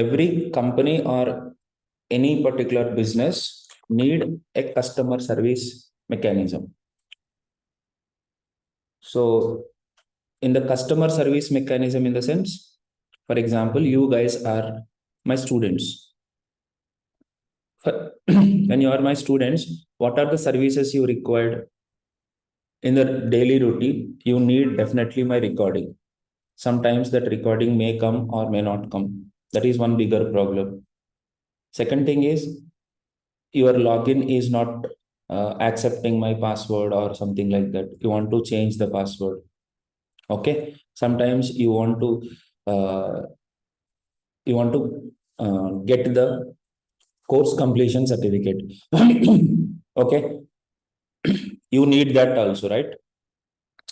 every company or any particular business need a customer service mechanism. So in the customer service mechanism, in the sense, for example, you guys are my students. When you are my students, what are the services you required in the daily routine? You need definitely my recording. Sometimes that recording may come or may not come. That is one bigger problem. Second thing is your login is not accepting my password or something like that. You want to change the password. Okay. Sometimes you want to uh, get the course completion certificate. Okay. You need that also, right?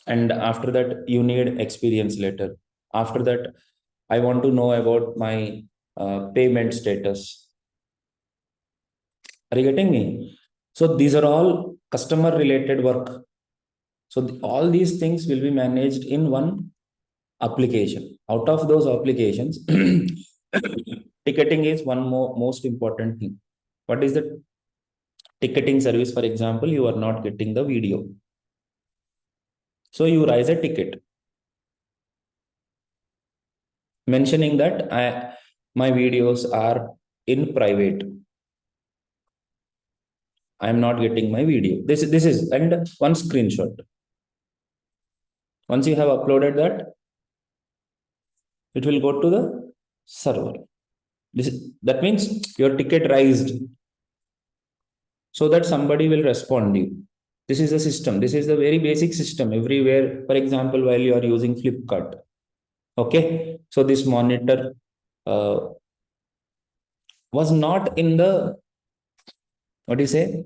And after that, you need experience letter. After that, I want to know about my payment status. Are you getting me? So these are all customer related work. So all these things will be managed in one application. Out of those applications, ticketing is one most important thing. What is the ticketing service? For example, you are not getting the video. So you raise a ticket mentioning that my videos are in private. I am not getting my video. This is and one screenshot. Once you have uploaded that, it will go to the server. That means your ticket raised so that somebody will respond you. This is the system. This is the very basic system everywhere. For example, while you are using Flipkart. Okay. So this monitor was not in the, what do you say,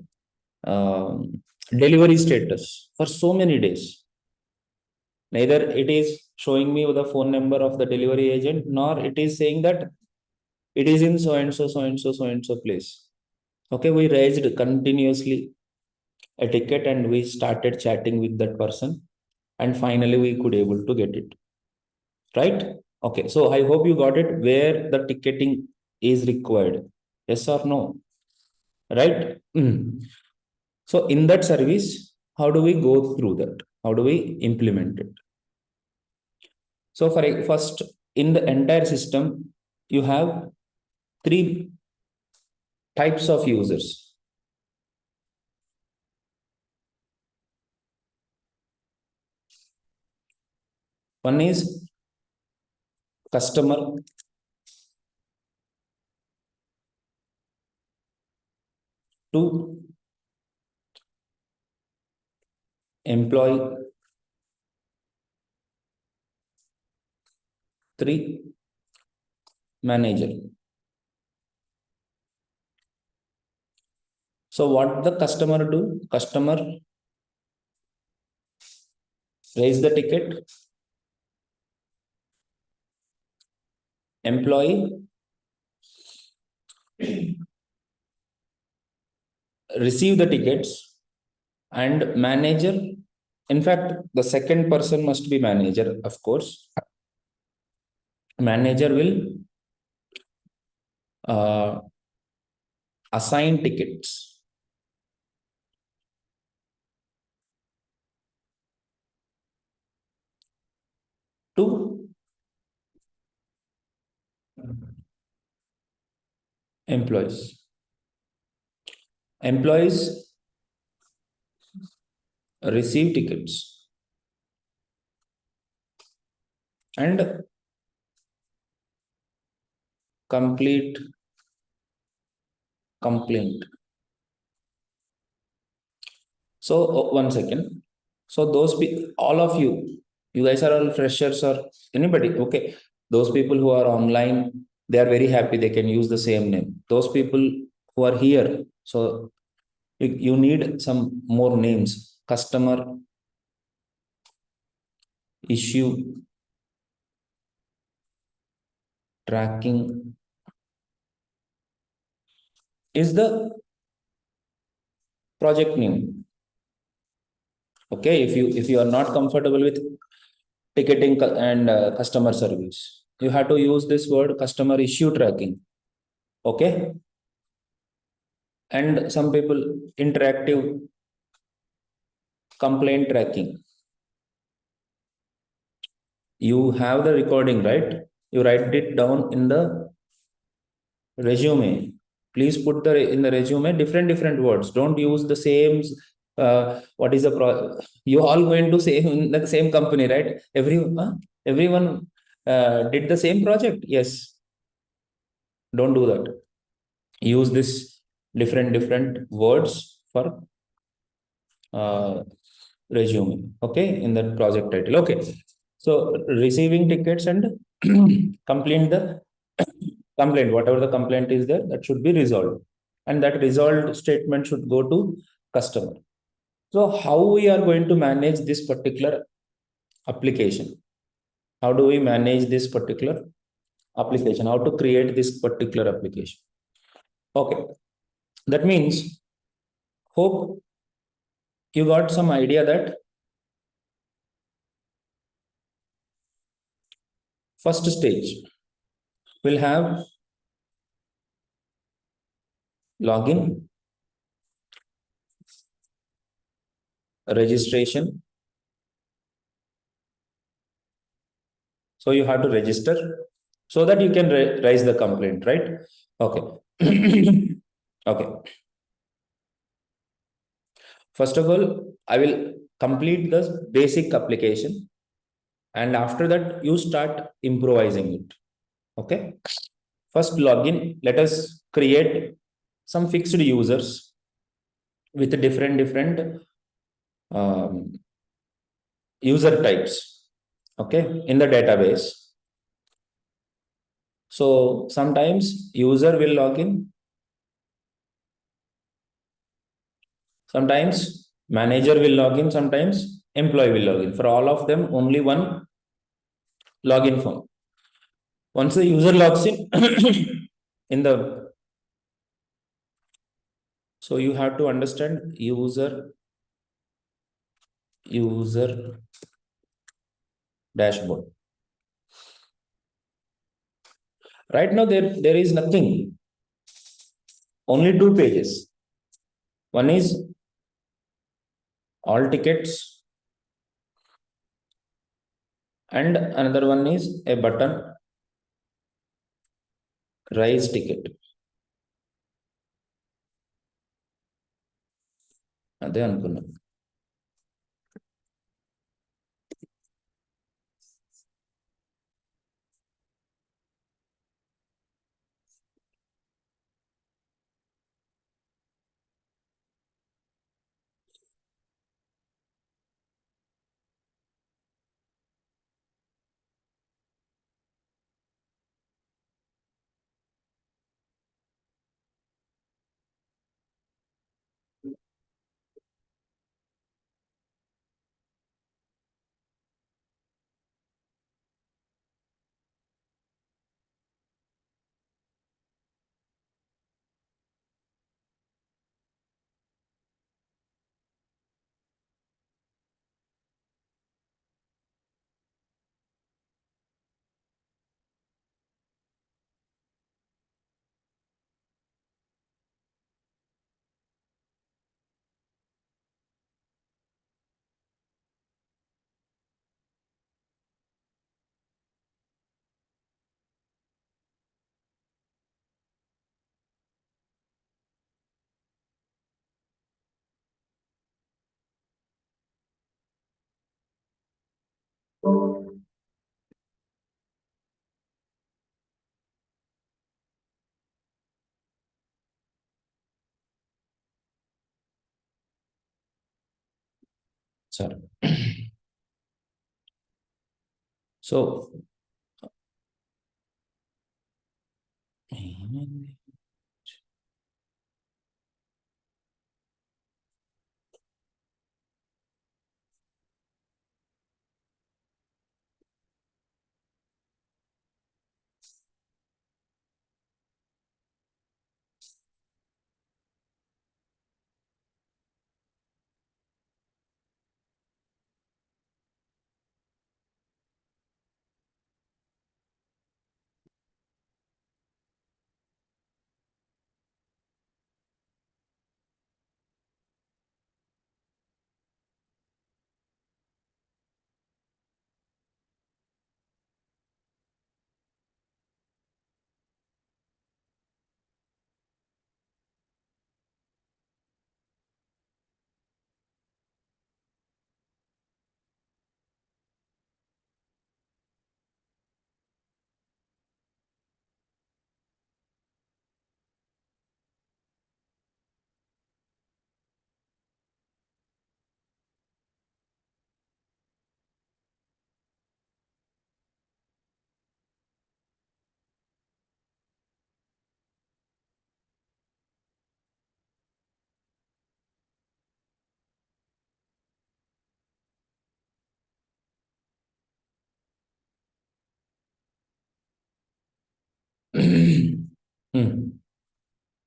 delivery status for so many days. Neither it is showing me the phone number of the delivery agent, nor it is saying that it is in so and so, so and so, so and so place. Okay, we raised continuously a ticket and we started chatting with that person, and finally we could able to get it. Right? Okay, so I hope you got it where the ticketing is required. Yes or no? Right? So in that service, how do we go through that? How do we implement it? So first, in the entire system, you have three types of users. One is customer. Two, employee. Three, manager. So what the customer do? Customer raise the ticket. Employee receive the tickets, and manager, in fact, the second person must be manager, of course. Manager will assign tickets. To employees. Employees receive tickets and complete complaint. So one second. So all of you guys are all freshers or anybody. Okay, those people who are online, they are very happy. They can use the same name. Those people who are here, so you need some more names. Customer, issue, tracking is the project name. Okay, if you are not comfortable with ticketing and customer service, you have to use this word customer issue tracking. Okay. And some people interactive complaint tracking. You have the recording, right? You write it down in the resume. Please put the in the resume different words. Don't use the same. What is the you all going to say in the same company, right? Everyone did the same project. Yes. Don't do that. Use this different words for uh, resume. Okay, in the project title. Okay. So receiving tickets and complaint the complaint, whatever the complaint is there, that should be resolved. And that resolved statement should go to customer. So how we are going to manage this particular application? How do we manage this particular application? How to create this particular application? Okay. That means, hope you got some idea that first stage will have login, registration. So you have to register so that you can raise the complaint, right? Okay. Okay. First of all, I will complete the basic application, and after that you start improvising it. Okay. First login, let us create some fixed users with different um, user types, okay, in the database. So sometimes user will log in, sometimes manager will log in, sometimes employee will log in. For all of them, only one login form. Once the user logs in, in the, so you have to understand user dashboard. Right now, there is nothing, only two pages. One is all tickets, and another one is a button raise ticket. అదే అనుకున్నా. Sorry. So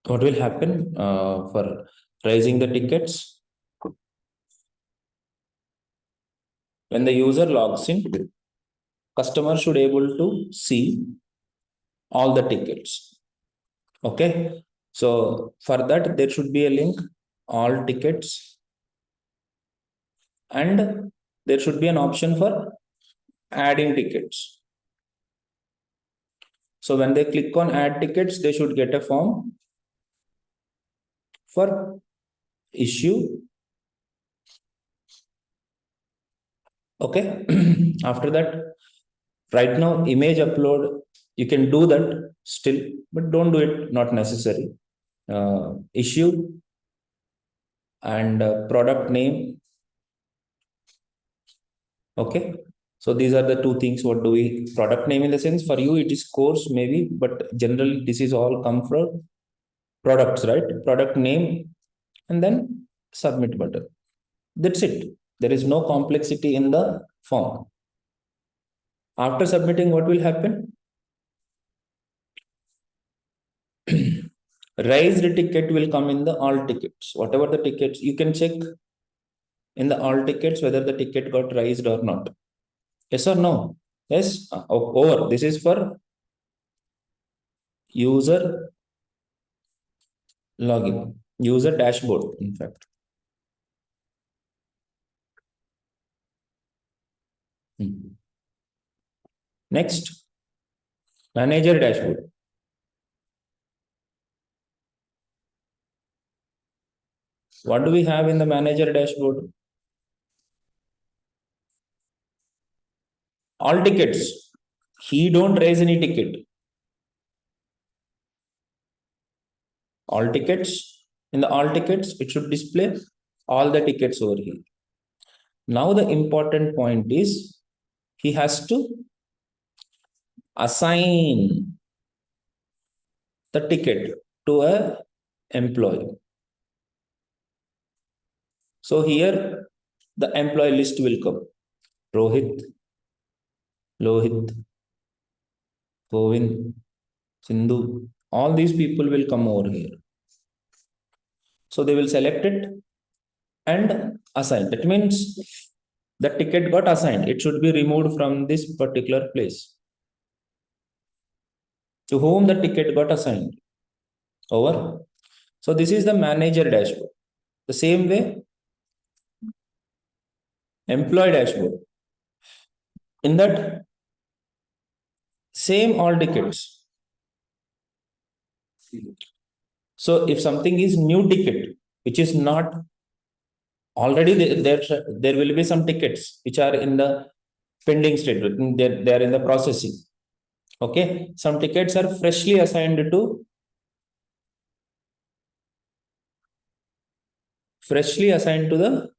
What will happen for raising the tickets? When the user logs in, customer should able to see all the tickets. Okay. So for that, there should be a link, all tickets, and there should be an option for adding tickets. So when they click on add tickets, they should get a form for issue. Okay. After that, right now, image upload, you can do that still, but don't do it, not necessary. Issue and product name. Okay. So these are the two things. What do we, product name in the sense for you, it is course maybe, but generally this is all come from products, right? Product name and then submit button. That's it. There is no complexity in the form. After submitting, what will happen? Raised ticket will come in the all tickets. Whatever the tickets, you can check in the all tickets whether the ticket got raised or not. Yes or no? Yes. Over. This is for user login, user dashboard, in fact. Next, manager dashboard. What do we have in the manager dashboard? All tickets. He don't raise any ticket. All tickets. In the all tickets, it should display all the tickets over here. Now the important point is he has to assign the ticket to a employee. So here the employee list will come. Rohit, Lohit, Govin, Sindhu, all these people will come over here. So they will select it and assign. That means the ticket got assigned. It should be removed from this particular place. To whom the ticket got assigned. Over. So this is the manager dashboard. The same way, employee dashboard. In that same all tickets. So if something is new ticket, which is not already there will be some tickets which are in the pending state. They are in the processing. Okay. Some tickets are freshly assigned to the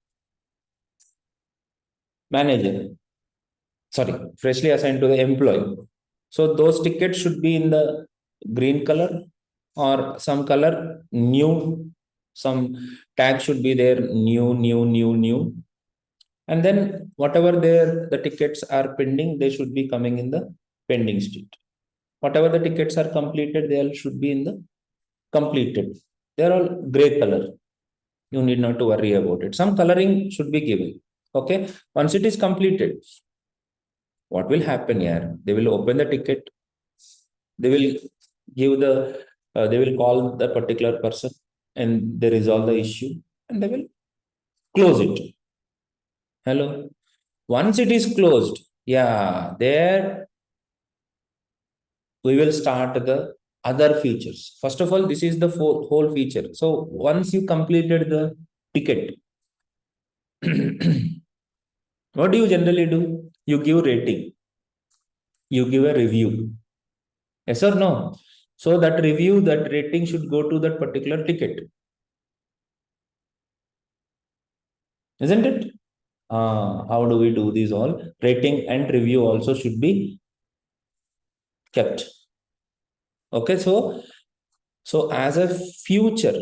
manager. Sorry, freshly assigned to the employee. So those tickets should be in the green color or some color new. Some tag should be there, new. And then whatever the tickets are pending, they should be coming in the pending state. Whatever the tickets are completed, they all should be in the completed. They're all gray color. You need not to worry about it. Some coloring should be given. Okay. Once it is completed, what will happen here? They will open the ticket. They will give they will call the particular person and they resolve the issue and they will close it. Hello. Once it is closed, yeah, there we will start the other features. First of all, this is the whole feature. So once you completed the ticket, what do you generally do? You give rating. You give a review. Yes or no? So that review, that rating should go to that particular ticket. Isn't it? How do we do these all? Rating and review also should be kept. Okay, so as a future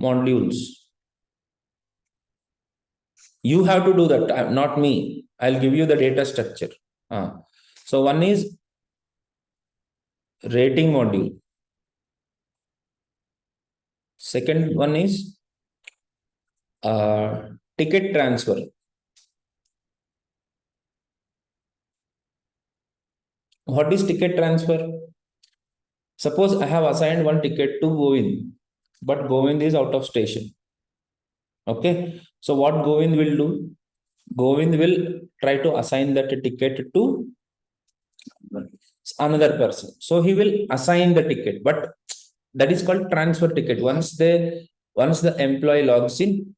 modules, you have to do that, not me. I'll give you the data structure. So one is rating module. Second one is ticket transfer. What is ticket transfer? Suppose I have assigned one ticket to Govind, but Govind is out of station. Okay. So what Govind will do? Govind will try to assign that ticket to another person. So he will assign the ticket, but that is called transfer ticket. Once the employee logs in,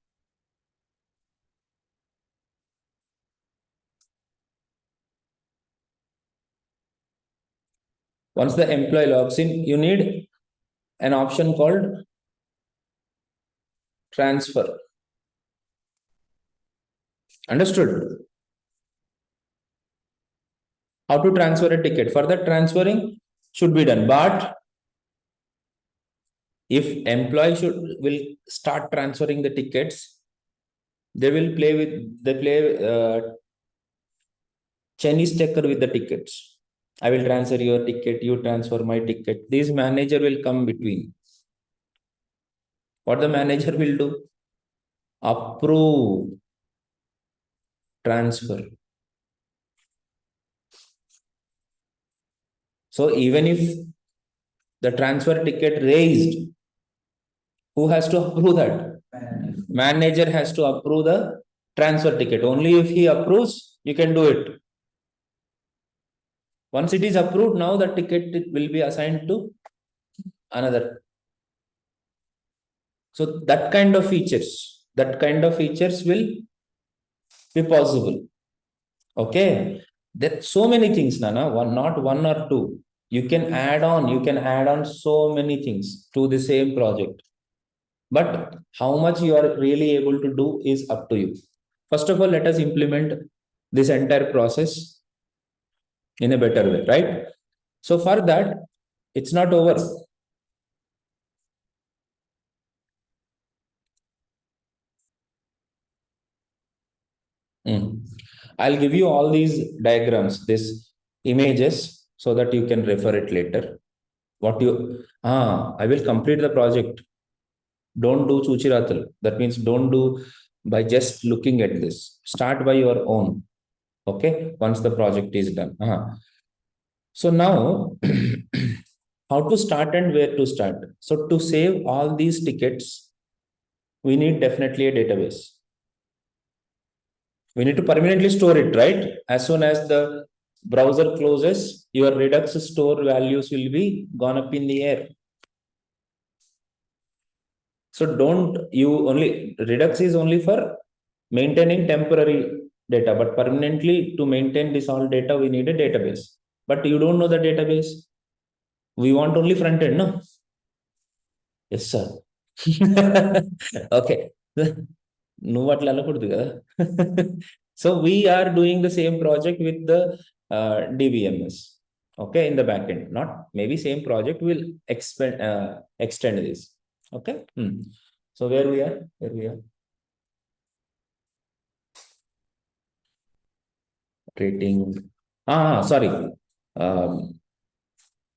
you need an option called transfer. Understood? How to transfer a ticket? Further transferring should be done, but if employee will start transferring the tickets, they play Chinese checker with the tickets. I will transfer your ticket, you transfer my ticket. This manager will come between. What the manager will do? Approve transfer. So even if the transfer ticket raised, who has to approve that? Manager has to approve the transfer ticket. Only if he approves, you can do it. Once it is approved, now the ticket will be assigned to another. So that kind of features will be possible. Okay. There so many things, Nana. Not one or two. You can add on so many things to the same project. But how much you are really able to do is up to you. First of all, let us implement this entire process in a better way, right? So for that, it's not over. I'll give you all these diagrams, these images, so that you can refer it later. I will complete the project. Don't do Chuchiratal. That means don't do by just looking at this. Start by your own. Okay, once the project is done. So now, how to start and where to start? So to save all these tickets, we need definitely a database. We need to permanently store it, right? As soon as the browser closes, your Redux store values will be gone up in the air. So Redux is only for maintaining temporary data, but permanently to maintain this all data, we need a database. But you don't know the database. We want only front end, no? Yes, sir. Okay. So we are doing the same project with the DBMS. Okay, in the backend. Not maybe same project will extend this. Okay. So where we are? Rating. Sorry.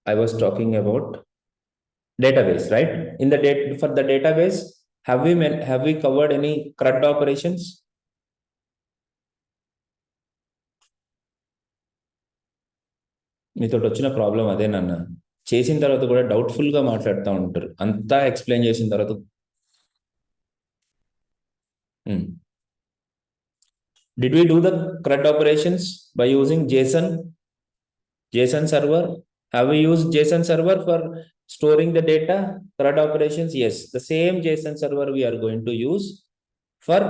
I was talking about database, right? In the for the database, have we covered any CRUD operations? మీతో వచ్చిన problem అదే నాన్న. చేసిన తర్వాత కూడా doubtful గా మాట్లాడుతూ ఉంటారు. అంతా ఎక్స్ప్లెయిన్ చేసిన తర్వాత did we do the CRUD operations by using JSON server? Have we used JSON server for storing the data? CRUD operations? Yes, the same JSON server we are going to use for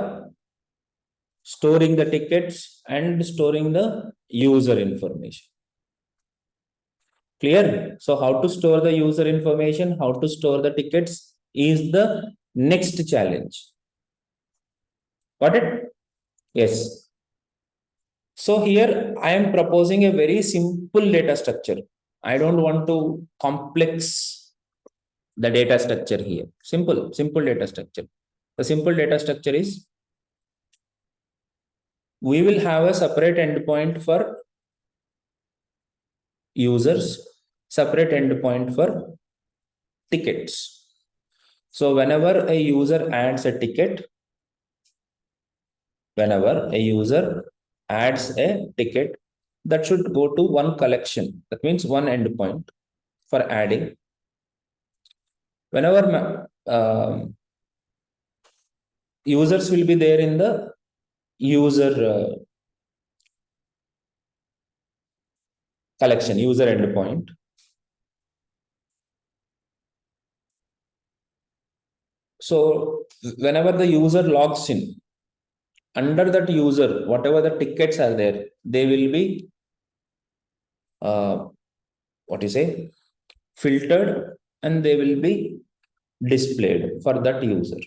storing the tickets and storing the user information. Clear? So how to store the user information, how to store the tickets is the next challenge. Got it? Yes. So here I am proposing a very simple data structure. I don't want to complex the data structure here. Simple data structure. The simple data structure is we will have a separate endpoint for users, separate endpoint for tickets. So whenever a user adds a ticket, that should go to one collection. That means one endpoint for adding. Whenever users will be there in the user collection, user endpoint. So whenever the user logs in, under that user, whatever the tickets are there, they will be what you say, filtered, and they will be displayed for that user.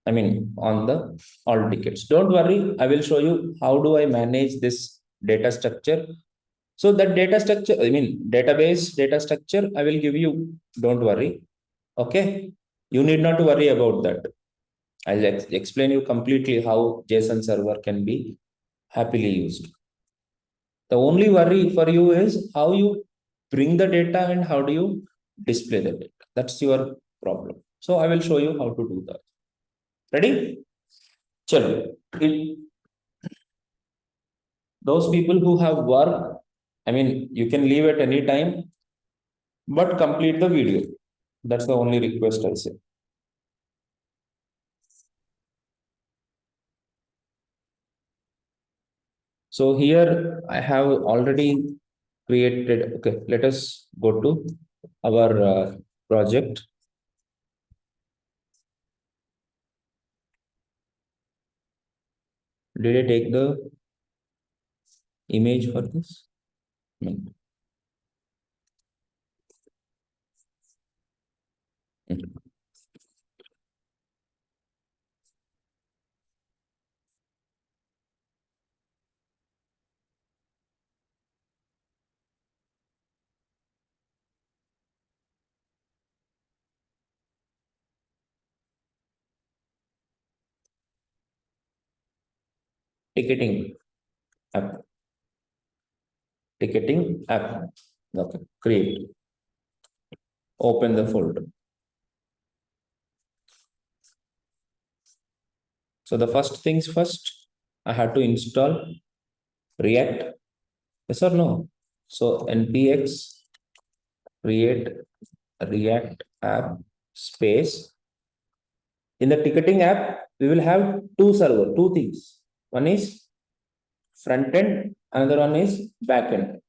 I mean, on the all tickets. Don't worry, I will show you how do I manage this data structure. So that data structure, I mean, database data structure, I will give you. Don't worry. Okay. You need not to worry about that. I'll explain you completely how JSON server can be happily used. The only worry for you is how you bring the data and how do you display the data. That's your problem. So I will show you how to do that. Ready? Chalo. Those people who have work, I mean, you can leave at any time, but complete the video. That's the only request I say. So here I have already created. Okay, let us go to our project. Did I take the image for this? Mhm. Ticketing app. Ticketing app. Okay, create. Open the folder. So the first things first, I had to install React. Yes or no? So npx create React app space. In the ticketing app, we will have two things. One is front end, another one is back end.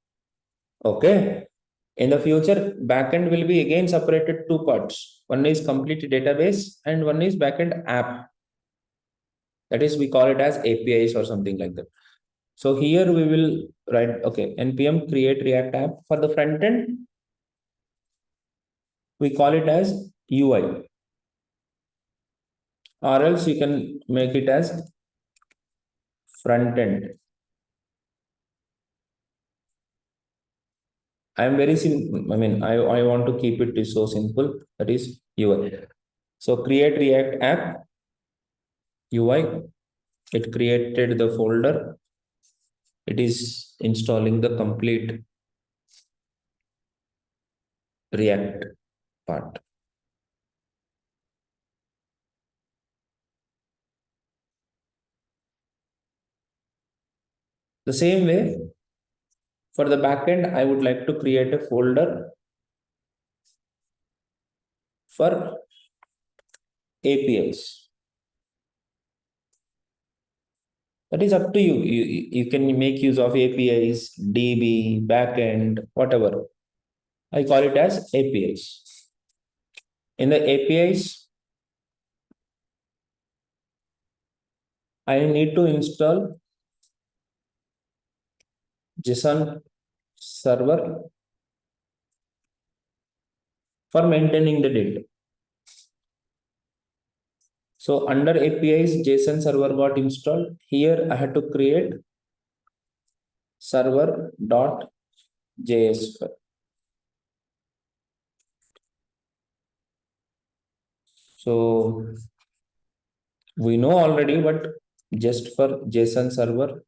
Okay. In the future, backend will be again separated two parts. One is complete database and one is backend app. That is, we call it as APIs or something like that. So here we will write, okay, npm create React app. For the front end, we call it as UI. Or else you can make it as front end. I am very simple. I mean, I want to keep it so simple. That is UI. So create React app UI. It created the folder. It is installing the complete React part. The same way, for the backend, I would like to create a folder for APIs. That is up to you. You can make use of APIs, DB, backend, whatever. I call it as APIs. In the APIs, I need to install JSON server for maintaining the data. So under APIs, JSON server got installed. Here I had to create server.js file. So we know already, but just for JSON server,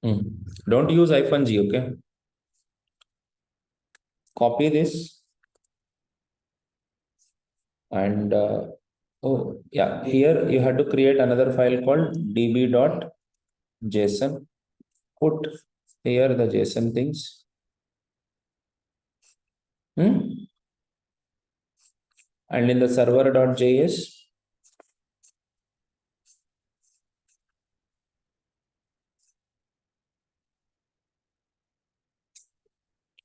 Don't use -g, okay? Copy this and oh yeah, here you have to create another file called db.json. Put here the JSON things. And in the server.js,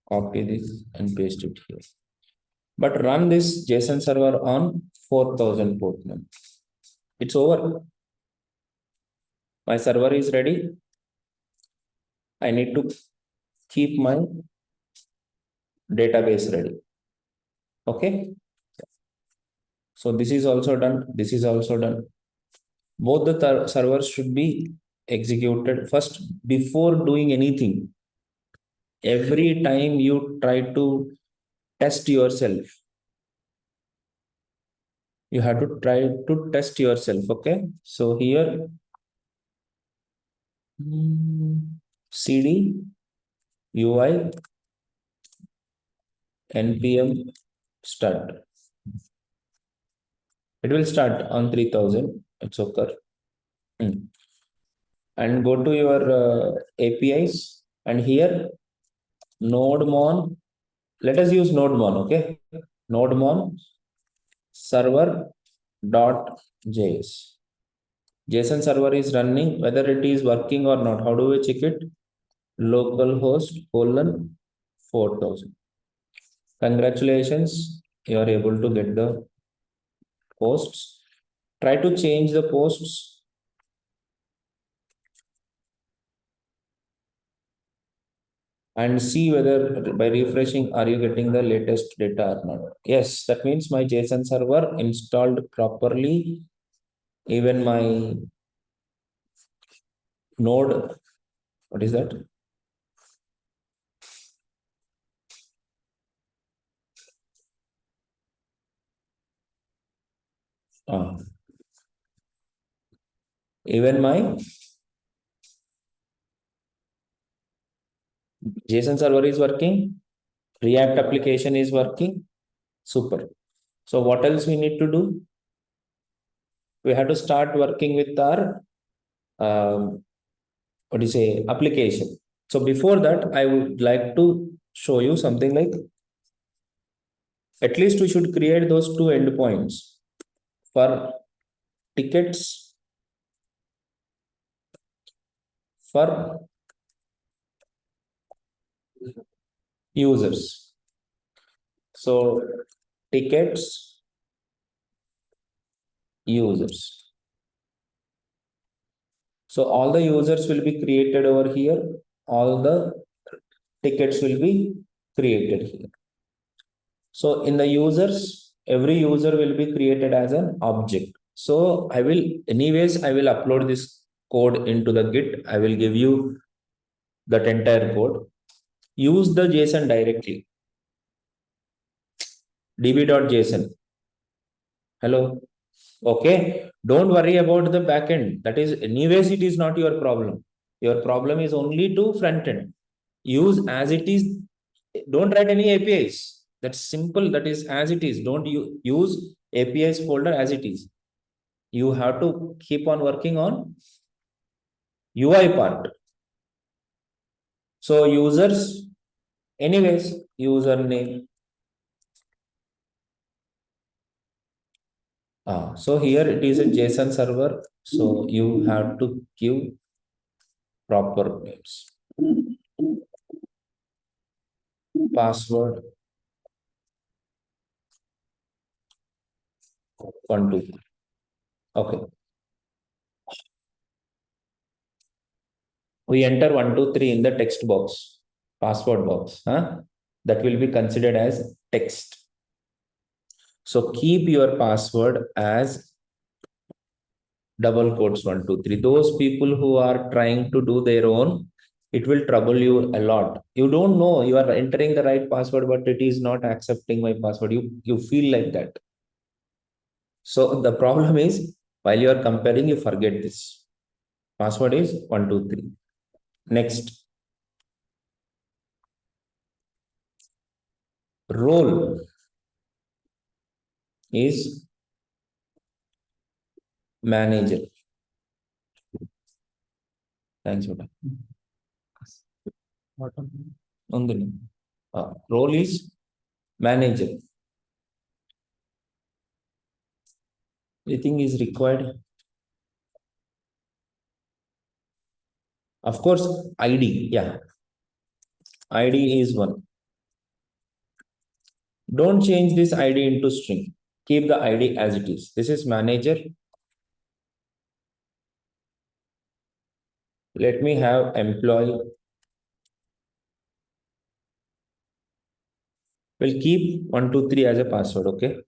copy this and paste it here. But run this JSON server on 4000 port now. It's over. My server is ready. I need to keep my database ready. Okay. So this is also done. This is also done. Both the servers should be executed first before doing anything. Every time you try to test yourself, you have to try to test yourself. Okay. So here cd ui npm start. It will start on 3000. It's okay. And go to your APIs and here nodemon. Let us use nodemon. Okay. Nodemon server.js. JSON server is running, whether it is working or not. How do we check it? Localhost colon 4000. Congratulations, you are able to get the posts. Try to change the posts. And see whether by refreshing, are you getting the latest data or not? Yes, that means my JSON server installed properly. Even my node, what is that? Even my JSON server is working. React application is working. Super. So what else we need to do? We have to start working with our what do you say, application. So before that, I would like to show you something like, at least we should create those two endpoints for tickets for users. So tickets users. So all the users will be created over here. All the tickets will be created here. So in the users, every user will be created as an object. So I will upload this code into the Git. I will give you that entire code. Use the JSON directly. db.json. Hello. Okay. Don't worry about the backend. That is, anyways, it is not your problem. Your problem is only to front end. Use as it is. Don't write any APIs. That's simple. That is as it is. Don't use APIs folder as it is. You have to keep on working on UI part. So users, anyways, username. So here it is a JSON server. So you have to give proper names. Password 1, 2, 3. Okay. We enter 1, 2, 3 in the text box, password box. That will be considered as text. So keep your password as double quotes 1, 2, 3. Those people who are trying to do their own, it will trouble you a lot. You don't know you are entering the right password, but it is not accepting my password. You feel like that. So the problem is, while you are comparing, you forget this. Password is 1, 2, 3. Next, role is manager. Thanks, Vita. Nandini. Role is manager. Anything is required. Of course, ID. Yeah, ID is one. Don't change this ID into string. Keep the ID as it is. This is manager. Let me have employee. We'll keep 123 as a password. Okay.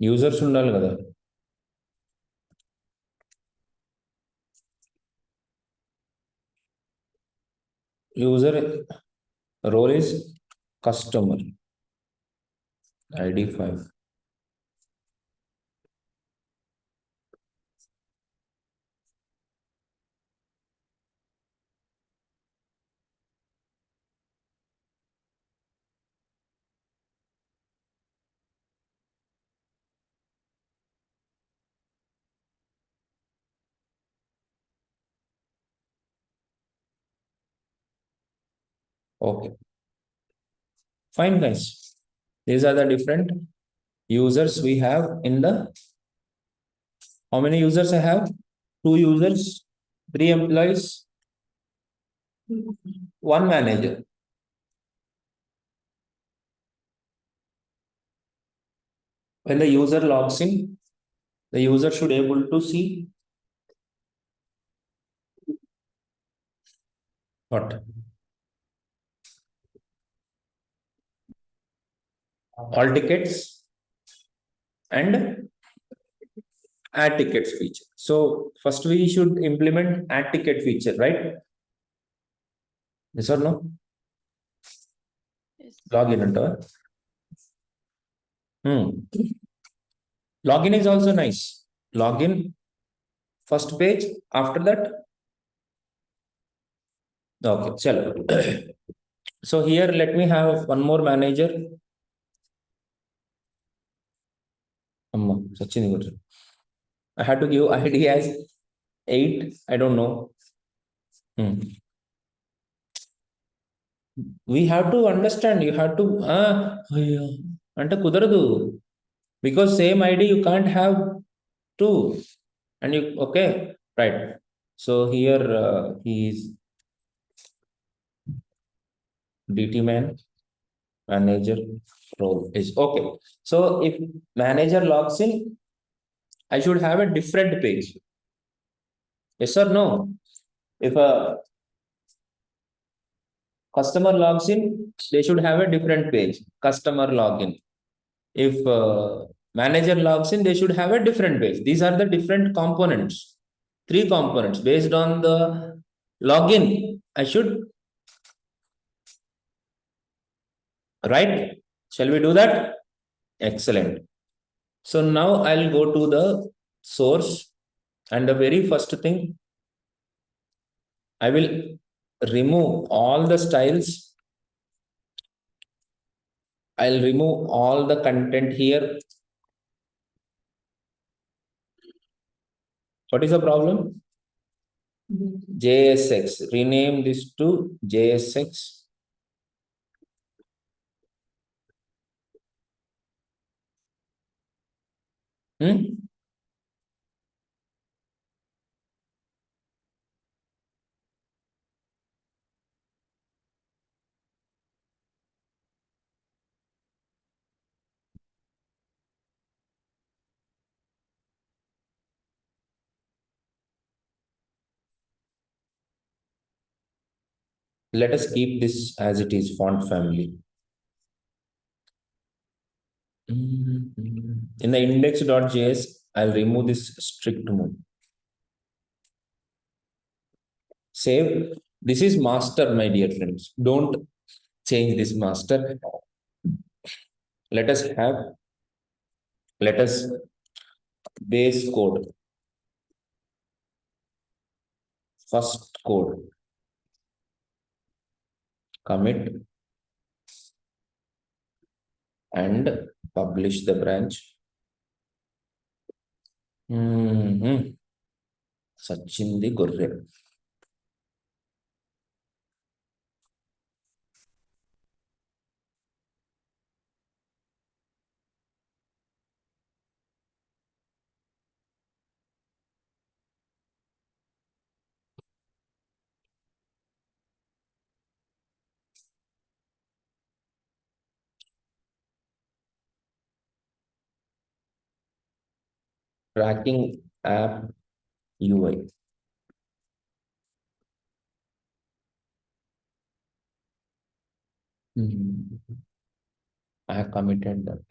Users ఉండాలి కదా. User role is customer. ID 5. Okay. Fine, guys. These are the different users we have in the. How many users I have? 2 users, 3 employees, 1 manager. When the user logs in, the user should able to see what? All tickets and add tickets feature. So first we should implement add ticket feature, right? Yes or no? Yes. Login enter. Login is also nice. Login, first page, after that. Okay, chalo. So here let me have one more manager. I had to give ID as 8. I don't know. We have to understand. You have to ante kudaradu, because same ID you can't have two. And you okay, right? So here he is DT man, manager role is okay. So if manager logs in, I should have a different page. Yes or no? If a customer logs in, they should have a different page. Customer login. If manager logs in, they should have a different page. These are the different components. 3 components based on the login. I should, right? Shall we do that? Excellent. So now I'll go to the source, and the very first thing, I will remove all the styles. I'll remove all the content here. What is the problem? JSX. Rename this to JSX. Let us keep this as it is, font family. In the index.js, I'll remove this strict move. Save. This is master, my dear friends. Don't change this master. Let us base code. First code. Commit and publish the branch. Sachindi Gurre. Tracking app UI. I have committed that.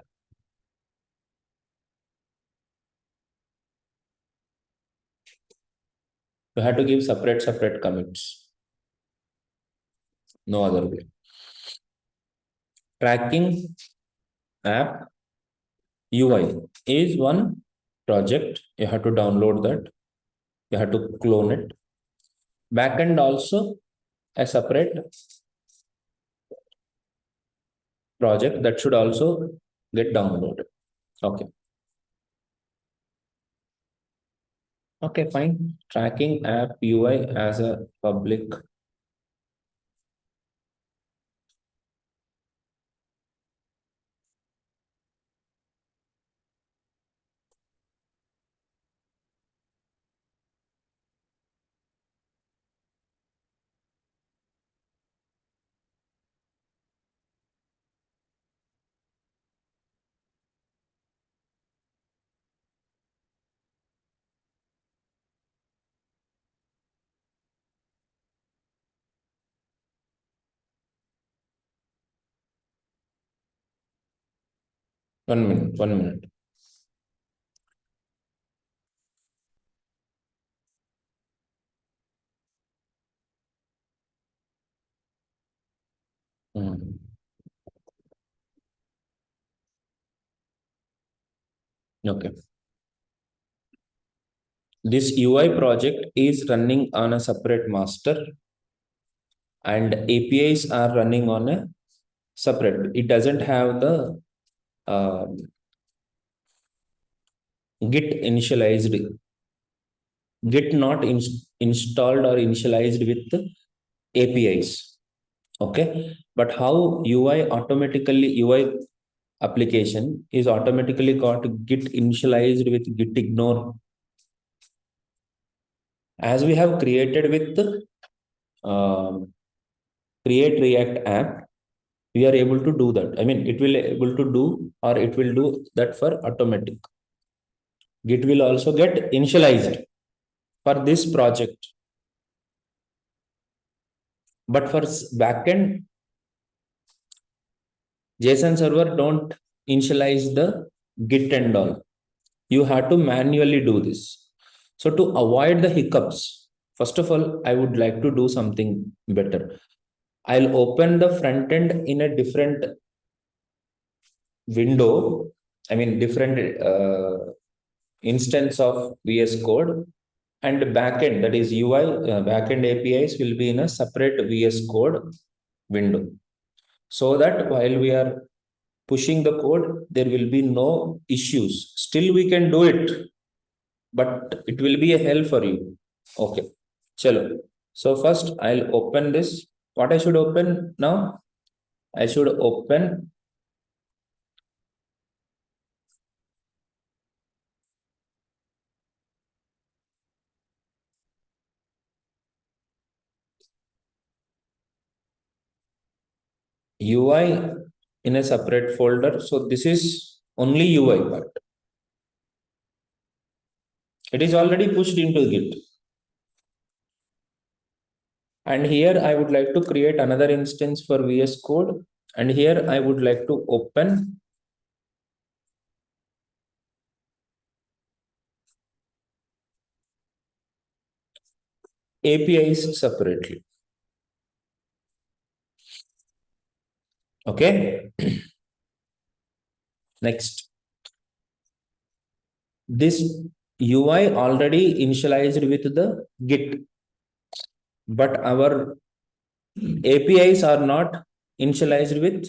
You have to give separate commits. No other way. Tracking app UI is one project. You have to download that. You have to clone it. Backend also a separate project that should also get downloaded. Okay. Okay, fine. Tracking app UI as a public. One minute. Okay. This UI project is running on a separate master and APIs are running on a separate. It doesn't have the Git initialized, Git not installed or initialized with APIs. Okay. But how UI application is automatically got Git initialized with Git ignore, as we have created with create React app, we are able to do that. I mean, it will able to do, or it will do that for automatic. Git will also get initialized for this project. But for backend, JSON server don't initialize the Git and all. You have to manually do this. So to avoid the hiccups, first of all, I would like to do something better. I'll open the front end in a different window. I mean, different instance of VS Code, and backend, that is UI, backend APIs will be in a separate VS Code window. So that while we are pushing the code, there will be no issues. Still, we can do it, but it will be a hell for you. Okay. Chalo. So first I'll open this. What I should open now? I should open UI in a separate folder. So this is only UI part. It is already pushed into Git. And here I would like to create another instance for VS Code. And here I would like to open APIs separately. Okay. Next, this UI already initialized with the Git, but our APIs are not initialized with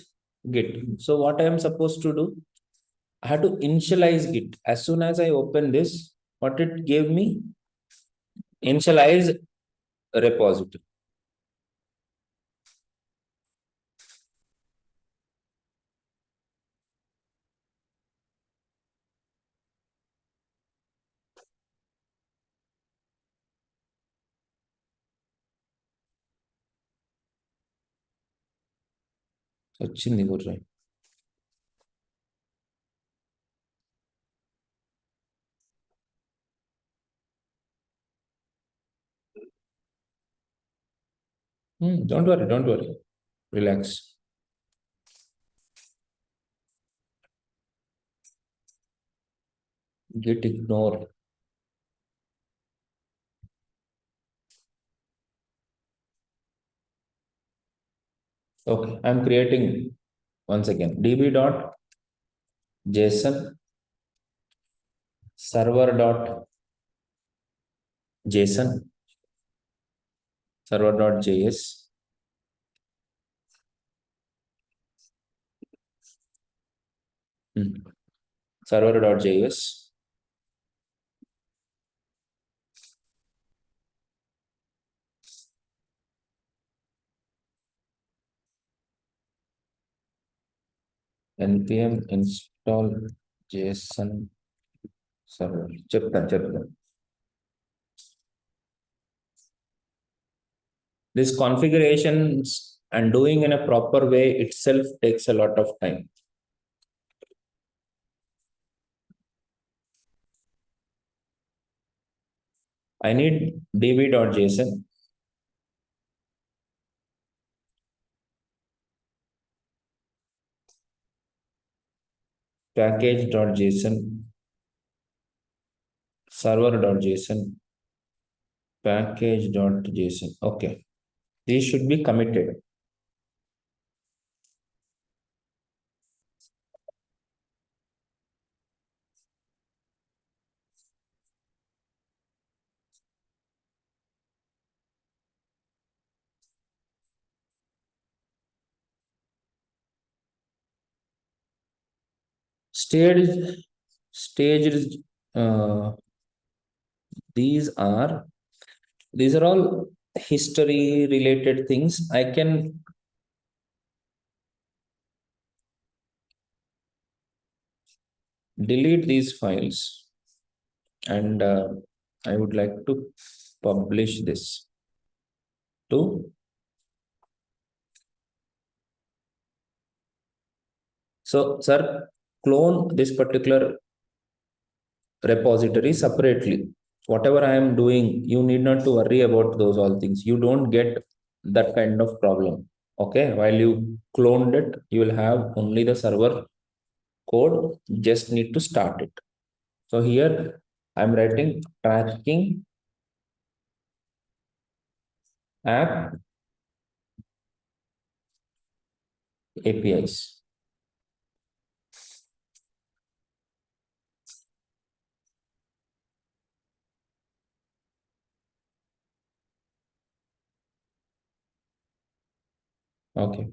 Git. So what I am supposed to do? I have to initialize Git. As soon as I open this, what it gave me? Initialize repository. వచ్చింది గుర్రం. Don't worry, don't worry. Relax. Git ignore. Okay, I'm creating once again db.json server.json server.js server.js npm install json server. చెప్తాను. This configurations and doing in a proper way itself takes a lot of time. I need db.json package.json server.json package.json. Okay, these should be committed. Staged uh, these are all history related things. I can delete these files, and I would like to publish this to. So sir, clone this particular repository separately. Whatever I am doing, you need not to worry about those all things. You don't get that kind of problem. Okay, while you cloned it, you will have only the server code. Just need to start it. So here I'm writing tracking app APIs. Okay,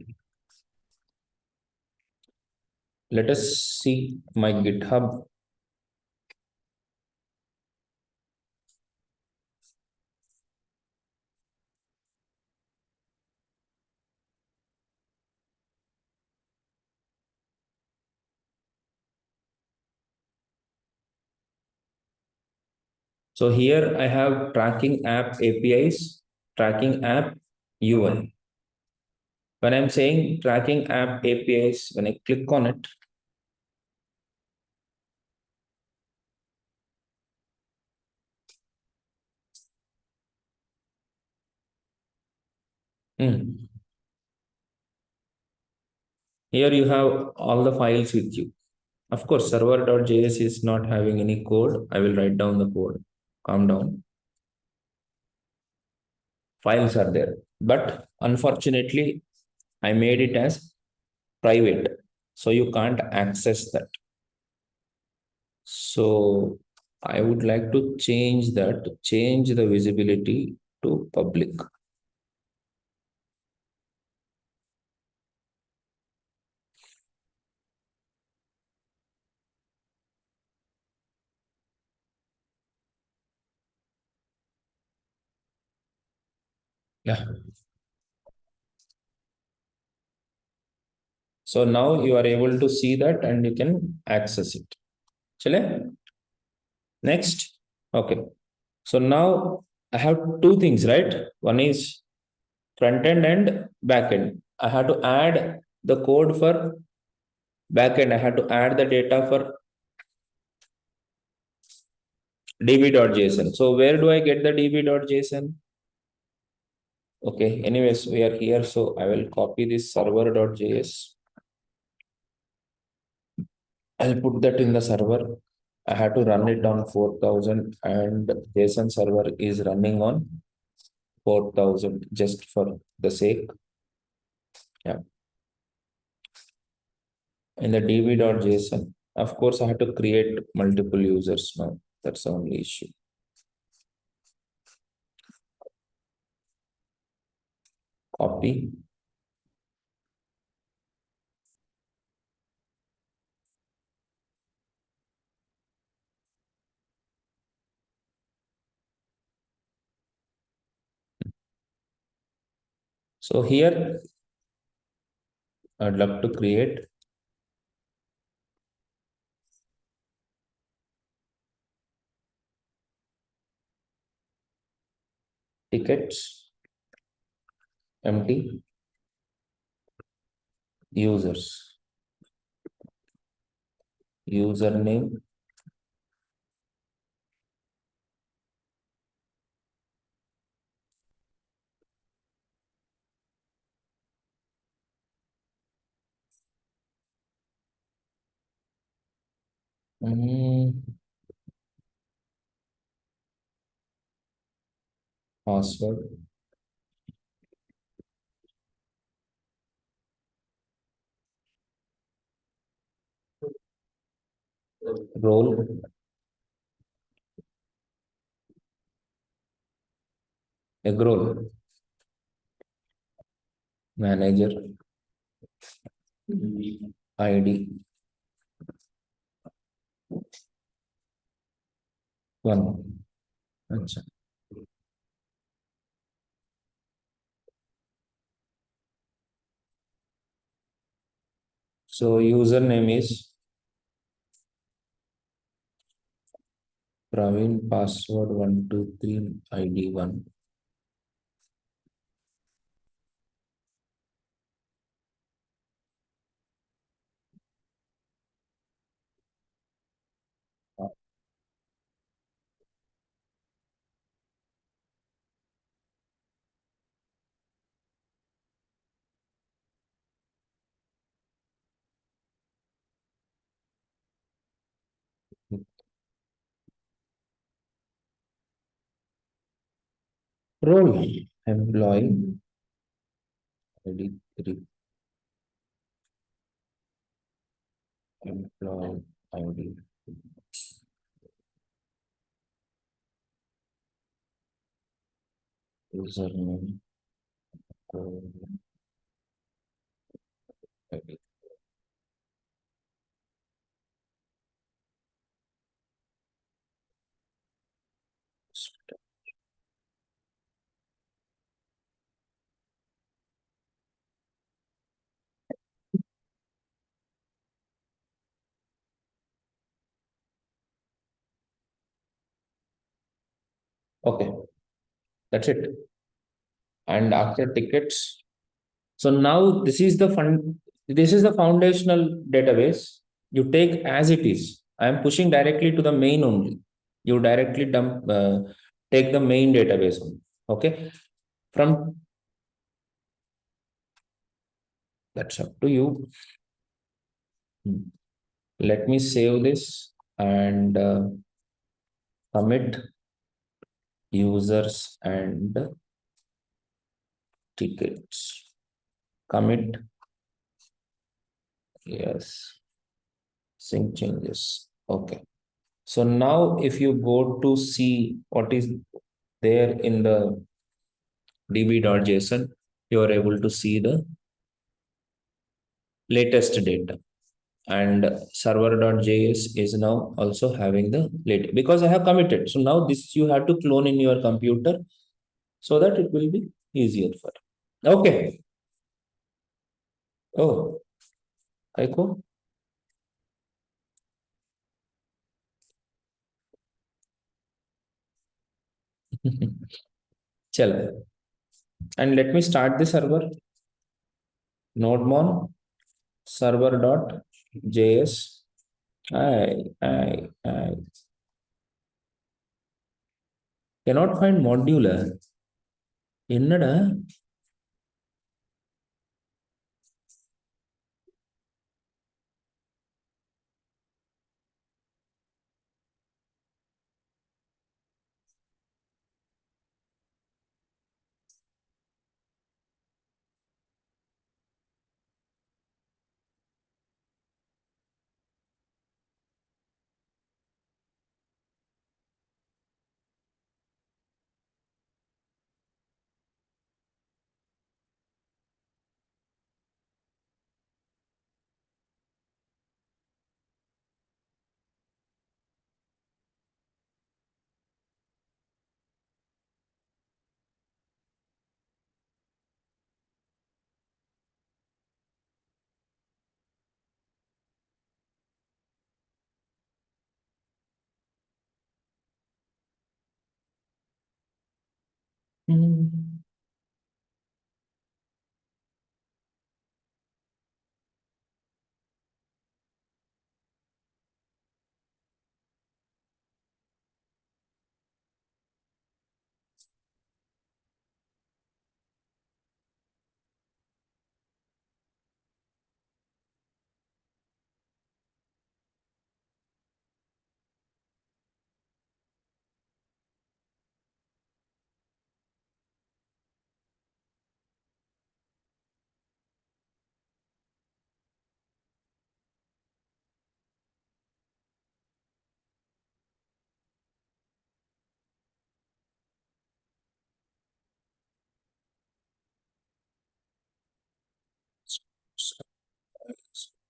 let us see my GitHub. So here I have tracking app APIs, tracking app UI. When I'm saying tracking app APIs, when I click on it, Hmm. Here you have all the files with you. Of course, server.js is not having any code. I will write down the code. Calm down. Files are there. But unfortunately, I made it as private. So you can't access that. So I would like to change that, change the visibility to public. Yeah. So now you are able to see that and you can access it. Chale? Next. Okay. So now I have two things, right? One is front end and back end. I have to add the code for back end. I have to add the data for db.json. So where do I get the db.json? Okay. Anyways, we are here. So I will copy this server.js. I'll put that in the server. I have to run it on 4000 and JSON server is running on 4000 just for the sake. Yeah. In the db.json, of course, I have to create multiple users now. That's the only issue. Copy. So here, I'd love to create tickets, empty, users, username, mm, password, role, egg role, manager, ID, one. Achha. So username is Praveen, password 123, ID 1. Role, employee, ID 3, employee ID, username, role, ID. Okay, that's it. And after tickets, so now this is the foundational database. You take as it is. I am pushing directly to the main only. You directly take the main database only. Okay. From That's up to you. Let me save this and commit users and tickets. Commit, yes, sync changes. Okay. So now if you go to see what is there in the db.json, you are able to see the latest data. And server.js is now also having the latest because I have committed. So now this you have to clone in your computer so that it will be easier for you. Okay. Oh, Aiko. Chal. And let me start the server. Nodemon server.js. I cannot find modular. என்னடா Hmm.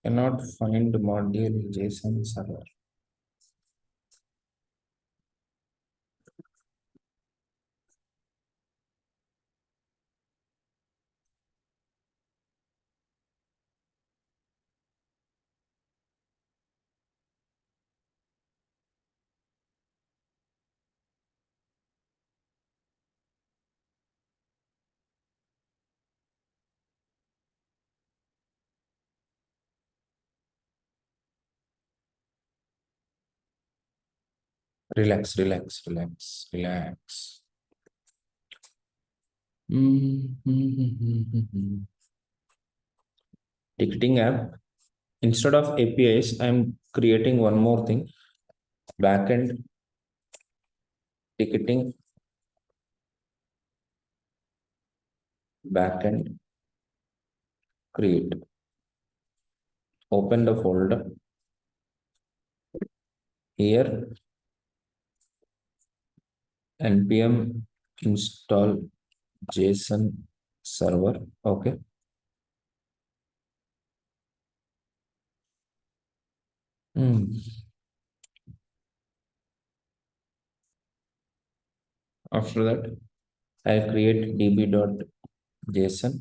Cannot find module JSON server. Relax, relax, relax, relax. Ticketing app. Instead of APIs, I'm creating one more thing. Backend ticketing, backend create. Open the folder. Here, npm install JSON server. Okay. After that, I create db.json.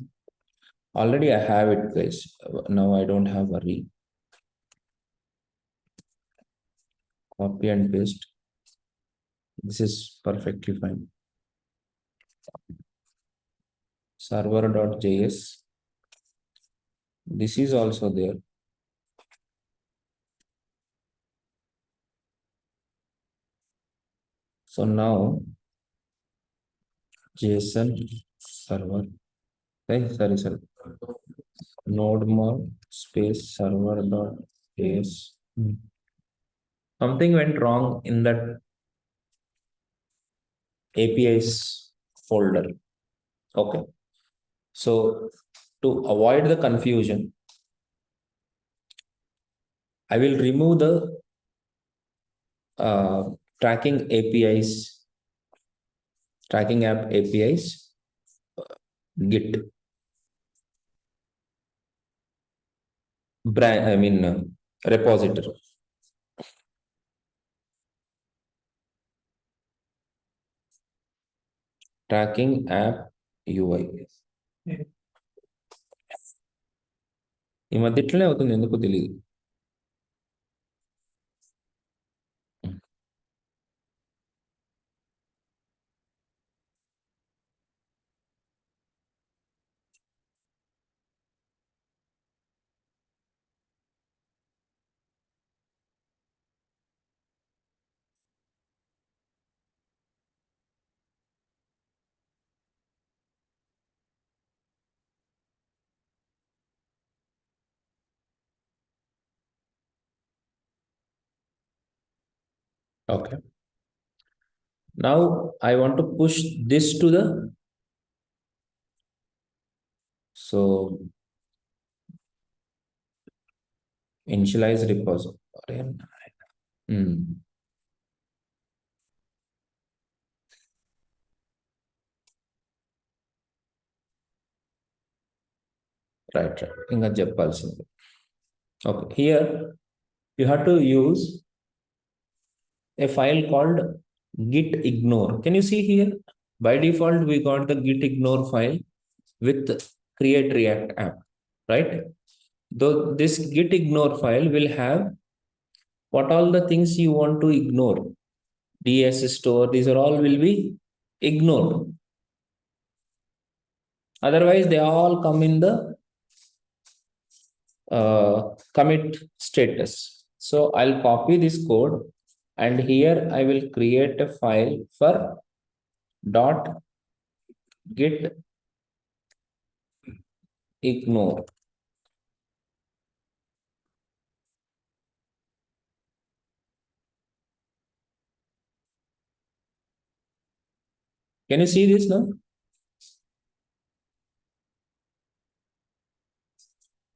Already I have it, guys. Now I don't have worry. Copy and paste. This is perfectly fine. Server.js. This is also there. So now JSON server. Sorry. node more space server dot js. Something went wrong in that APIs folder. Okay. So to avoid the confusion, I will remove the tracking APIs, tracking app APIs, Git brand, repository. Tracking app UI. ఈ మధ్య ఇట్లనే అవుతుంది, ఎందుకో తెలియదు. Okay. Now I want to push this to the, so initialize repository. Right. ఇంకా చెప్పాల్సింది. Okay, here you have to use a file called git ignore. Can you see here? By default, we got the git ignore file with create React app, right? Though this git ignore file will have what all the things you want to ignore. DS store, these are all will be ignored. Otherwise, they all come in the commit status. So I'll copy this code, and here I will create a file for dot git ignore. Can you see this now?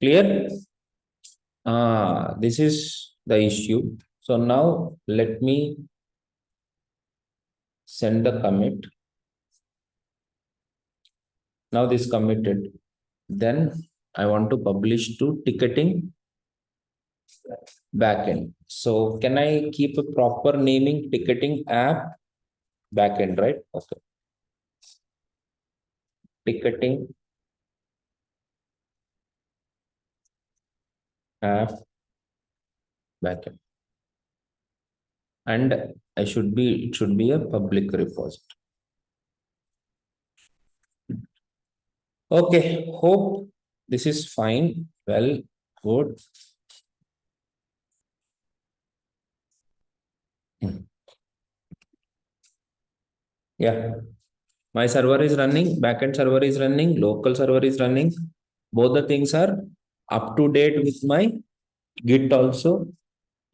Clear? This is the issue. So now let me send the commit. Now this committed. Then I want to publish to ticketing backend. So can I keep a proper naming ticketing app backend, right? Okay. Ticketing app backend. And it should be a public repository. Okay, hope this is fine. Well, good. Yeah, my server is running, backend server is running, local server is running. Both the things are up to date with my Git also.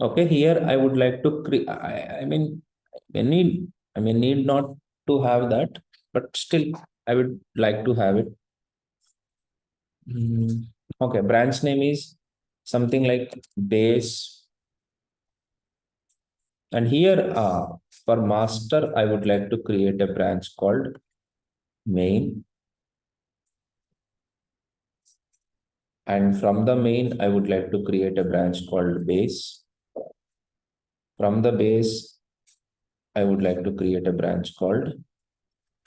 Okay, here I would like to create. I may need not to have that, but still I would like to have it. Okay, branch name is something like base. And here for master, I would like to create a branch called main. And from the main, I would like to create a branch called base. From the base, I would like to create a branch called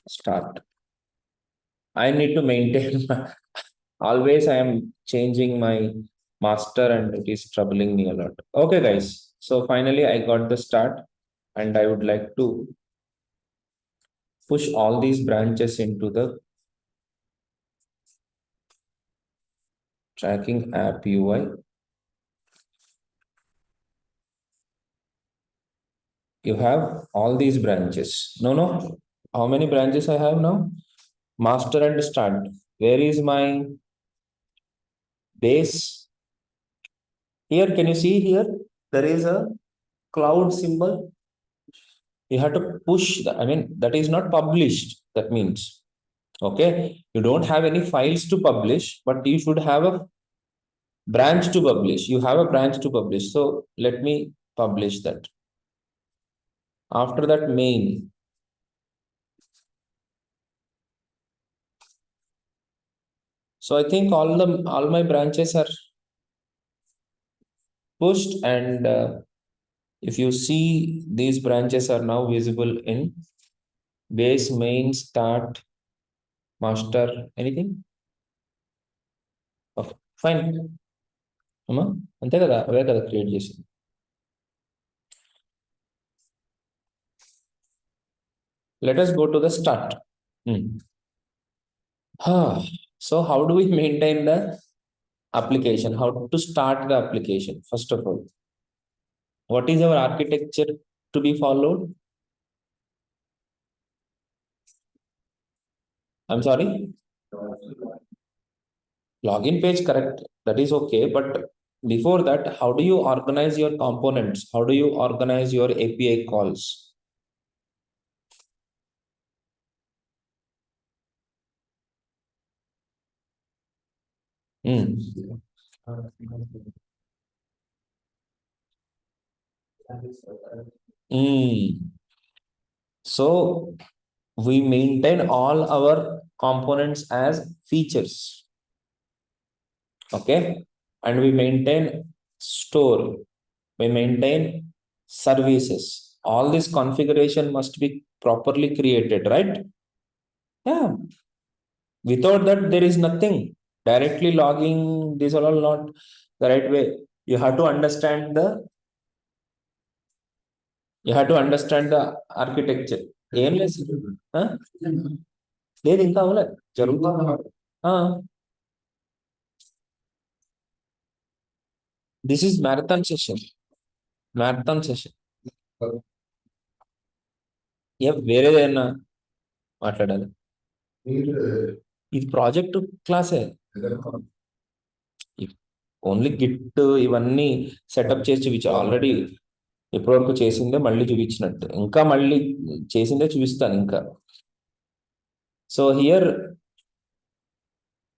start. I need to maintain always I am changing my master and it is troubling me a lot. Okay, guys. So finally I got the start, and I would like to push all these branches into the tracking app UI. You have all these branches. No. How many branches I have now? Master and start. Where is my base. Here, can you see here? There is a cloud symbol. You have to push that. I mean, that is not published. That means, okay, you don't have any files to publish, but you should have a branch to publish. You have a branch to publish. So let me publish that. After that, main. So I think all my branches are pushed, and if you see, these branches are now visible in base, main, start, master, anything. Okay, fine. అమ్మా అంతే కదా, అవే కదా create చేసింది. Let us go to the start. So how do we maintain the application? How to start the application? First of all, what is our architecture to be followed? I'm sorry. Login page, correct. That is okay. But before that, how do you organize your components? How do you organize your API calls? So we maintain all our components as features. Okay, and we maintain store, we maintain services. All this configuration must be properly created, right? Yeah, without that there is nothing. Directly logging, these are all not the right way. You have to understand the architecture. ఏం లేదు లేదు ఇంకా అవలే జరుగుతుంది. This is marathon session. వేరేదైనా మాట్లాడాలి. ఇది project క్లాసే. ఓన్లీ గిట్ ఇవన్నీ సెటప్ చేసి చూపించా. ఆల్రెడీ ఇప్పటివరకు చేసిందే మళ్ళీ చూపించినట్టు, ఇంకా మళ్ళీ చేసిందే చూపిస్తాను ఇంకా. So here,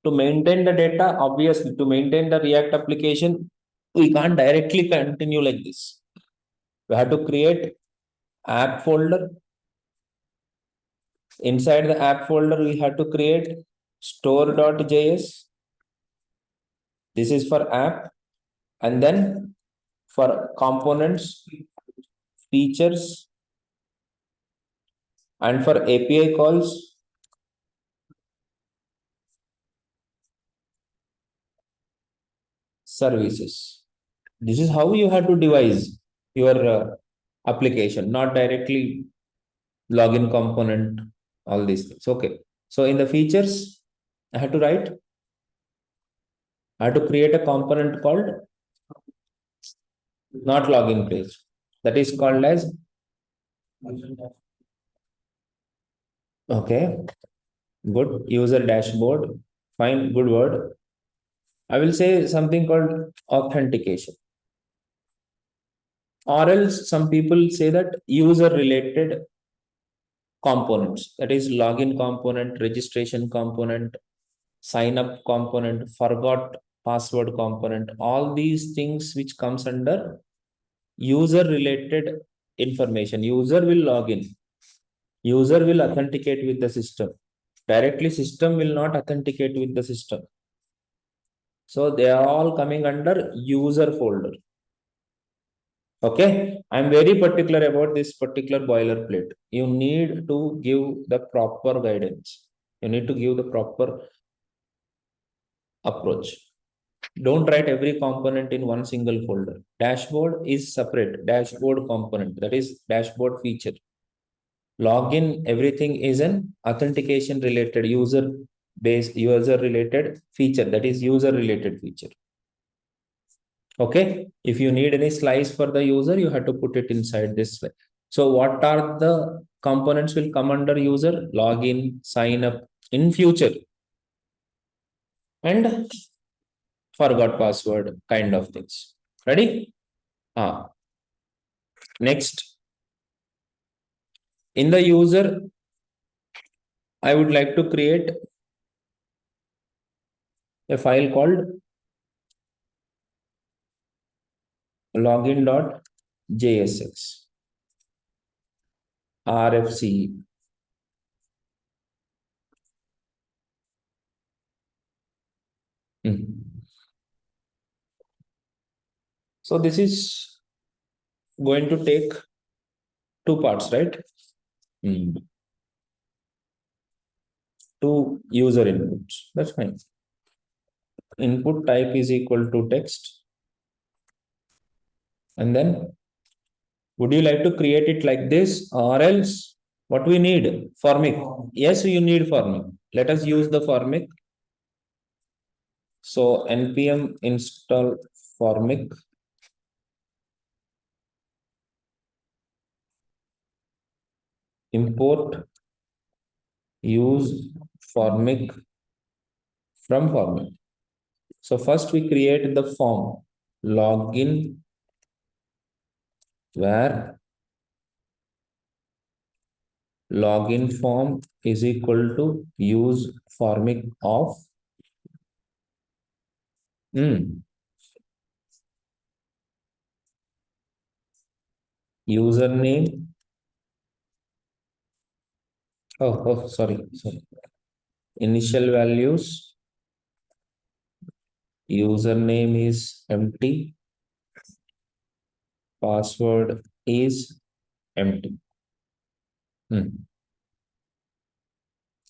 to maintain the data, obviously to maintain the React application, we can't directly continue like this. We have to create app folder. Inside the app folder, we have to create store.js. This is for app. And then for components, features, and for API calls, services. This is how you have to devise your application, not directly login component, all these things. Okay, so in the features, I have to create a component called not login page. That is called as, okay, good, user dashboard. Fine, good word. I will say something called authentication. Or else some people say that user related components, that is login component, registration component, sign up component, forgot password component, all these things which comes under user related information. User will log in, user will authenticate with the system. Directly system will not authenticate with the system. So they are all coming under user folder. Okay, I'm very particular about this particular boilerplate. You need to give the proper guidance. You need to give the proper approach. Don't write every component in one single folder. Dashboard is separate. Dashboard component, that is dashboard feature. Login, everything is an authentication related, user related feature, that is user related feature. Okay, if you need any slice for the user, you have to put it inside this slide. So what are the components will come under user? Login, sign up in future, and forgot password kind of things. Ready? Next, in the user, I would like to create a file called login.jsx rfc. So this is going to take two parts, right? Two user inputs. That's fine. Input type is equal to text. And then would you like to create it like this, or else what we need? Formic. Yes, you need formic. Let us use the formic. So npm install formic. Import use formic from formic. So first we create the form login where login form is equal to use formic of username. Sorry. Initial values. Username is empty. Password is empty.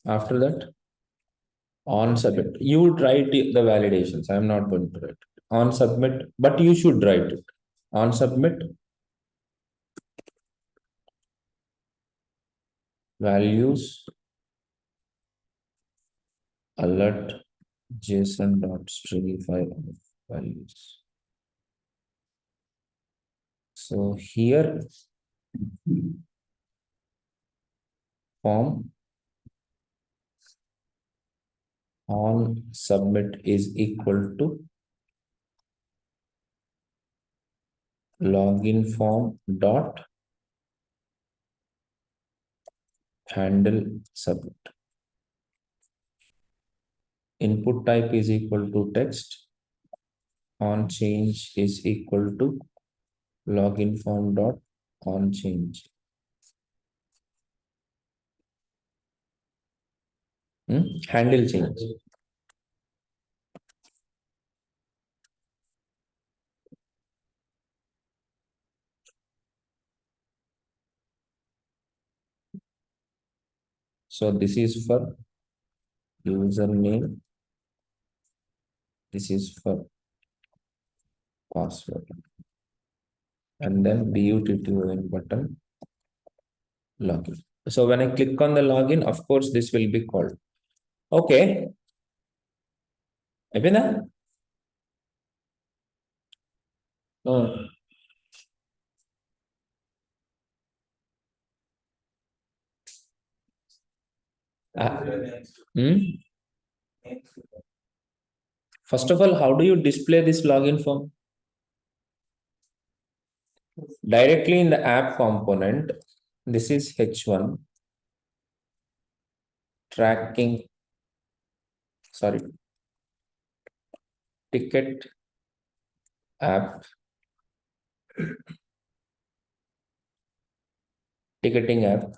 After that, on submit. You would write the validations. I am not going to write it. On submit, but you should write it. On submit, values alert json.string file of values. So here form on submit is equal to login form dot handle submit. Input type is equal to text. On change is equal to login form dot on change. Handle change. So this is for username. This is for password. And then BUTTON button login. So when I click on the login, of course, this will be called. Okay. Evina? First of all, how do you display this login form? Directly in the app component, this is H1 tracking, ticket app, ticketing app.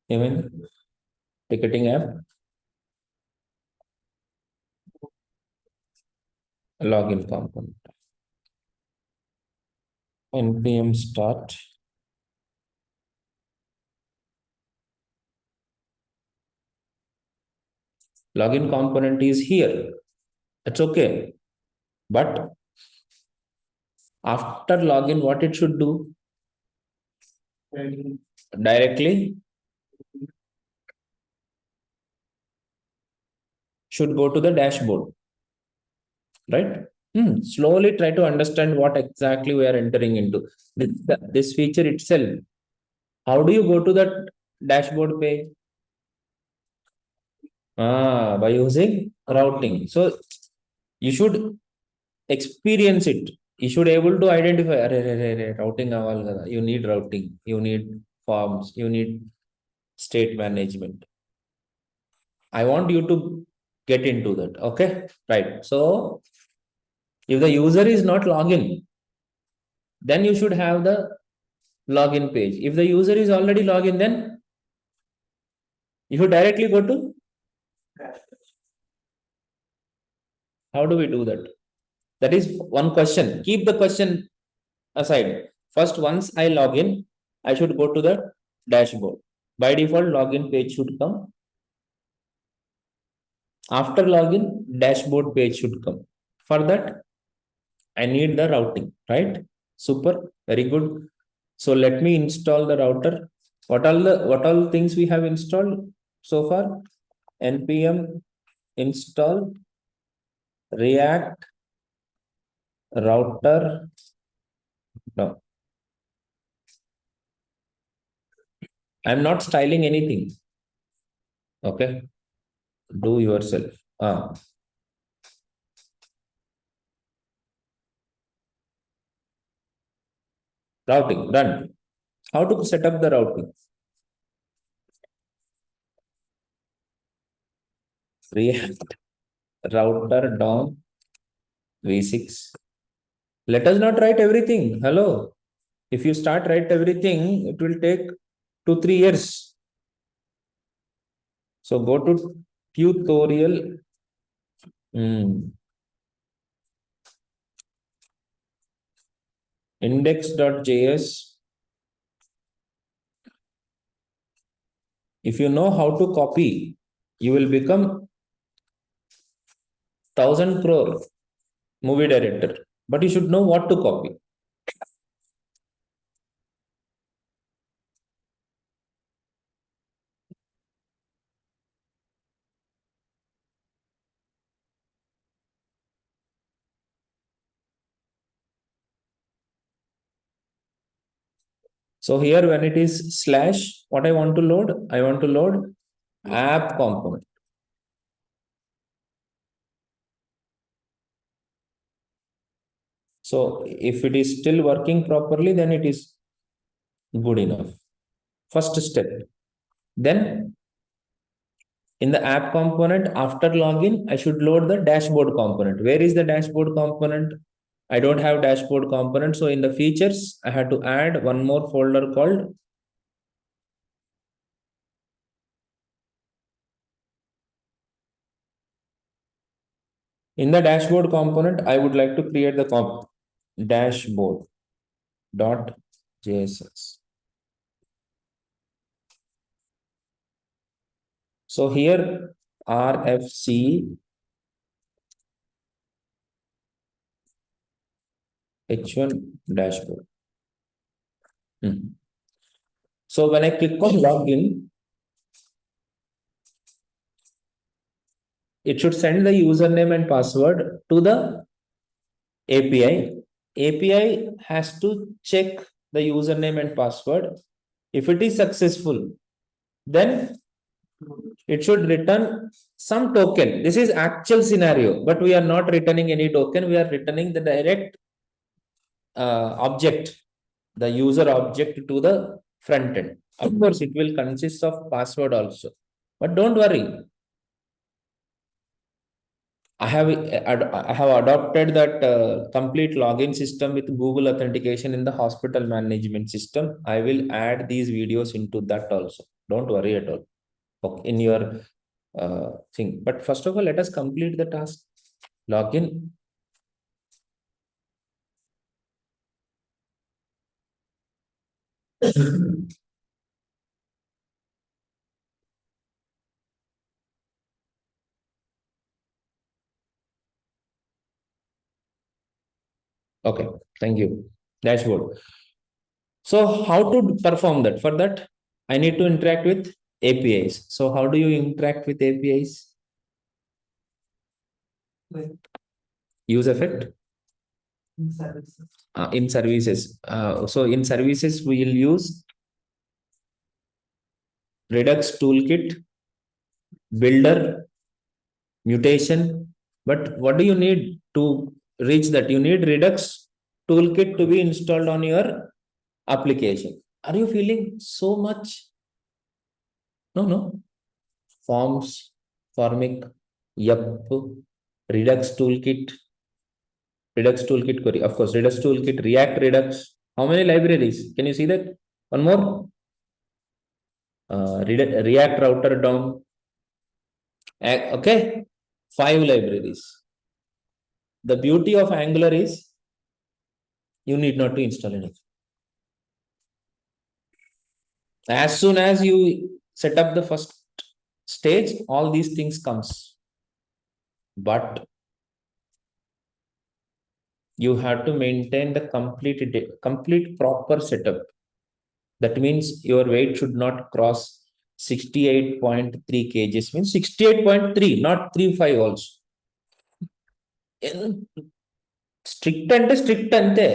Even ticketing app, login component. npm start. Login component is here. It's okay. But after login, what it should do? Directly should go to the dashboard. Right? Slowly try to understand what exactly we are entering into. This feature itself. How do you go to that dashboard page? By using routing. So you should experience it. You should able to identify routing aval kada. You need routing, you need forms, you need state management. I want you to get into that. Okay, right. So if the user is not login, then you should have the login page. If the user is already login, then you should directly go to. How do we do that? That is one question. Keep the question aside. First, once I log in, I should go to the dashboard. By default, login page should come. After login, dashboard page should come. For that, I need the routing, right? Super, very good. So let me install the router. What all things we have installed so far? npm install React router. No, I'm not styling anything. Okay, do yourself. Routing done. How to set up the routing? React router DOM v6. Let us not write everything. Hello, if you start write everything, it will take 2-3 years. So go to tutorial. Index.js. If you know how to copy, you will become 1,000 crore movie director, but you should know what to copy. So here when it is slash, what I want to load? I want to load app component. So if it is still working properly, then it is good enough. First step. Then in the app component, after login, I should load the dashboard component. Where is the dashboard component? I don't have dashboard component. So in the features, I had to add one more folder called in the dashboard component. I would like to create the dashboard.js. So here RFC H1 dashboard. So when I click on login, it should send the username and password to the API. API has to check the username and password. If it is successful, then it should return some token. This is actual scenario, but we are not returning any token. We are returning the direct object, the user object to the front end. Of course, it will consist of password also, but don't worry. I have adopted that complete login system with Google authentication in the hospital management system. I will add these videos into that also. Don't worry at all. Okay, in your thing. But first of all, let us complete the task. Login. Okay, thank you. Dashboard. So how to perform that? For that, I need to interact with APIs. So how do you interact with APIs? Use effect? In services. So in services, we will use Redux toolkit, builder, mutation. But what do you need to reach that? You need Redux toolkit to be installed on your application. Are you feeling so much? No. Forms, Formic, Yup, Redux toolkit, query. Of course, Redux toolkit, React Redux. How many libraries? Can you see that? One more. React router DOM. Okay, 5 libraries. The beauty of Angular is you need not to install anything. As soon as you set up the first stage, all these things comes. But you have to maintain the complete proper setup. That means your weight should not cross 68.3 kgs. Means 68.3, not 35 also. Strict అంటే strict అంతే,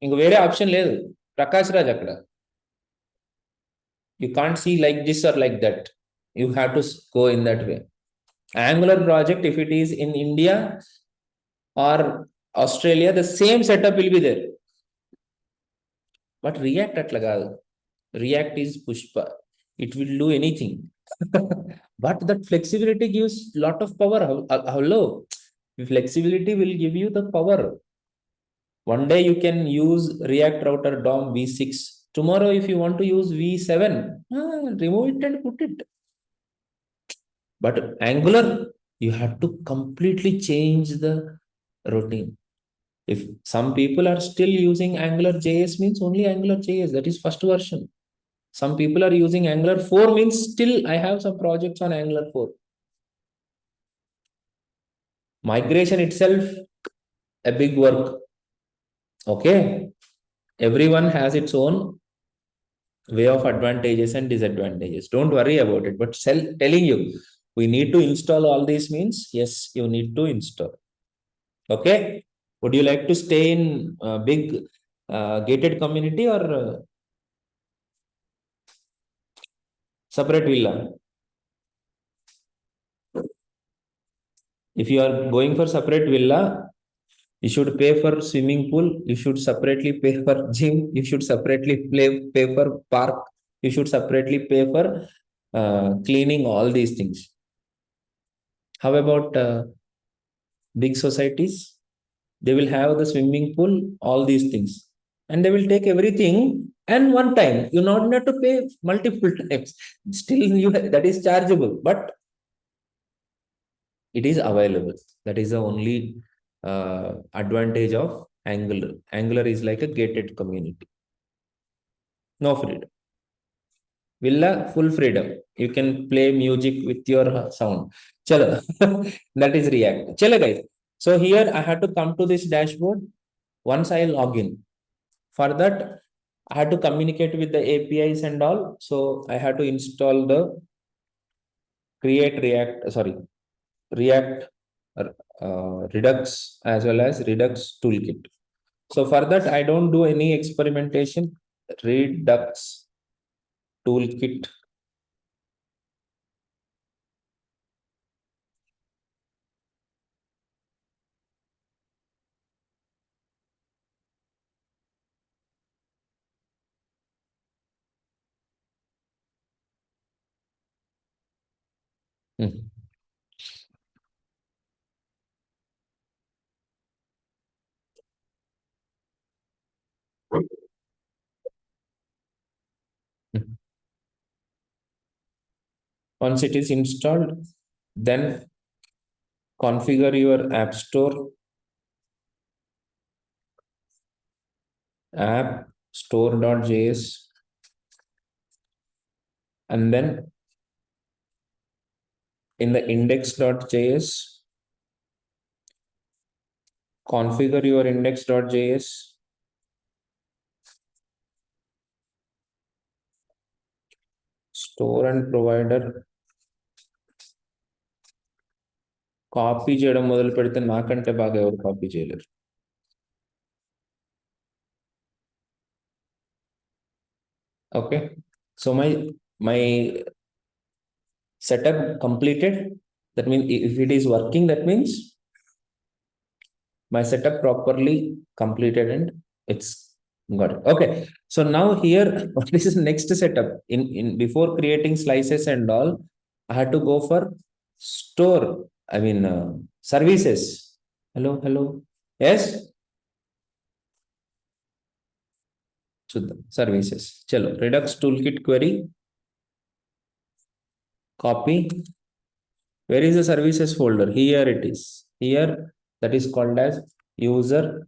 ఇంక వేరే option లేదు. ప్రకాష్ రాజ్ అక్కడ you can't see like this or like that. You have to go in that way. Angular project, if it is in India or Australia, the same setup will be there. But React atla kaadu. React is Pushpa. It will do anything. But that flexibility gives lot of power. Hello. Flexibility will give you the power. One day you can use React router DOM v6. Tomorrow, if you want to use v7, remove it and put it. But Angular, you have to completely change the routine. If some people are still using Angular JS, means only Angular JS, that is first version. Some people are using Angular 4, means still I have some projects on Angular 4. Migration itself, a big work. Okay. Everyone has its own way of advantages and disadvantages. Don't worry about it. But telling you, we need to install all these means, yes, you need to install. Okay. Would you like to stay in big gated community or separate villa? If you are going for separate villa, you should pay for swimming pool. You should separately pay for gym. You should separately pay for park. You should separately pay for cleaning all these things. How about big societies? They will have the swimming pool, all these things, and they will take everything. And one time, you not need to pay multiple times. Still, that is chargeable, but it is available. That is the only advantage of Angular. Angular is like a gated community. No freedom. Villa, full freedom. You can play music with your sound. Chalo. That is React. Chalo guys. So here I had to come to this dashboard. Once I log in. For that, I had to communicate with the APIs and all. So I had to install the React Redux as well as Redux toolkit. So for that, I don't do any experimentation. Redux toolkit. Once it is installed, then configure your app store, app store.js, and then in the index.js, configure your index.js, store and provider. Copy చేయడం మొదలు పెడితే నాకంటే బాగా ఎవరు copy చేయలేరు. Okay, so my setup completed. That means if it is working, that means my setup properly completed and it's got it. Okay. So now here, what is the next setup? In before creating slices and all, I had to go for store. I mean services. Hello, hello. Yes. Services. Chalo. Redux toolkit query. Copy. Where is the services folder? Here it is. Here that is called as user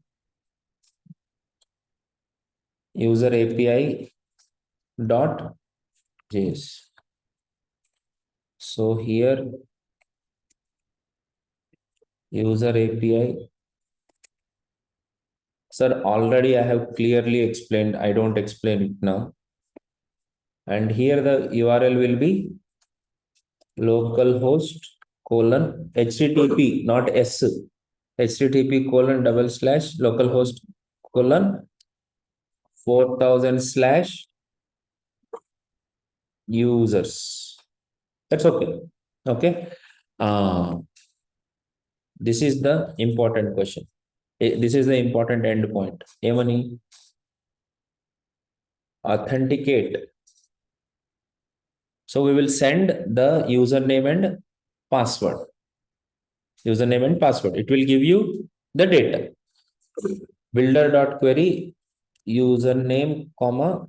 API dot JS. So here user API. Sir, already I have clearly explained. I don't explain it now. And here the URL will be localhost colon HTTP, not S. HTTP colon double slash localhost colon 4000 slash users. That's okay. Okay. This is the important question. This is the important endpoint. Emani authenticate. So we will send the username and password. Username and password. It will give you the data. Builder.query username, comma,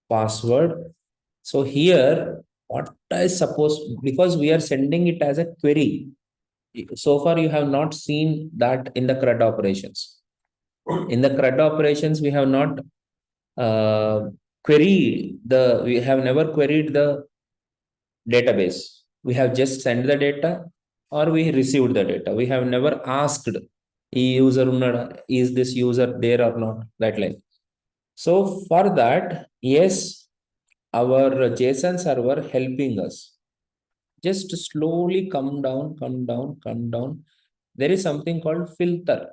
password. So here, what I suppose, because we are sending it as a query. So far, you have not seen that in the CRUD operations. In the CRUD operations, we have not we have never queried the database. We have just sent the data or we received the data. We have never asked is this user there or not, that like. So for that, yes, our JSON server helping us. Just slowly come down, come down, come down. There is something called filter.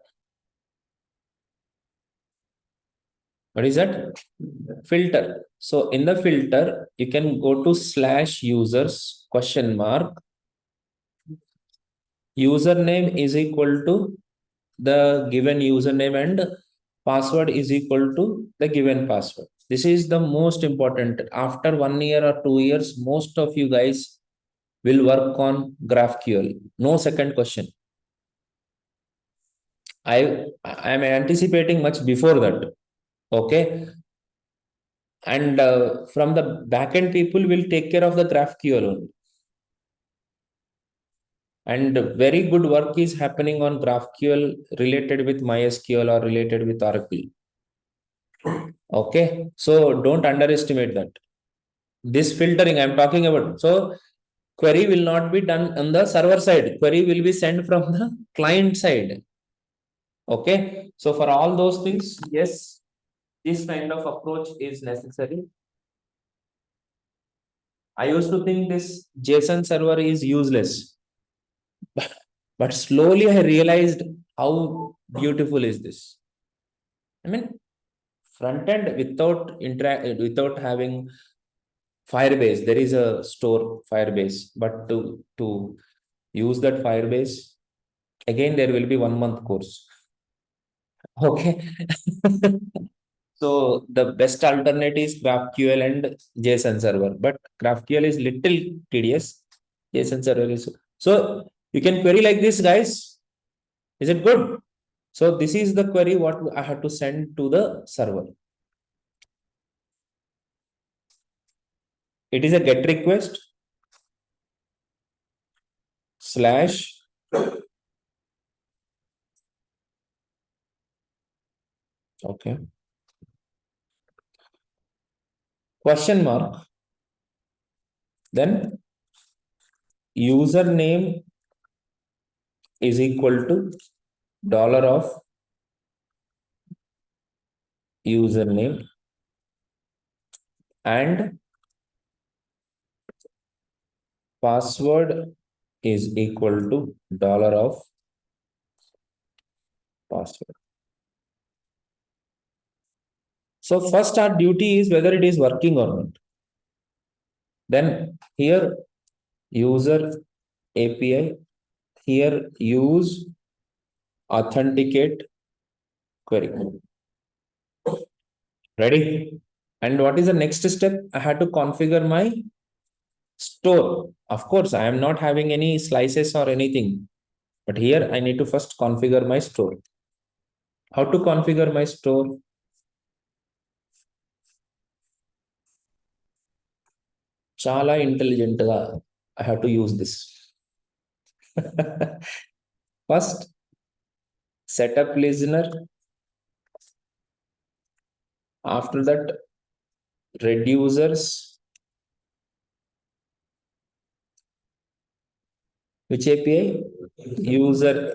What is that? Filter. So in the filter, you can go to slash users question mark. Username is equal to the given username and password is equal to the given password. This is the most important. After 1 year or 2 years, most of you guys will work on GraphQL. No second question. I am anticipating much before that. Okay. And from the backend people will take care of the GraphQL only. And very good work is happening on GraphQL related with MySQL or related with Oracle. Okay. So don't underestimate that. This filtering I'm talking about. So query will not be done on the server side. Query will be sent from the client side. Okay. So for all those things, yes, this kind of approach is necessary. I used to think this JSON server is useless. But slowly I realized how beautiful is this. I mean, front end without having Firebase, there is a store Firebase, but to use that Firebase, again there will be 1 month course. Okay. So the best alternative is GraphQL and JSON server, but GraphQL is little tedious. JSON server is so you can query like this, guys. Is it good? So this is the query what I had to send to the server. It is a GET request slash okay question mark, then username is equal to dollar of username and password is equal to dollar of password. So first our duty is whether it is working or not. Then here user API. Here use authenticate query. Ready? And what is the next step? I had to configure my store. Of course, I am not having any slices or anything, but here I need to first configure my store. How to configure my store? Chala intelligent ga I have to use this. First, setup listener. After that, reducers. Which API? User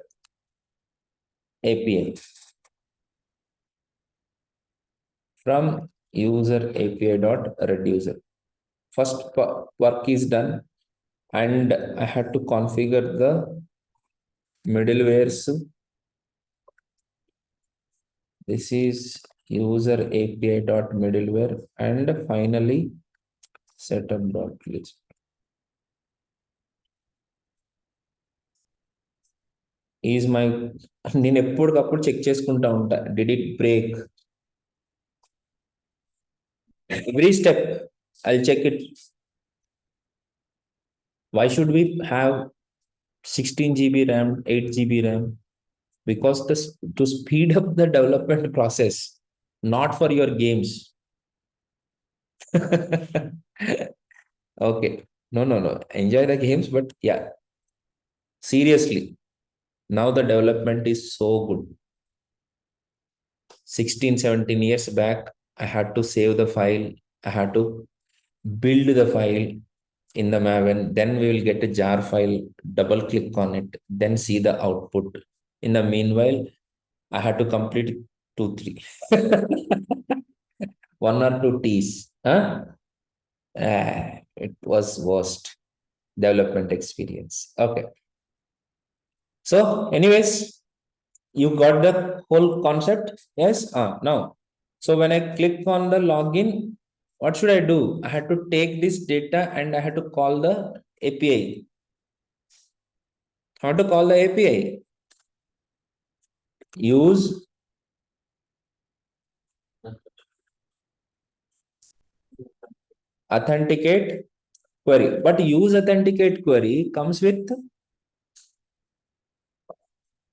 API. From user API dot reducer. First work is done, and I had to configure the middlewares. This is user API dot middleware, and finally setup dot list. Is my నేను ఎప్పటికప్పుడు check చేసుకుంటా ఉంటా. Did it break? Every step I'll check it. Why should we have 16 GB RAM, 8 GB RAM? Because this to speed up the development process, not for your games. Okay. No. Enjoy the games, but yeah. Seriously, now the development is so good. 16, 17 years back, I had to save the file. I had to build the file in the Maven. Then we will get a jar file, double click on it, then see the output. In the meanwhile, I had to complete 2, 3. One or two T's. Huh? It was worst development experience. Okay. So, anyways, you got the whole concept? Yes. Now, so when I click on the login, what should I do? I had to take this data and I had to call the API. How to call the API? Use authenticate query. But use authenticate query comes with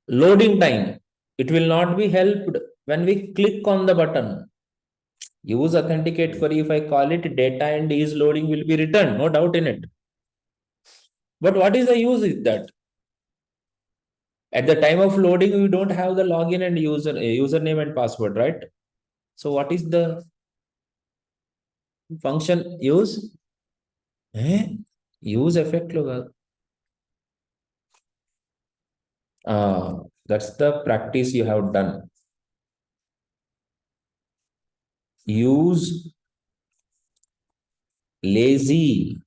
loading time. It will not be helped when we click on the button. Use authenticate query, if I call it, data and is loading will be returned, no doubt in it. But what is the use is that? At the time of loading, we don't have the login and username and password, right? So what is the function use? Use effect loga. That's the practice you have done. Use lazy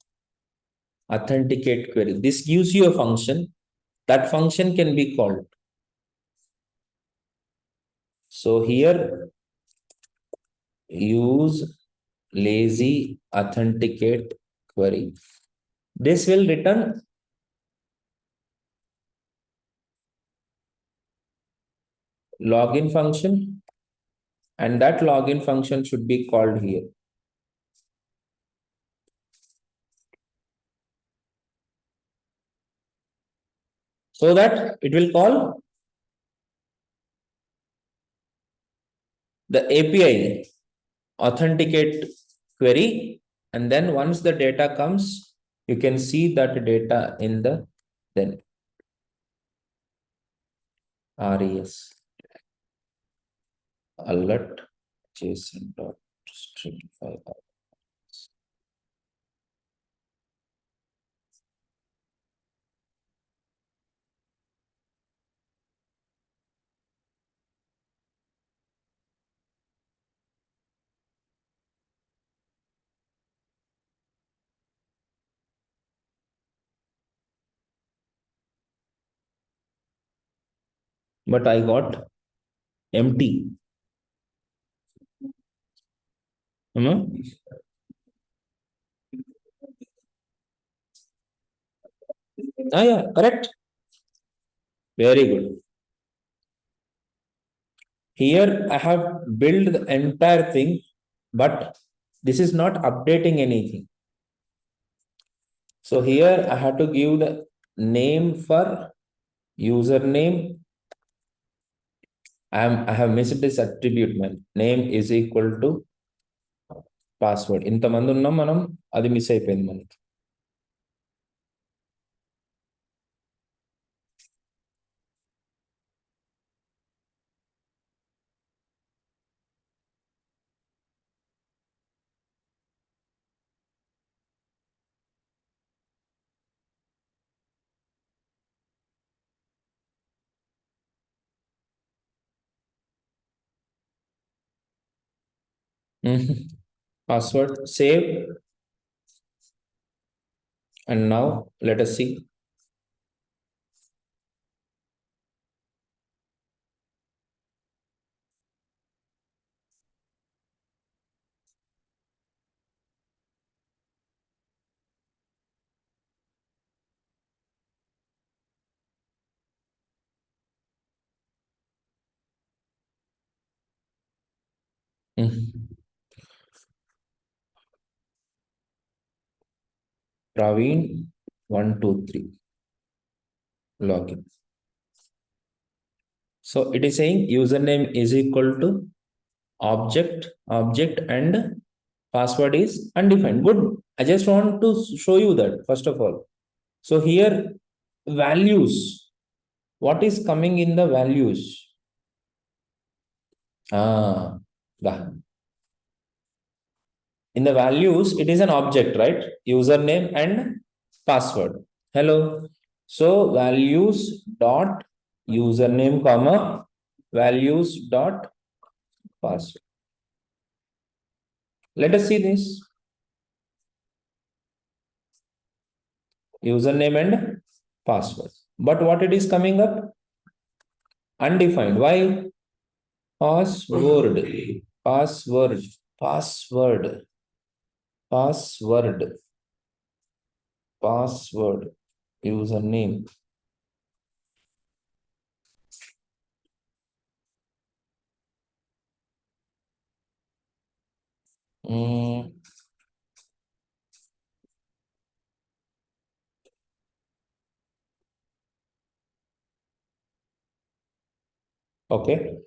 authenticate query. This gives you a function. That function can be called. So here, use lazy authenticate query. This will return login function, and that login function should be called here. So that it will call the API authenticate query, and then once the data comes, you can see that data in the then res alert json dot string file. But I got empty. Yeah, correct. Very good. Here I have built the entire thing, but this is not updating anything. So here I have to give the name for username. I have missed this attribute man. Name is equal to password. ఇంతమంది ఉన్నాం మనం అది miss అయిపోయింది మనకి. Password save, and now let us see. Praveen 123 login. So it is saying username is equal to object and password is undefined. Good. I just want to show you that first of all. So here values. What is coming in the values? Ah, in the values, it is an object, right? Username and password. Hello. So values dot username comma values dot password. Let us see this. Username and password. But what it is coming up? Undefined. Why? Password. Password. Password. Password. Password. Username. Okay.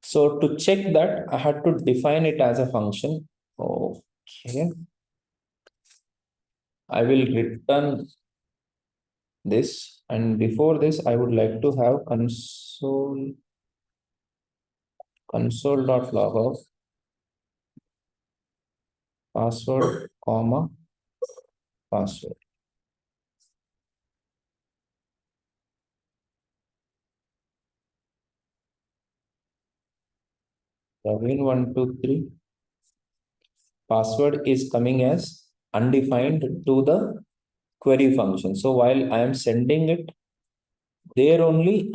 So to check that, I had to define it as a function. Okay. I will return this. And before this, I would like to have console.log of password, comma, password. Praveen 123. Password is coming as undefined to the query function. So while I am sending it there only,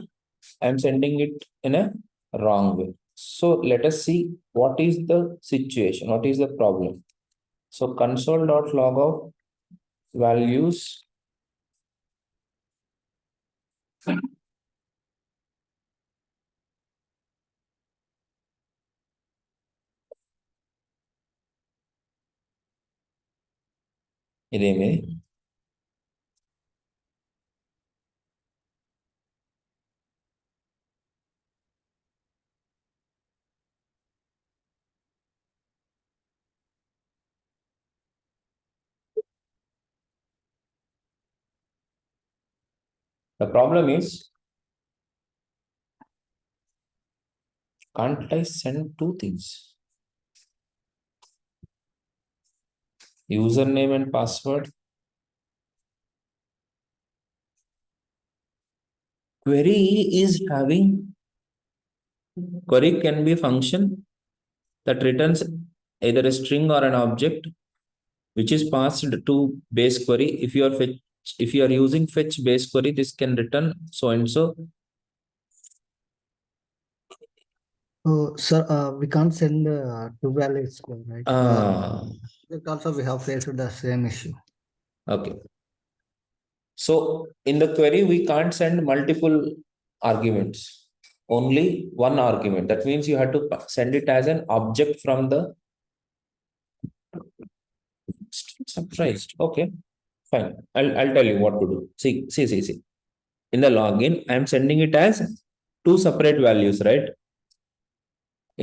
I am sending it in a wrong way. So let us see what is the situation, what is the problem. So console.log of values ఇదేమే the problem is, can't I send two things? Username and password. Query can be a function that returns either a string or an object which is passed to base query. If you are using fetch base query, this can return so and so. So, sir, we can't send two valid score, right? Ah, That also we have faced the same issue. okay. So in the query, we can't send multiple arguments, only one argument. That means you have to send it as an object from the surprised. Okay, fine. I'll tell you what to do. See. In the login, I'm sending it as two separate values, right?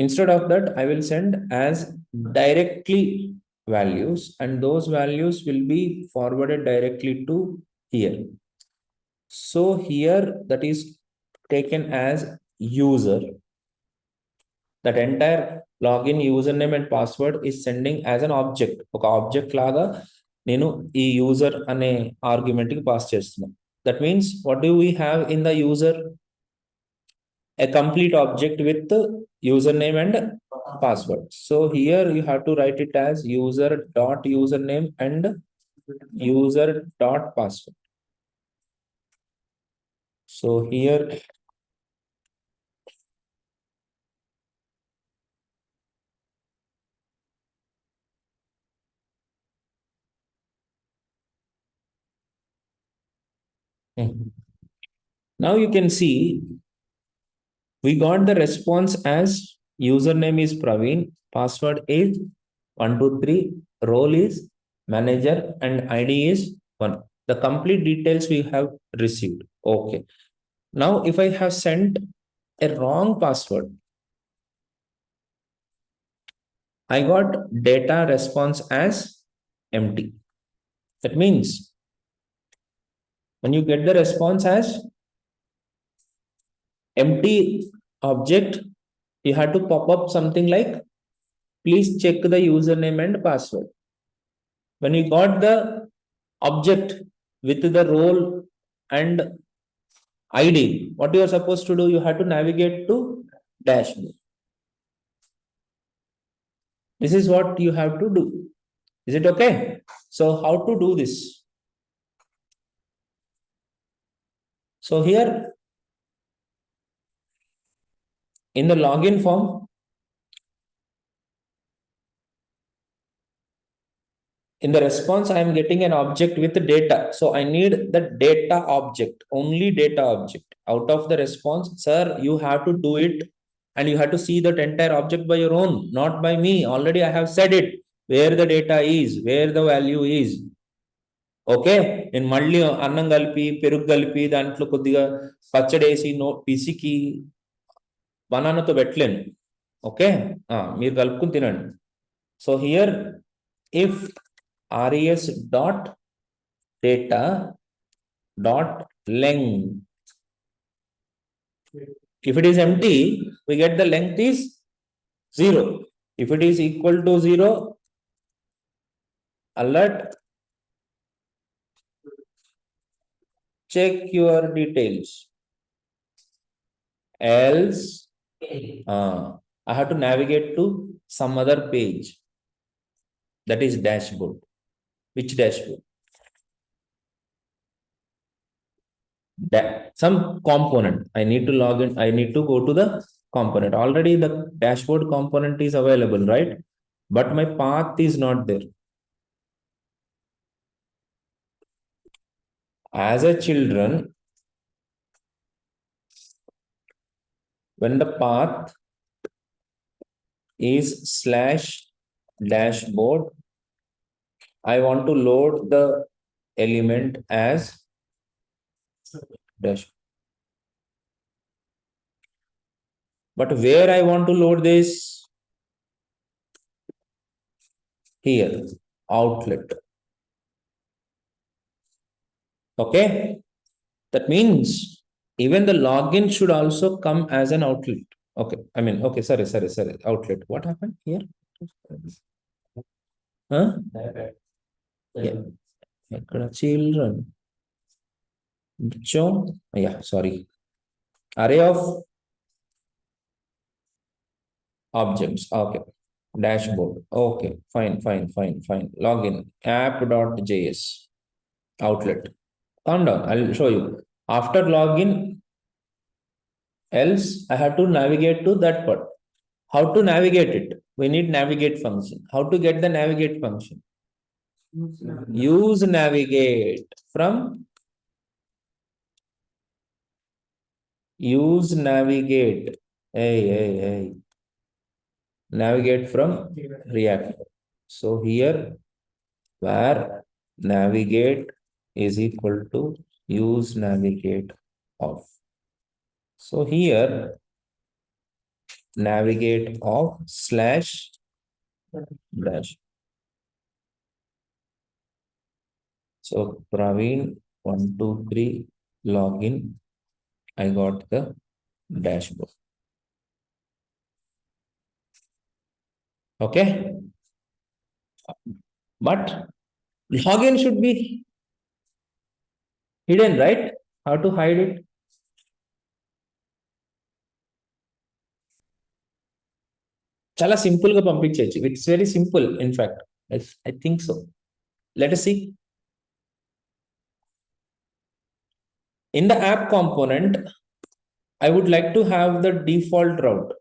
Instead of that, I will send as directly values, and those values will be forwarded directly to here. So here that is taken as user. That entire login username and password is sending as an object. ఒక object లాగా నేను ఈ user అనే argument కి pass చేస్తున్నాను. That means what do we have in the user? A complete object with the username and password. So here you have to write it as user dot username and user dot password. So here now you can see we got the response as username is Praveen, password is 123, role is manager, and ID is 1. The complete details we have received. Okay. Now, if I have sent a wrong password, I got data response as empty. That means when you get the response as empty object, you have to pop up something like, please check the username and password. When you got the object with the role and ID, what you are supposed to do? You have to navigate to dashboard. This is what you have to do. Is it okay? So how to do this? So here in the login form, in the response, I am getting an object with data. So I need the data object, only data object. Out of the response, sir, you have to do it and you have to see that entire object by your own, not by me. Already I have said it, where the data is, where the value is. Okay, నేను మళ్ళీ అన్నం కలిపి పెరుగు కలిపి దాంట్లో కొద్దిగా పచ్చడేసి పిసికి బనానాతో పెట్టలేను. Okay, మీరు కలుపుకుని తినండి. So here if res dot data dot length, if it is empty, we get the length is 0. If it is equal to 0, alert, check your details. Else, I have to navigate to some other page. That is dashboard. Which dashboard? Some component. I need to log in. I need to go to the component. Already the dashboard component is available, right? But my path is not there. As a children, when the path is /dashboard, I want to load the element as dashboard. But where I want to load this? Here, outlet. Okay, that means even the login should also come as an outlet. Okay, I mean, okay, sorry, outlet. What happened here? Huh? Yeah, children. Yeah, sorry. Array of objects. Okay, dashboard. Okay, fine. Login app.js outlet. Calm down, I'll show you. After login, else I have to navigate to that part. How to navigate it? We need navigate function. How to get the navigate function? Use navigate from use navigate. Hey. Navigate from React. So here where navigate is equal to use navigate off. So here navigate off slash dash. So Praveen 123 login. I got the dashboard. Okay. But login should be hidden, right? How to hide it? Chala simple ga పంపించచ్చు. It's very simple, in fact. I think so. Let us see. In the app component, I would like to have the default route.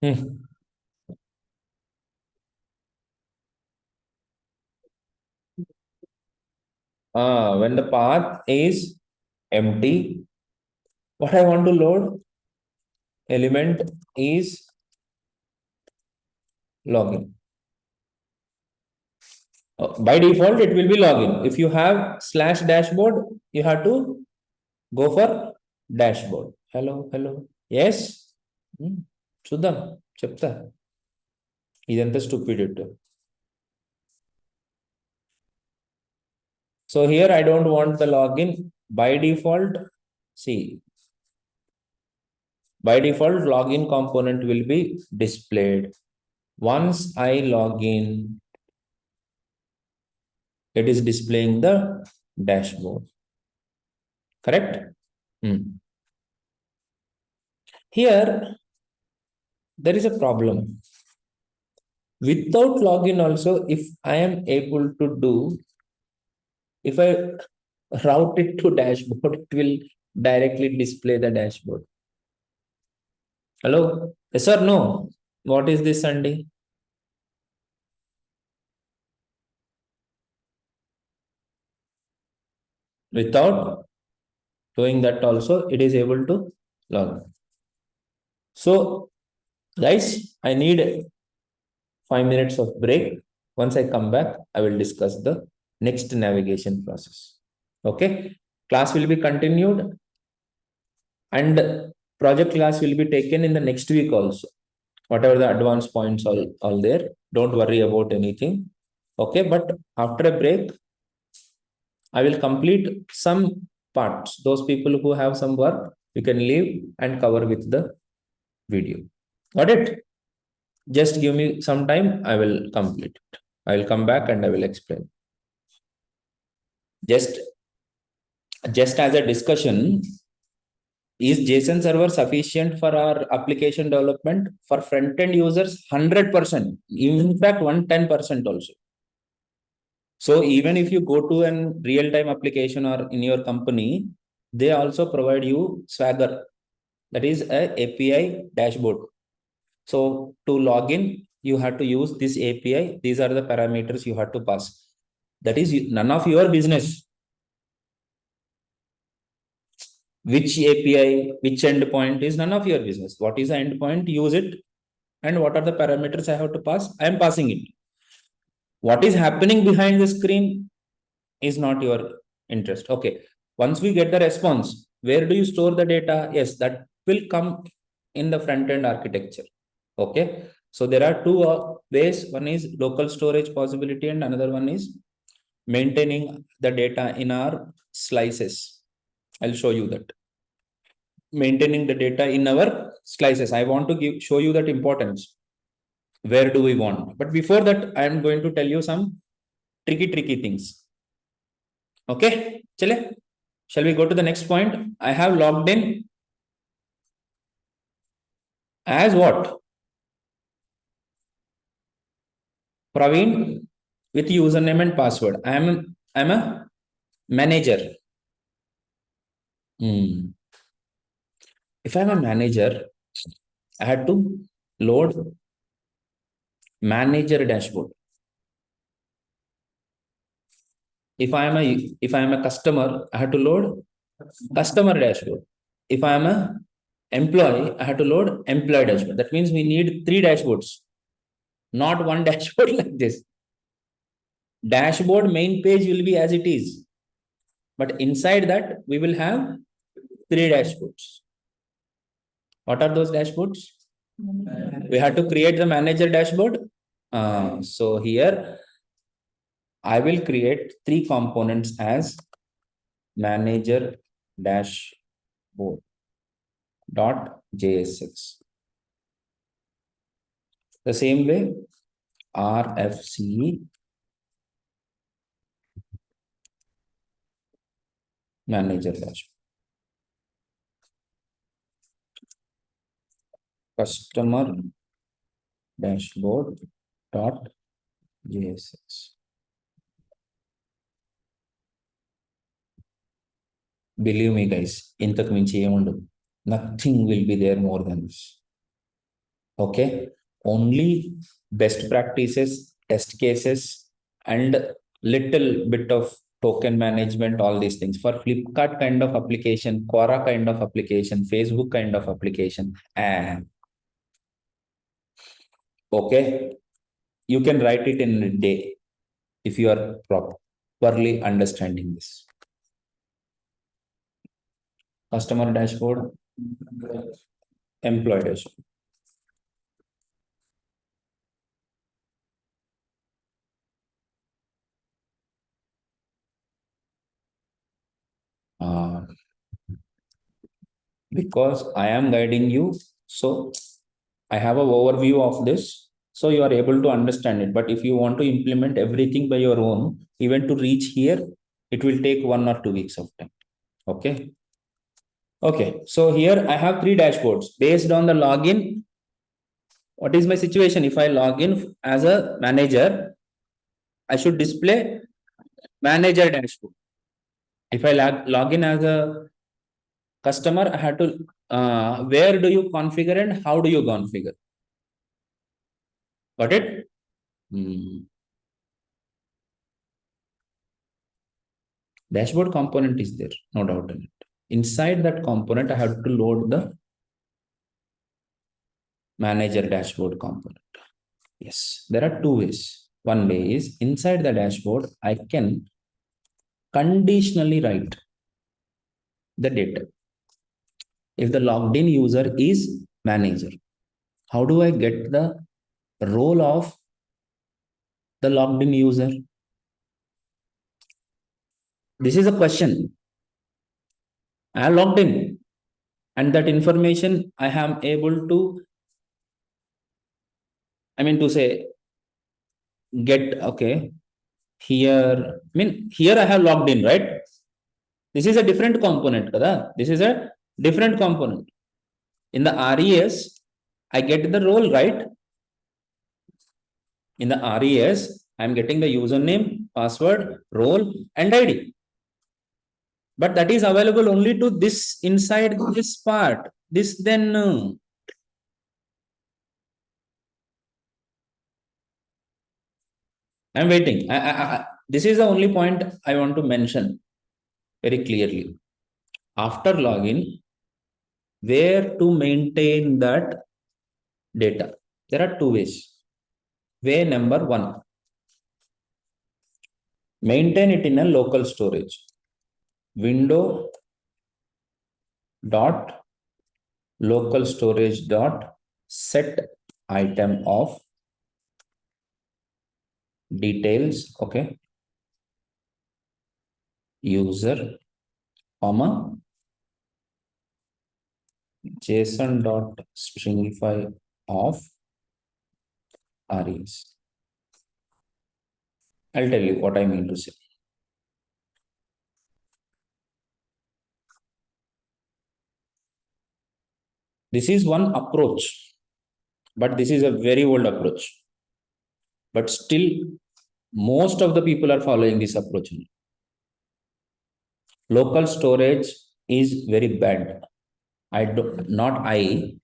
Hmm. When the path is empty, what I want to load element is login. By default, it will be login. If you have slash dashboard, you have to go for dashboard. Hello. Yes. చూద్దాం చెప్తా ఇదంతా stupid. So here I don't want the login. By default, see, by default login component will be displayed. Once I log in, it is displaying the dashboard. Correct? Here, there is a problem. Without login also, if I am able to do, if I route it to dashboard, it will directly display the dashboard. Hello? Yes or no? What is this, Sunday? Without doing that also, it is able to log. So, guys, I need 5 minutes of break. Once I come back, I will discuss the next navigation process. Okay? Class will be continued and project class will be taken in the next week also. Whatever the advanced points all there, don't worry about anything. Okay, but after a break, I will complete some parts. Those people who have some work, you can leave and cover with the video. Got it? Just give me some time, I will complete it. I will come back and I will explain. Just as a discussion, is JSON server sufficient for our application development? For front-end users, 100%. In fact, 110% also. So even if you go to a real-time application or in your company, they also provide you Swagger. That is a API dashboard. So to log in, you have to use this API. These are the parameters you have to pass. That is none of your business. Which API, which endpoint is none of your business. What is the endpoint? Use it. And what are the parameters I have to pass? I am passing it. What is happening behind the screen is not your interest. Okay. Once we get the response, where do you store the data? Yes, that will come in the front-end architecture. Okay. So there are two ways. One is local storage possibility and another one is maintaining the data in our slices. I'll show you that. Maintaining the data in our slices. I want to show you that importance. Where do we want? But before that, I am going to tell you some tricky things. Okay, chale. Shall we go to the next point? I have logged in as what? Praveen with username and password. I'm a manager. If I'm a manager, I had to load manager dashboard. If I am a customer, I have to load customer dashboard. If I am a employee, I have to load employee dashboard. That means we need 3 dashboards, not one dashboard like this. Dashboard main page will be as it is, but inside that we will have 3 dashboards. What are those dashboards? We have to create the manager dashboard. So here I will create 3 components as manager dashboard dot JSX. The same way, RFC manager dashboard. Customer dashboard dot JSX. Believe me, guys, ఇంతకు మించి ఏముండదు. Nothing will be there more than this. Okay, only best practices, test cases, and little bit of token management, all these things for Flipkart kind of application, Quora kind of application, Facebook kind of application. And okay, you can write it in a day if you are properly understanding this. Customer dashboard, employee dashboard. Because I am guiding you, so I have an overview of this, so you are able to understand it. But if you want to implement everything by your own, even to reach here, it will take 1 or 2 weeks of time. Okay. Okay. So here I have 3 dashboards based on the login. What is my situation? If I log in as a manager, I should display manager dashboard. If I log in as a customer, I have to where do you configure and how do you configure? Got it? Dashboard component is there, no doubt in it. Inside that component, I have to load the manager dashboard component. Yes, there are 2 ways. One way is inside the dashboard, I can conditionally write the data. If the logged in user is manager, how do I get the role of the logged in user? This is a question. I am logged in, and that information I am able to, to say, get, okay, here, here I have logged in, right? This is a different component, kada? This is a different component. In the RES, I get the role, right? In the RES, I'm getting the username, password, role, and ID. But that is available only to this inside this part. This then. I'm waiting. This is the only point I want to mention very clearly. After login, where to maintain that data? There are 2 ways. Way number 1, maintain it in a local storage. Window dot local storage dot set item of details, okay, user, comma, JSON dot stringify of RES. I'll tell you what I mean to say. This is one approach, but this is a very old approach. But still, most of the people are following this approach. Local storage is very bad. Many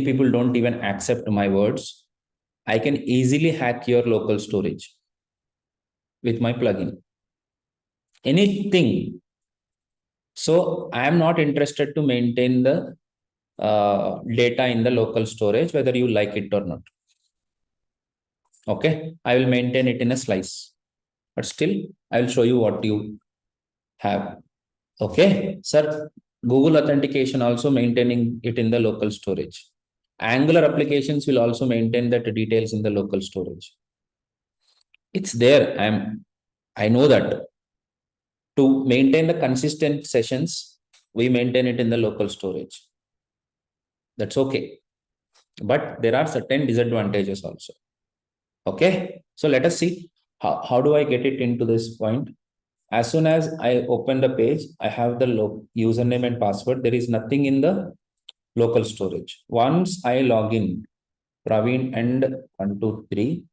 people don't even accept my words. I can easily hack your local storage with my plugin. Anything. So I am not interested to maintain the data in the local storage, whether you like it or not. Okay, I will maintain it in a slice, but still I will show you what you have. Okay, sir, Google authentication also maintaining it in the local storage. Angular applications will also maintain that details in the local storage. It's there. I know that to maintain the consistent sessions, we maintain it in the local storage. That's okay. But there are certain disadvantages also. Okay. So let us see how do I get it into this point. As soon as I open the page, I have the username and password. There is nothing in the local storage. Once I log in, Praveen and 123,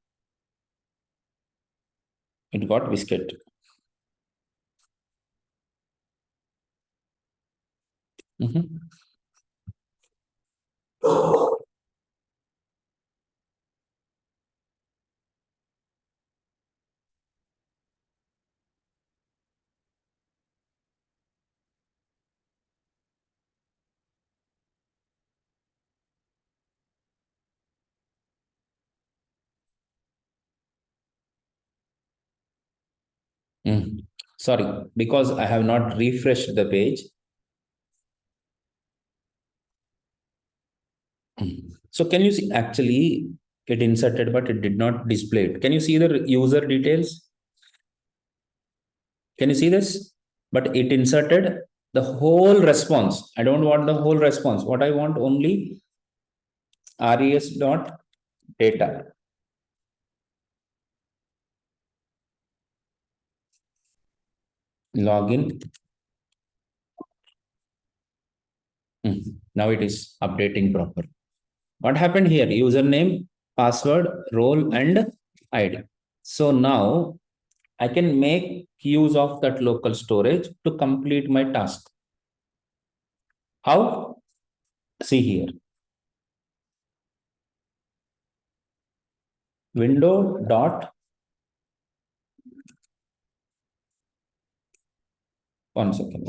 it got biscuit. Sorry, because I have not refreshed the page. So can you see actually it inserted, but it did not display it. Can you see the user details? Can you see this? But it inserted the whole response. I don't want the whole response. What I want only res dot data. Login. Now it is updating proper. What happened here? Username, password, role, and ID. So now I can make use of that local storage to complete my task. How? See here. Window dot. One second.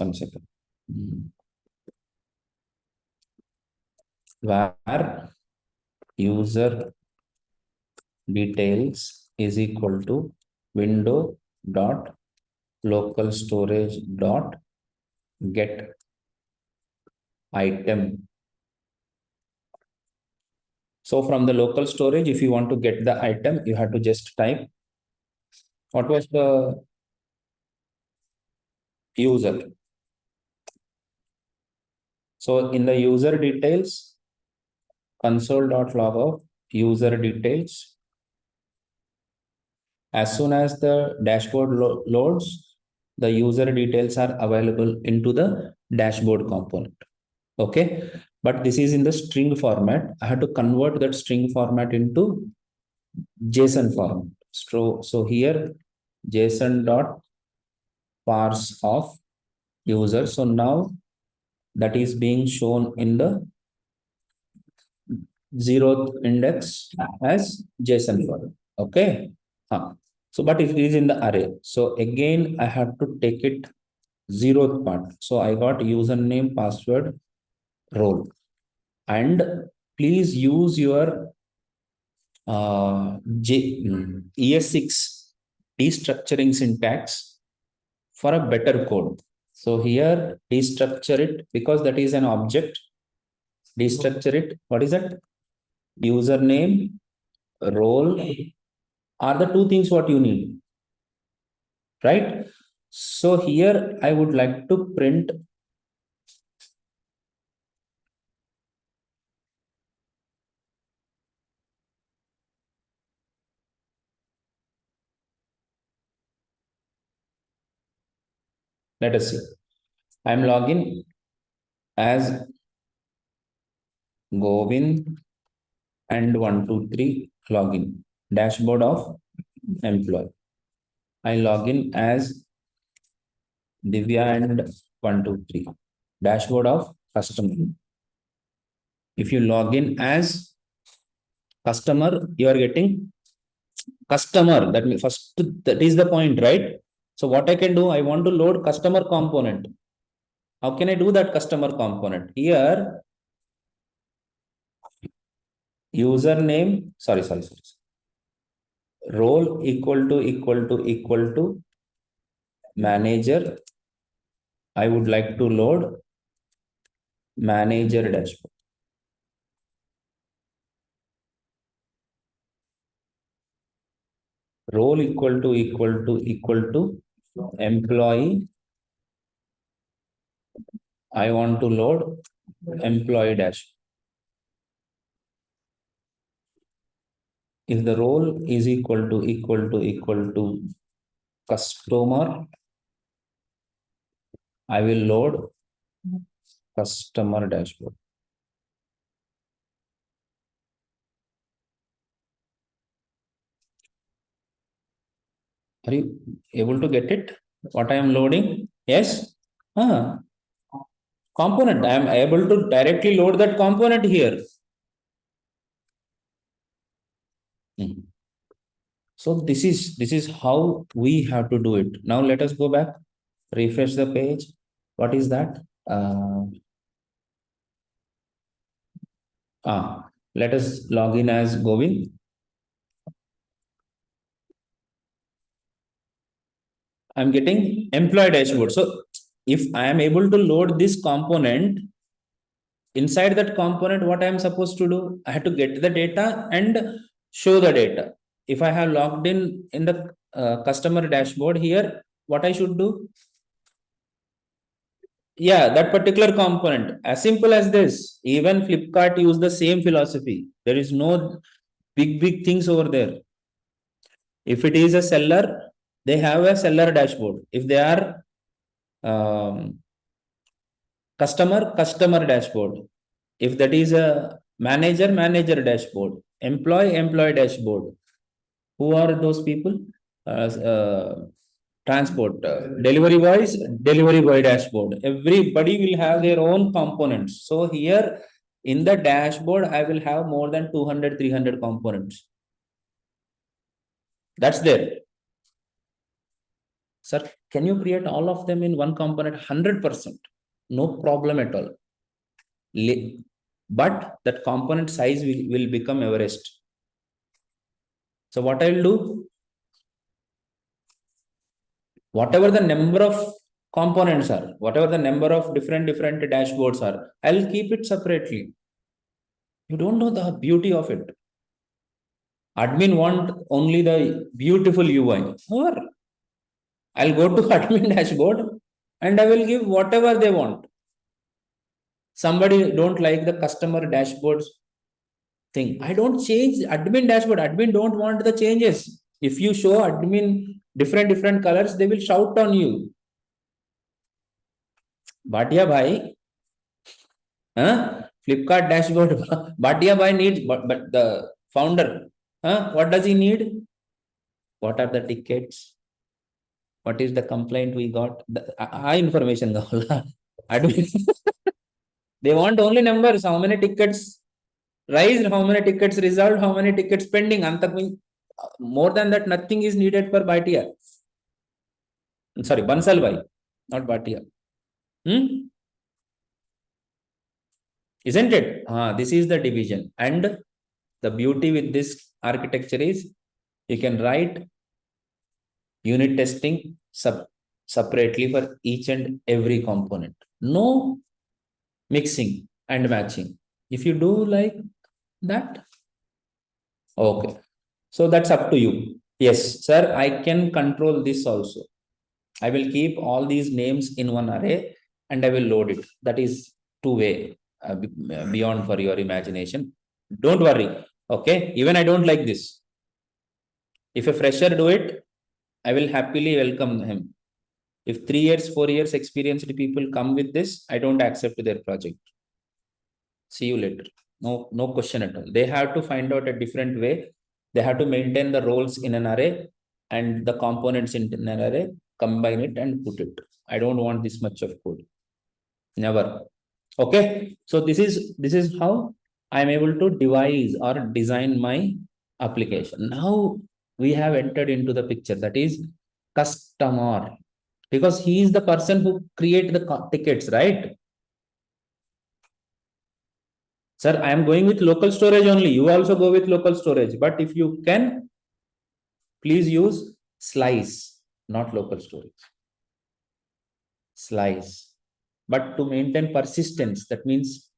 Where user details is equal to window dot local storage dot get item. So from the local storage, if you want to get the item, you have to just type what was the user. So in the user details, console.log of user details. As soon as the dashboard loads, the user details are available into the dashboard component. Okay. But this is in the string format. I have to convert that string format into JSON format. So here JSON dot parse of user. So now that is being shown in the 0th index as JSON format. Okay. So, but it is in the array. So again, I have to take it 0th part. So I got username, password, role, and please use your ES6 destructuring syntax for a better code. So here destructure it because that is an object. Destructure it. What is that? Username, role are the two things what you need, right? So here I would like to print let us see. I'm logging as Govind and 123 login dashboard of employee. I log in as Divya and 123 dashboard of customer. If you log in as customer, you are getting customer. That means first, that is the point, right? So what I can do, I want to load customer component. How can I do that customer component? Here, username, sorry. Role equal to manager. I would like to load manager dashboard. Role equal to employee. I want to load employee dashboard. If the role is equal to customer, I will load customer dashboard. Are you able to get it? What I am loading? Yes. Component. I am able to directly load that component here. So this is how we have to do it. Now let us go back, refresh the page. What is that? Let us log in as Govind. I'm getting employee dashboard. So if I am able to load this component, inside that component, what I am supposed to do? I have to get the data and show the data. If I have logged in the customer dashboard here, what I should do? Yeah, that particular component. As simple as this. Even Flipkart use the same philosophy. There is no big things over there. If it is a seller, they have a seller dashboard. If they are customer dashboard. If that is a manager dashboard. Employee dashboard. Who are those people? Transport, delivery boy dashboard. Everybody will have their own components. So here in the dashboard, I will have more than 200, 300 components. That's there. Sir, can you create all of them in one component? 100%. No problem at all. But that component size will become Everest. So what I will do? Whatever the number of components are, whatever the number of different dashboards are, I'll keep it separately. You don't know the beauty of it. Admin want only the beautiful UI. Or I'll go to admin dashboard and I will give whatever they want. Somebody don't like the customer dashboards thing. I don't change admin dashboard. Admin don't want the changes. If you show admin different colors, they will shout on you. Bhatia bhai, Flipkart dashboard. Bhatia bhai needs, but the founder, what does he need? What are the tickets? What is the complaint we got? Information. They want only numbers. How many tickets raised? How many tickets resolved? How many tickets pending? More than that, nothing is needed for Bhatia. Sorry, Bansal bhai, not Bhatia. Isn't it? This is the division. And the beauty with this architecture is you can write unit testing separately for each and every component. No mixing and matching. If you do like that, okay. So that's up to you. Yes, sir, I can control this also. I will keep all these names in one array and I will load it. That is two-way, beyond for your imagination. Don't worry. Okay. Even I don't like this. If a fresher do it, I will happily welcome him. If 3 years, 4 years experienced people come with this, I don't accept their project. See you later. No question at all. They have to find out a different way. They have to maintain the roles in an array and the components in an array, combine it and put it. I don't want this much of code. Never. Okay. So this is how I am able to devise or design my application. Now we have entered into the picture, that is customer, because he is the person who create the tickets, right? Sir, I am going with local storage only. You also go with local storage, but if you can, please use slice, not local storage. Slice. But to maintain persistence, that means,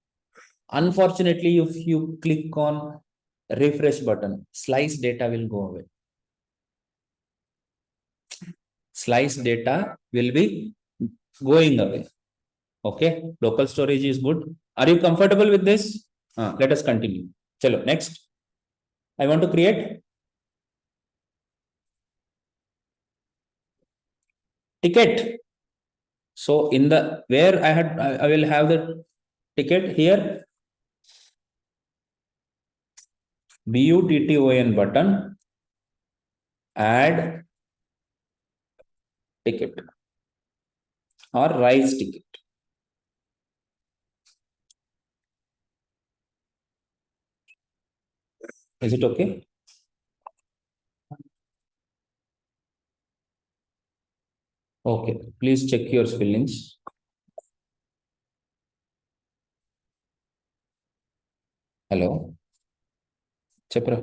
unfortunately, if you click on refresh button, slice data will go away. Slice data will be going away. Okay, local storage is good. Are you comfortable with this? Let us continue. Chalo, next. I want to create ticket. So in the where I will have the ticket here, button button, add ticket or rise ticket. Is it okay? Okay, please check your spellings. Hello. Chepra.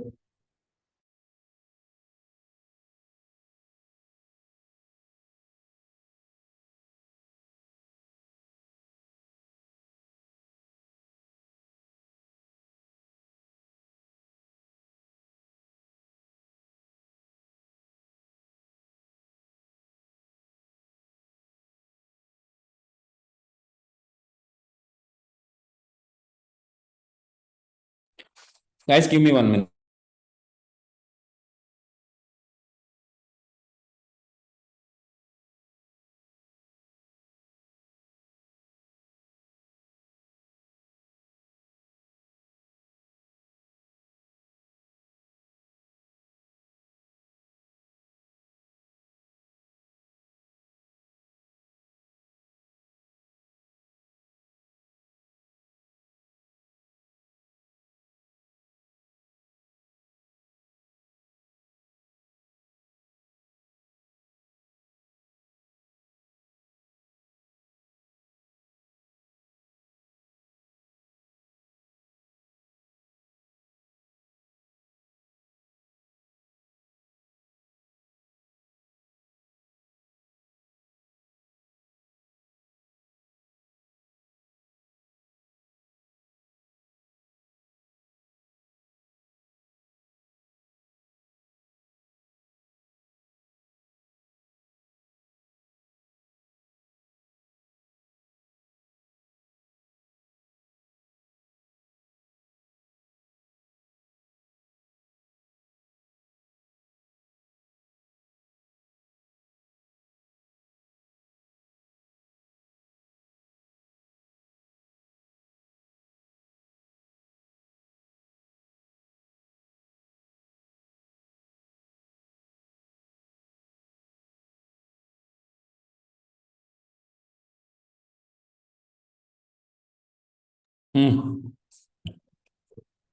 Guys, give me 1 minute.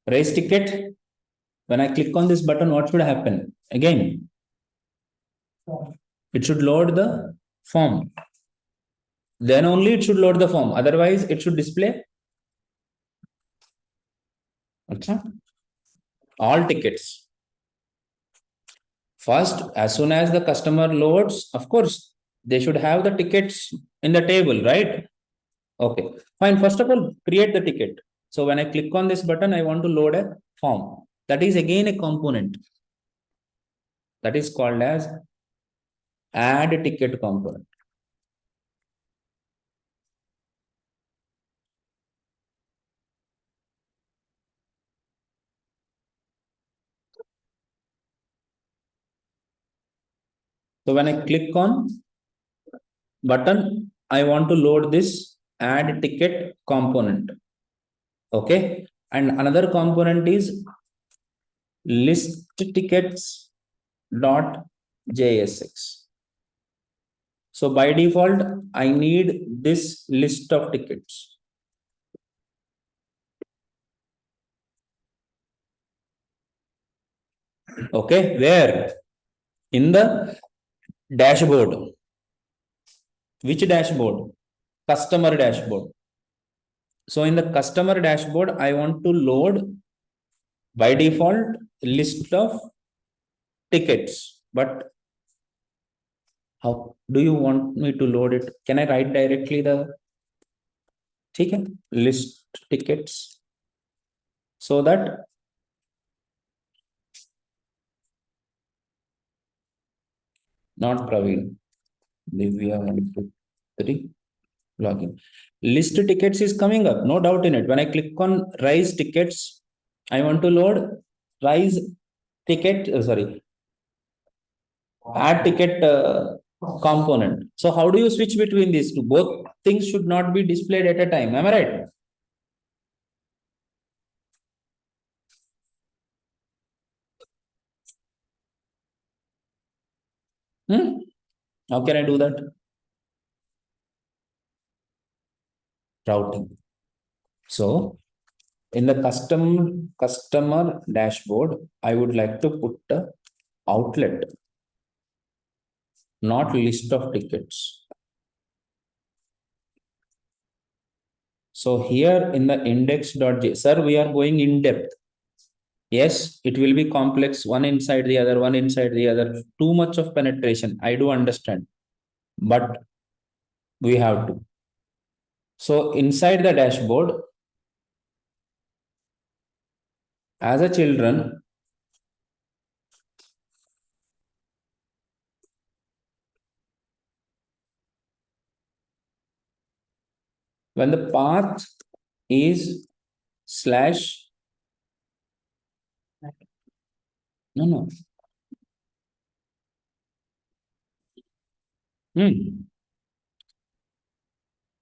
Raise ticket. When I click on this button, what should happen? Again, it should load the form. Then only it should load the form. Otherwise, it should display all tickets. First, as soon as the customer loads, of course, they should have the tickets in the table, right? Okay, fine. First of all, create the ticket. So when I click on this button, I want to load a form. That is again a component. That is called as add ticket component. So when I click on button, I want to load this add ticket component. Okay, and another component is list tickets dot JSX. So by default, I need this list of tickets. Okay, where? In the dashboard. Which dashboard? Customer dashboard. So in the customer dashboard, I want to load by default list of tickets. But how do you want me to load it? Can I write directly the list tickets so that not Praveen, Divya 123 login. List tickets is coming up, no doubt in it. When I click on rise tickets, I want to load rise ticket, add ticket component. So how do you switch between these two? Both things should not be displayed at a time. Am I right? How can I do that? Routing. So in the customer dashboard, I would like to put the outlet, not list of tickets. So here in the index.js, sir, we are going in depth. Yes, it will be complex, one inside the other, one inside the other. Too much of penetration. I do understand, but we have to. So inside the dashboard, as a children, when the path is slash, no.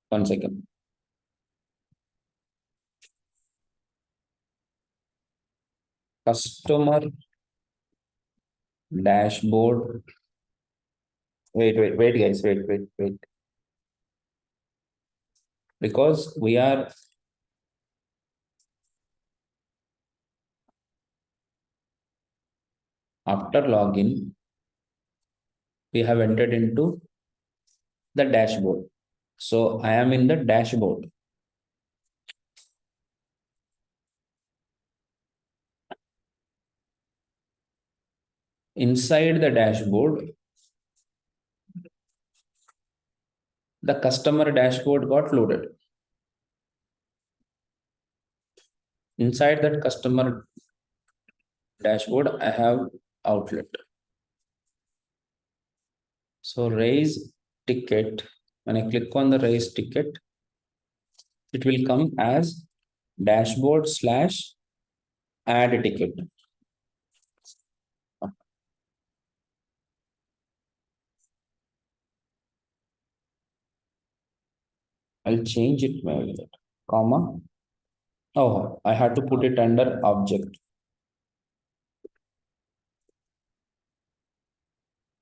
1 second. Customer dashboard. Wait, guys, wait. Because we are after login, we have entered into the dashboard. So I am in the dashboard. Inside the dashboard, the customer dashboard got loaded. Inside that customer dashboard, I have outlet. So raise ticket. When I click on the raise ticket, it will come as dashboard slash add ticket. I'll change it, comma. Oh, I had to put it under object.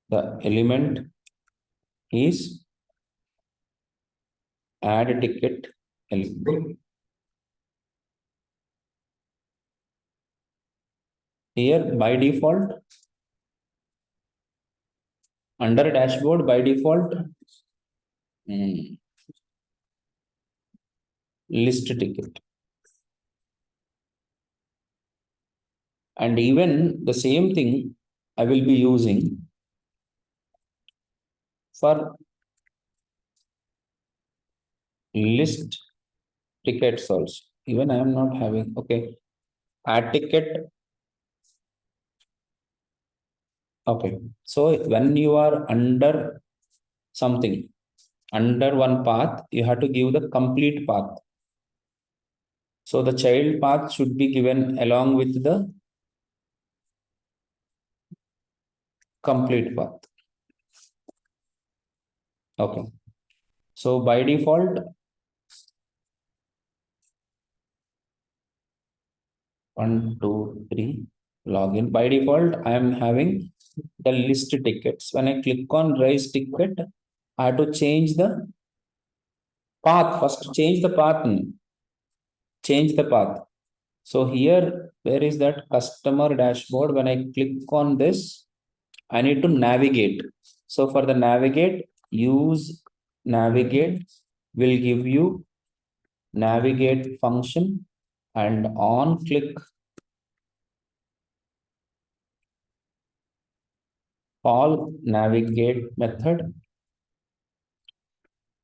The element is add ticket element. Here by default, under dashboard by default, list ticket. And even the same thing I will be using for list tickets also. Even I am not having, okay, add ticket. Okay, so when you are under something, under one path, you have to give the complete path. So the child path should be given along with the complete path. Okay. So by default, 1, 2, 3, login. By default, I am having the list tickets. When I click on raise ticket, I have to change the path. First, change the path. Change the path. So here, where is that customer dashboard? When I click on this, I need to navigate. So for the navigate, use navigate will give you navigate function, and on click call navigate method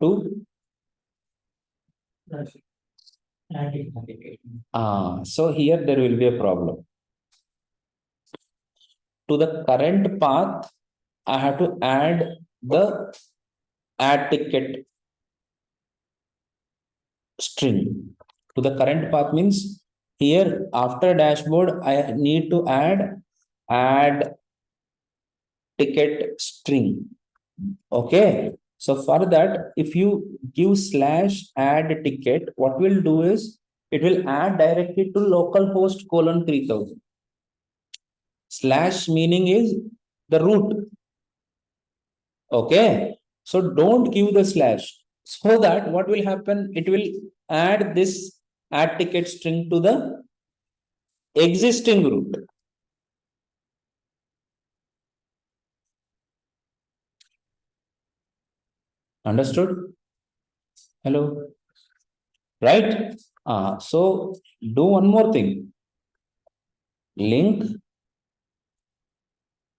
to so here there will be a problem. To the current path, I have to add the add ticket string. To the current path means here after dashboard, I need to add ticket string. Okay. So for that, if you give slash add ticket, what we'll do is it will add directly to localhost colon 3000. Slash meaning is the root. Okay. So don't give the slash. So that what will happen? It will add this add ticket string to the existing root. Understood? Hello? Right? So do one more thing. Link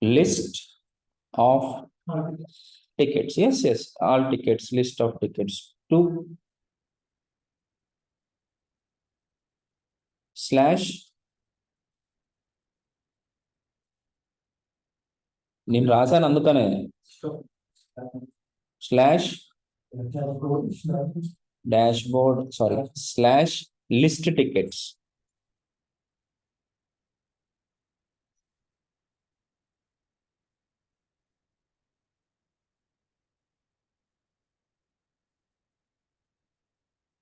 list of tickets. Yes, all tickets, list of tickets to slash నేను రాశాను అందుకనే slash dashboard slash list tickets.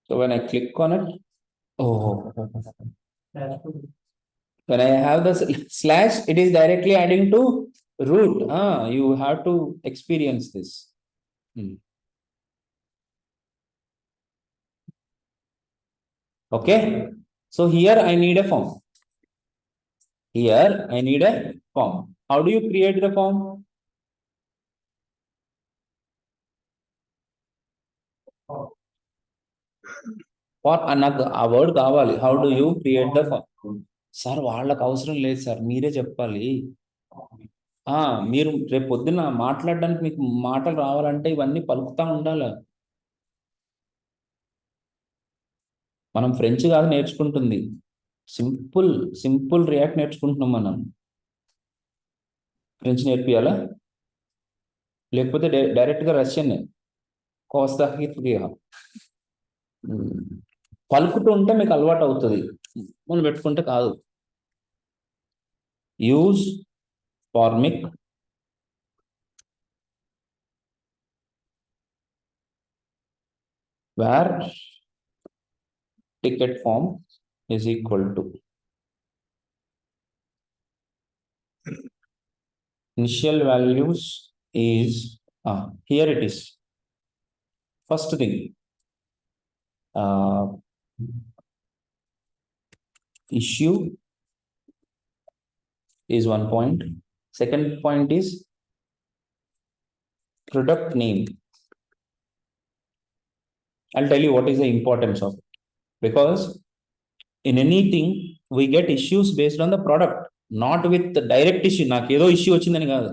So when I click on it, oh, when I have the slash, it is directly adding to root. You have to experience this. Okay. So here I need a form. Here I need a form. How do you create the form? What another word కావాలి? How do you create the form? Sir వాళ్ళకి అవసరం లేదు sir, మీరే చెప్పాలి. మీరు రేపు పొద్దున్న మాట్లాడడానికి మీకు మాటలు రావాలంటే ఇవన్నీ పలుకుతా ఉండాలి. మనం ఫ్రెంచ్ కాదు నేర్చుకుంటుంది, సింపుల్ రియాక్ట్ నేర్చుకుంటున్నాం. మనం ఫ్రెంచ్ నేర్పియాలా, లేకపోతే డైరెక్ట్గా రష్యన్ కోస్తా పలుకుతూ ఉంటే మీకు అలవాటు అవుతుంది, మనం పెట్టుకుంటే కాదు. Use formic where ticket form is equal to initial values is here it is. First thing, issue is 1 point. Second point is product name. I'll tell you what is the importance of it, because in anything we get issues based on the product, not with the direct issue. నాకు ఏదో issue వచ్చిందని కాదు.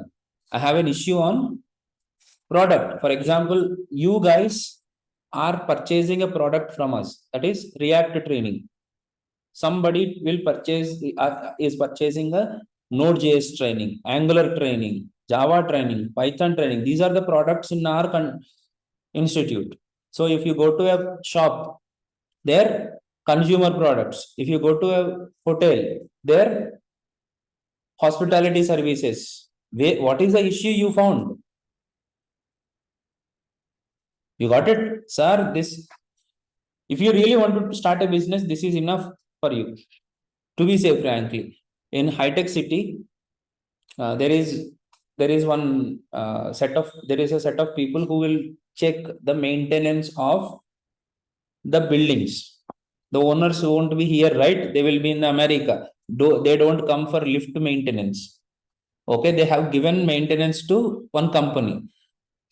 I have an issue on product. For example, you guys are purchasing a product from us, that is React training. Somebody will is purchasing a Node.js training, Angular training, Java training, Python training. These are the products in our institute. So if you go to a shop, their consumer products. If you go to a hotel, their hospitality services. What is the issue you found? You got it, sir? This, if you really want to start a business, this is enough for you. To be safe, frankly, in high-tech city, there is a set of people who will check the maintenance of the buildings. The owners won't be here, right? They will be in America. They don't come for lift maintenance. Okay, they have given maintenance to one company.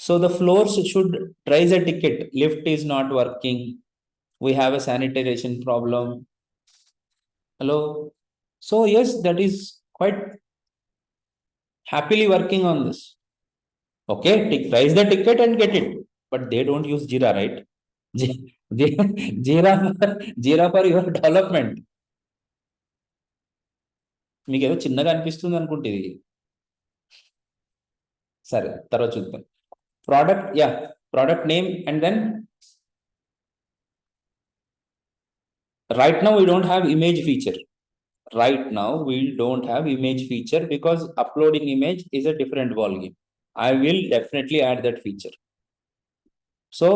So the floors should raise a ticket. Lift is not working. We have a sanitation problem. Hello. So yes, that is quite happily working on this. Okay, raise the ticket and get it. But they don't use Jira, right? Jira for your development. మీకు ఏదో చిన్నగా అనిపిస్తుంది అనుకుంటే ఇది సరే తర్వాత చూద్దాం product name and then right now we don't have image feature because uploading image is a different ballgame. I will definitely add that feature. So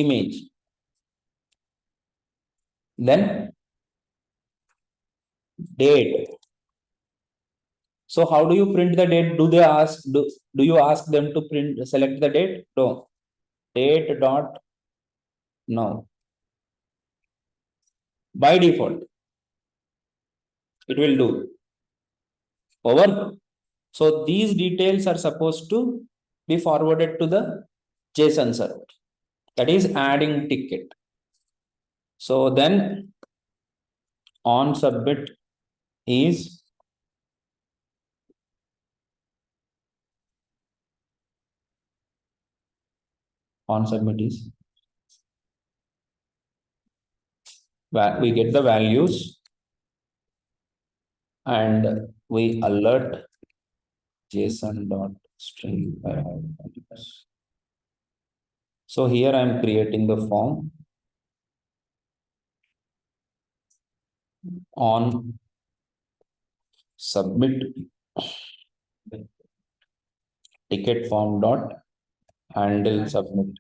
image, then date. So how do you print the date? Do you ask them to select the date? No. Date dot now. By default it will do over. So these details are supposed to be forwarded to the JSON server, that is adding ticket. So then on submit is we get the values and we alert JSON.string. So here I am creating the form on submit ticket form dot handle submit.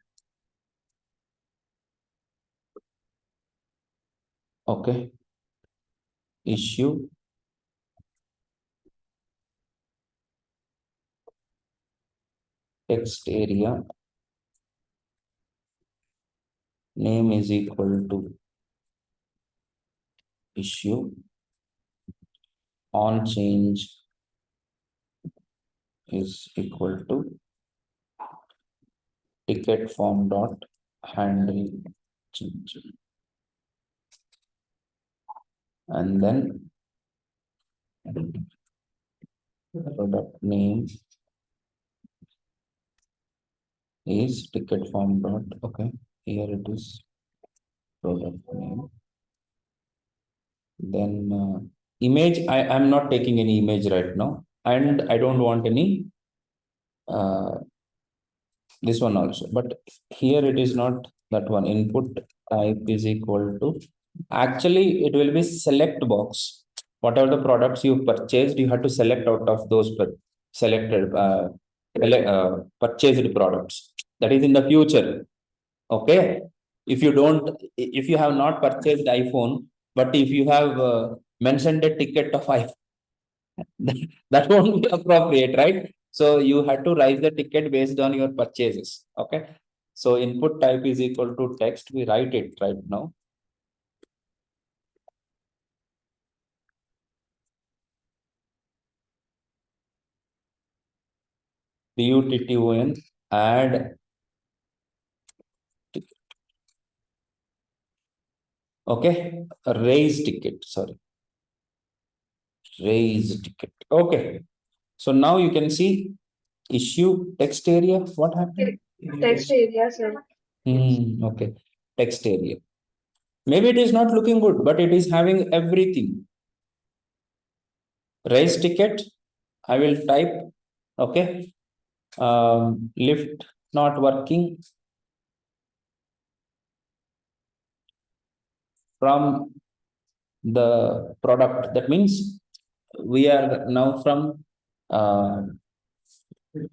Okay, issue text area name is equal to issue on change is equal to ticket form dot handle change, and then product name is ticket form dot. Okay, here it is product name. Then image, I am not taking any image right now, and I don't want any this one also, but here it is not that one. Input type is equal to, actually it will be select box. Whatever the products you purchased, you have to select out of those selected purchased products. That is in the future. Okay, if you have not purchased iPhone, but if you have mentioned a ticket of iPhone, that won't be appropriate, right? So you had to raise the ticket based on your purchases. Okay, so input type is equal to text. We write it right now. PUTTON add ticket. Okay, raise ticket, sorry, raise ticket. Okay, so now you can see issue text area. What happened? Text area, sir. Okay, text area. Maybe it is not looking good, but it is having everything. Raise ticket, I will type. Okay, lift not working from the product. That means we are now from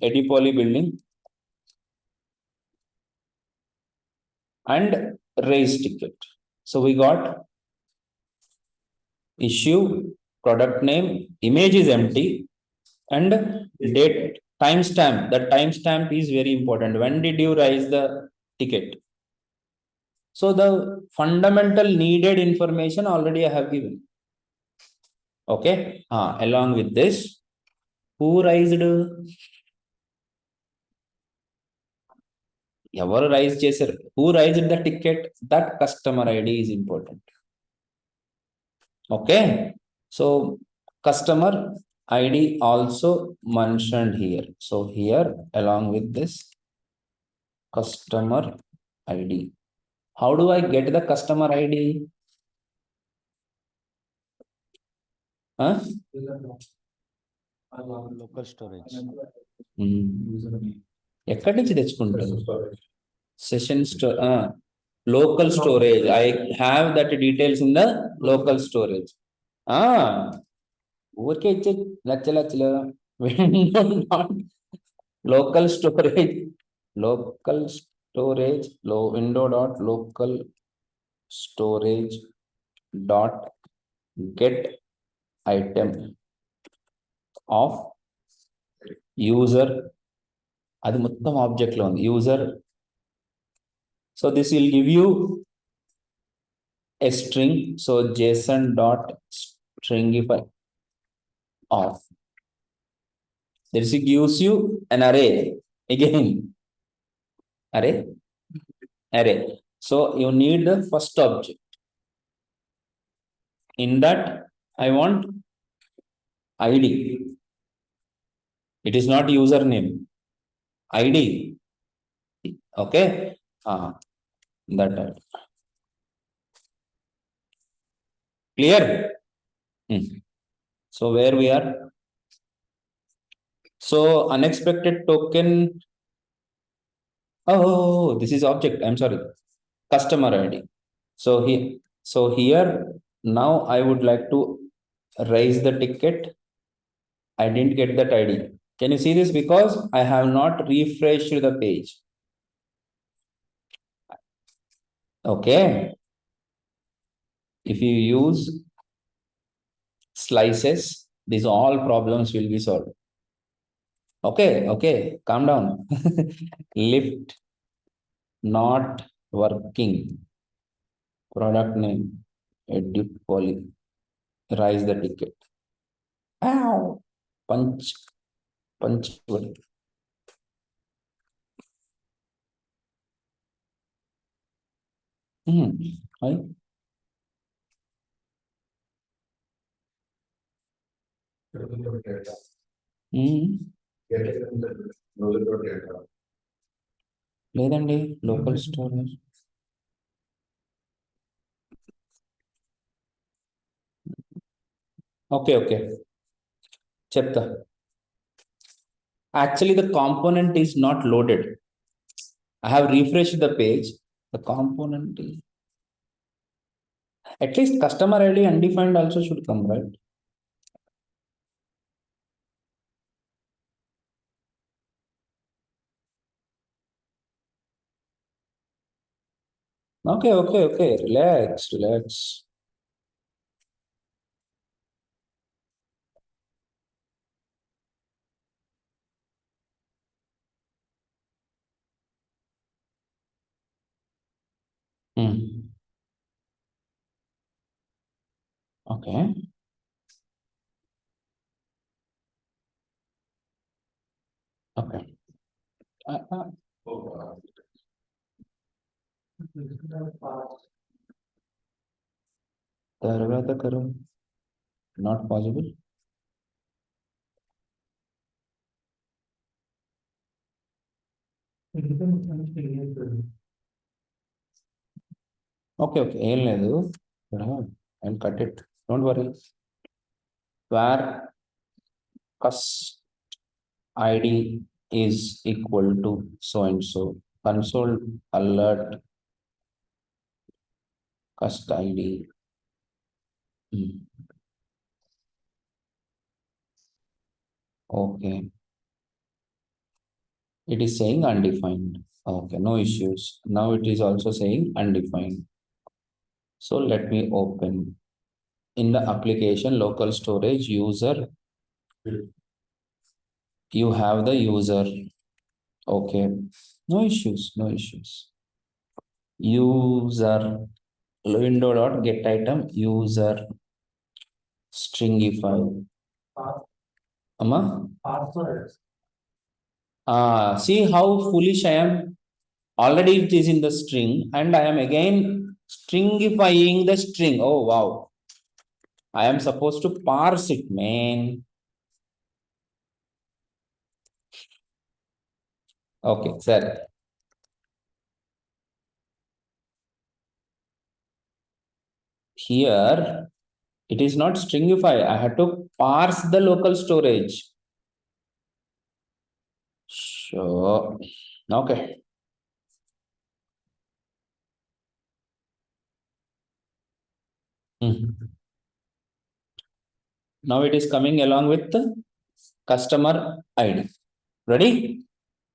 Edupoly building and raise ticket. So we got issue, product name, image is empty, and date, timestamp. The timestamp is very important. When did you raise the ticket? So the fundamental needed information already I have given. Okay. Along with this, who raised? ఎవరు rise చేశారు? Who raised the ticket? That customer ID is important. Okay. So customer ID also mentioned here. So here along with this customer ID. How do I get the customer ID? Huh? Local storage. ఎక్కడి నుంచి తెచ్చుకుంటారు? Session local storage. I have that details in the local storage. ఊరికే ఇచ్చే లచ్చలు local storage window dot local storage dot get item of user. అది మొత్తం object లో ఉంది user. So this will give you a string. So JSON dot stringify of. This gives you an array again. Array. So you need the first object. In that I want ID. It is not username. ID. Okay. That. Clear? So where we are? So unexpected token. Oh, this is object. I'm sorry. Customer ID. So here now I would like to raise the ticket. I didn't get that ID. Can you see this? Because I have not refreshed the page. Okay. If you use slices, these all problems will be solved. Okay, calm down. Lift not working. Product name Edupoly. Raise the ticket. Ow! Punch. Hi. లేదండి local storage. Okay చెప్తా. Actually the component is not loaded. I have refreshed the page. The component is at least customer ID undefined also should come, right? Okay. Relax. Okay. తర్వాత కరో. Not possible. Okay. ఏం లేదు. I'll cut it. Don't worry. Where cust ID is equal to so and so. Console alert cust ID. Okay. It is saying undefined. Okay, no issues. Now it is also saying undefined. So let me open. In the application local storage user, you have the user. Okay, no issues. user window dot get item user stringify. Amma? See how foolish I am. Already it is in the string, and I am again stringifying the string. Oh wow. I am supposed to parse it, man. Okay, sir. Here it is not stringify. I have to parse the local storage. Sure. Okay. Now it is coming along with the customer ID. Ready?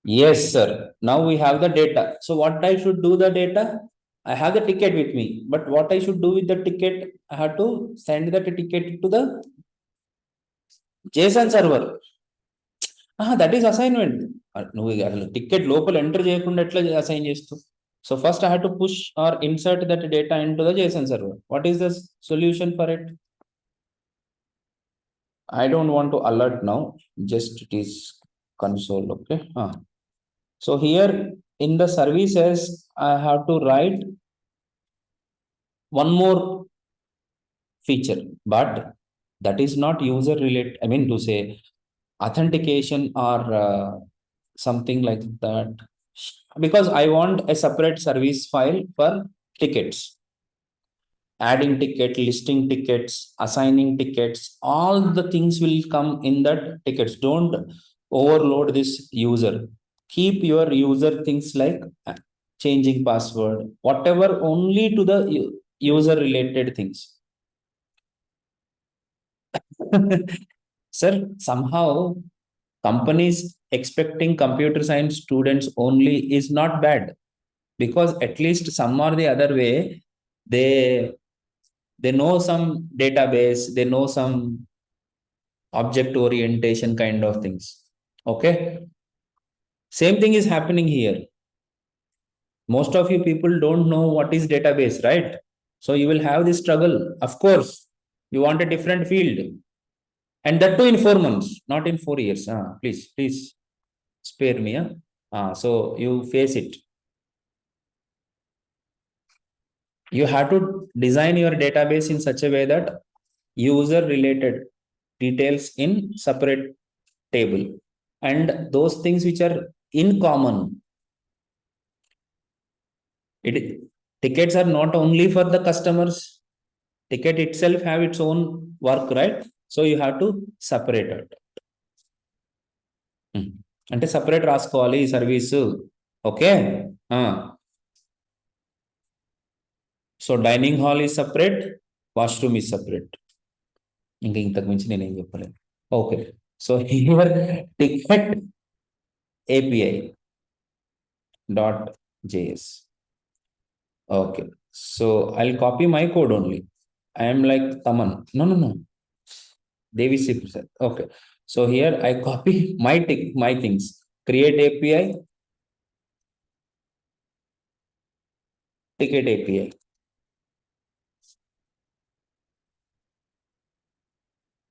Yes, sir. Now we have the data. So what I should do the data? I have the ticket with me, but what I should do with the ticket? I have to send that ticket to the JSON server. That is assignment. నువ్వు అసలు ticket లోపల enter చేయకుండా ఎట్లా assign చేస్తావు? So first I have to push or insert that data into the JSON server. What is the solution for it? I don't want to alert now. Just it is console. Okay. So here in the services, I have to write one more feature, but that is not user related. I mean to say authentication or something like that, because I want a separate service file for tickets, adding ticket, listing tickets, assigning tickets, all the things will come in that tickets. Don't overload this user. Keep your user things like changing password, whatever, only to the user related things. Sir, somehow companies expecting computer science students only is not bad, because at least some or the other way they know some database, they know some object orientation kind of things. Okay, same thing is happening here. Most of you people don't know what is database, right? So you will have this struggle. Of course, you want a different field, and that too in 4 months, not in 4 years. Please spare me. So you face it. You have to design your database in such a way that user related details in separate table, and those things which are in common. Tickets are not only for the customers. Ticket itself have its own work, right? So you have to separate it. అంటే separate రాసుకోవాలి ఈ service. Okay. So dining hall is separate, washroom is separate. ఇంకా ఇంతకు మించి నేనేం చెప్పలేను. Okay. So here ticket API .js. Okay. So I'll copy my code only. I am like Taman. No. Devi C. Okay. So here I copy my things. Create API, ticket API.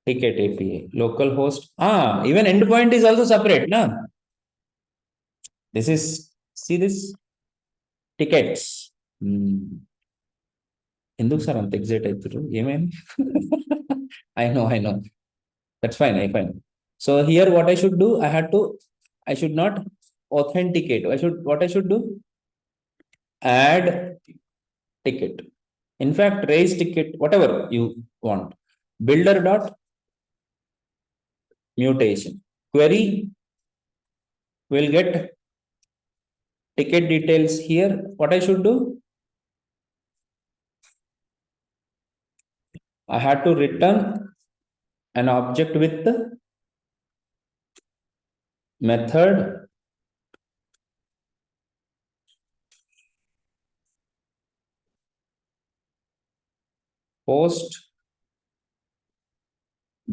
Ticket API, local host. Even endpoint is also separate, na? This is, see this? Tickets. ఎందుకు sir అంత excite అవుతారు? ఏమైంది? I know. That's fine. So here what I should do, I should not authenticate. What I should do? Add ticket. In fact, raise ticket, whatever you want. Builder dot mutation. Query will get ticket details here. What I should do? I had to return an object with the method post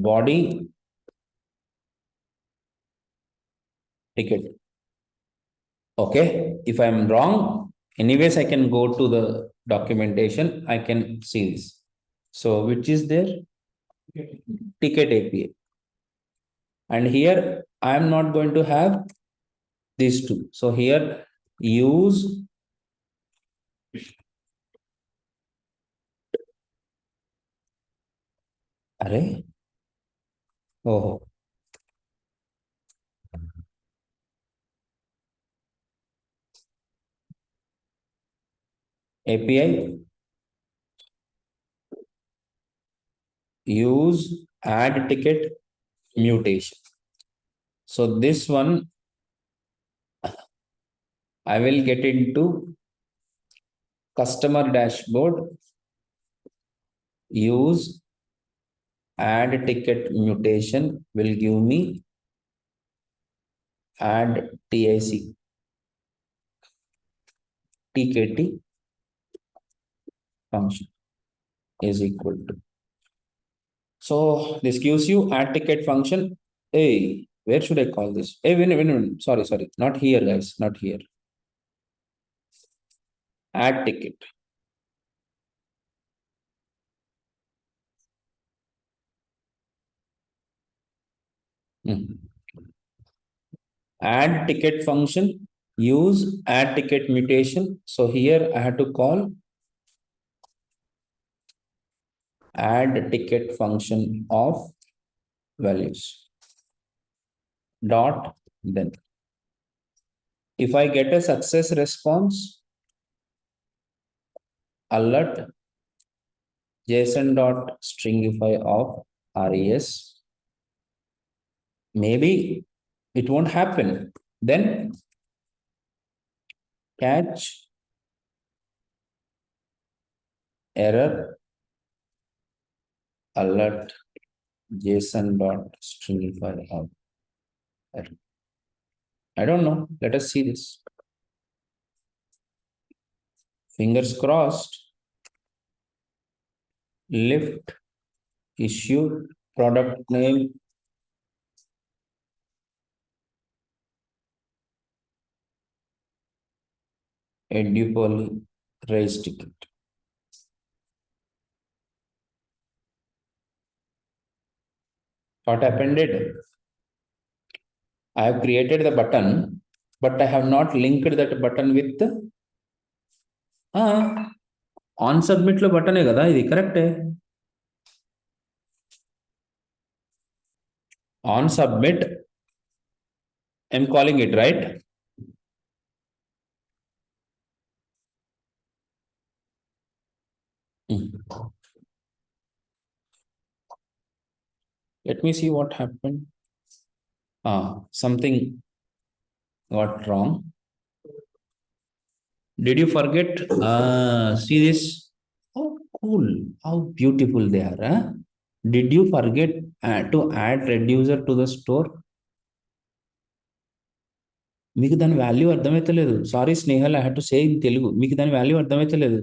body ticket. Okay, if I am wrong, Anyways, I can go to the documentation. I can see this. So which is there? Ticket API. And here I am not going to have these two. So here use array. Oh, API use add ticket mutation. So this one I will get into customer dashboard, use add ticket mutation will give me add TIC TKT function is equal to. So this gives you add ticket function. Hey, where should I call this? Hey, wait. Sorry. Not here, guys. Not here. Add ticket. Add ticket function, use add ticket mutation. So here I have to call add ticket function of values. Dot then. If I get a success response, alert JSON dot stringify of res. Maybe it won't happen. Then catch error alert JSON dot stringify of error. I don't know. Let us see this. Fingers crossed. Lift issue product name Edupoly raise ticket. What happened? I have created the button, but I have not linked that button with the on submit lo button hai kada, idi correct hai. On submit, I'm calling it right. Let me see what happened. Something got wrong. Did you forget? See this? How cool, how beautiful they are. Huh? Did you forget to add reducer to the store? మీకు దాని value అర్థమైతలేదు. Sorry Snehal, I had to say in Telugu. మీకు దాని value అర్థమైతలేదు.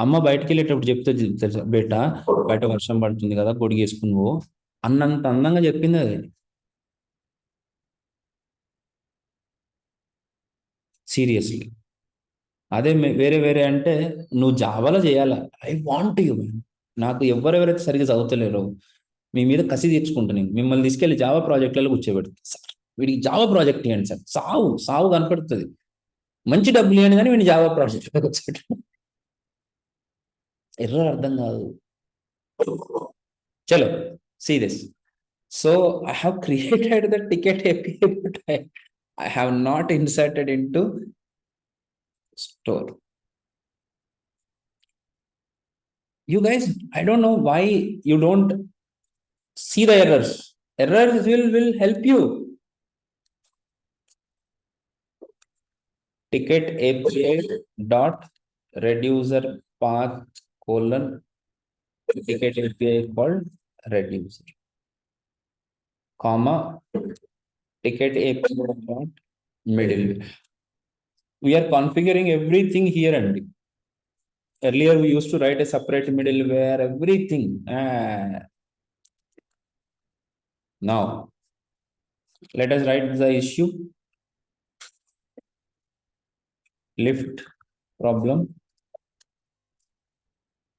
అమ్మ బయటకు వెళ్ళేటప్పుడు చెప్తే తెలుసా, బేట బయట వర్షం పడుతుంది కదా, గొడిగేసుకుని పో అన్నంత అందంగా చెప్పింది అది. సీరియస్లీ. అదే వేరే అంటే నువ్వు జావాలో చేయాలా. I want you man. నాకు ఎవరెవరైతే సరిగ్గా చదువుతలేరో మీ మీద కసి తీర్చుకుంటా. నేను మిమ్మల్ని తీసుకెళ్లి జావా ప్రాజెక్టులలో కూర్చోబెడతా. సార్ వీడికి జావా ప్రాజెక్ట్ ఇవ్వండి సార్. సావు కనపడుతుంది. మంచి డబ్బులు ఇవ్వండి కానీ వీడిని జావా ప్రాజెక్ట్ వచ్చేట ఎర్ర అర్థం కాదు. చలో see this. So I have created the ticket API, but I have not inserted into store. You guys, I don't know why you don't see the errors. Errors will help you. Ticket API dot reducer path colon ticket API called reducer, comma ticket API dot middleware. We are configuring everything here and earlier we used to write a separate middleware, everything. Now let us write the issue. Lift problem.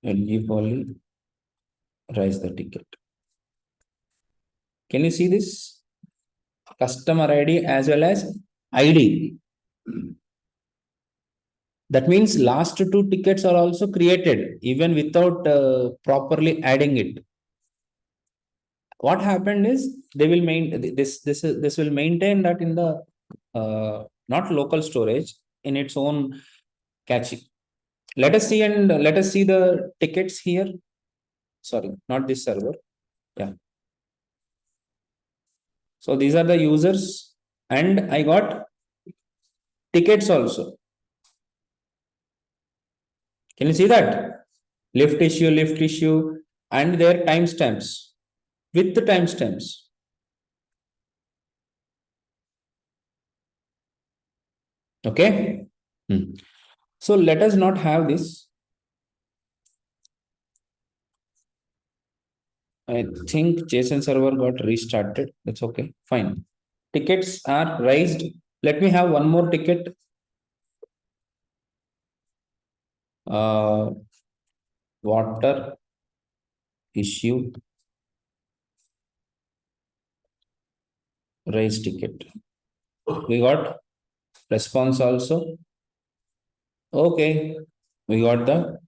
Edupoly raise the ticket. Can you see this? Customer ID as well as ID. That means last two tickets are also created even without properly adding it. What happened is they will maintain this will maintain that in the not local storage in its own caching. Let us see the tickets here. Sorry, not this server. Yeah. So these are the users, and I got tickets also. Can you see that? Lift issue, and their timestamps with the timestamps. Okay. So let us not have this. I think JSON server got restarted. That's okay. Fine. Tickets are raised. Let me have one more ticket. Water issue raise ticket. We got response also. Okay. We got the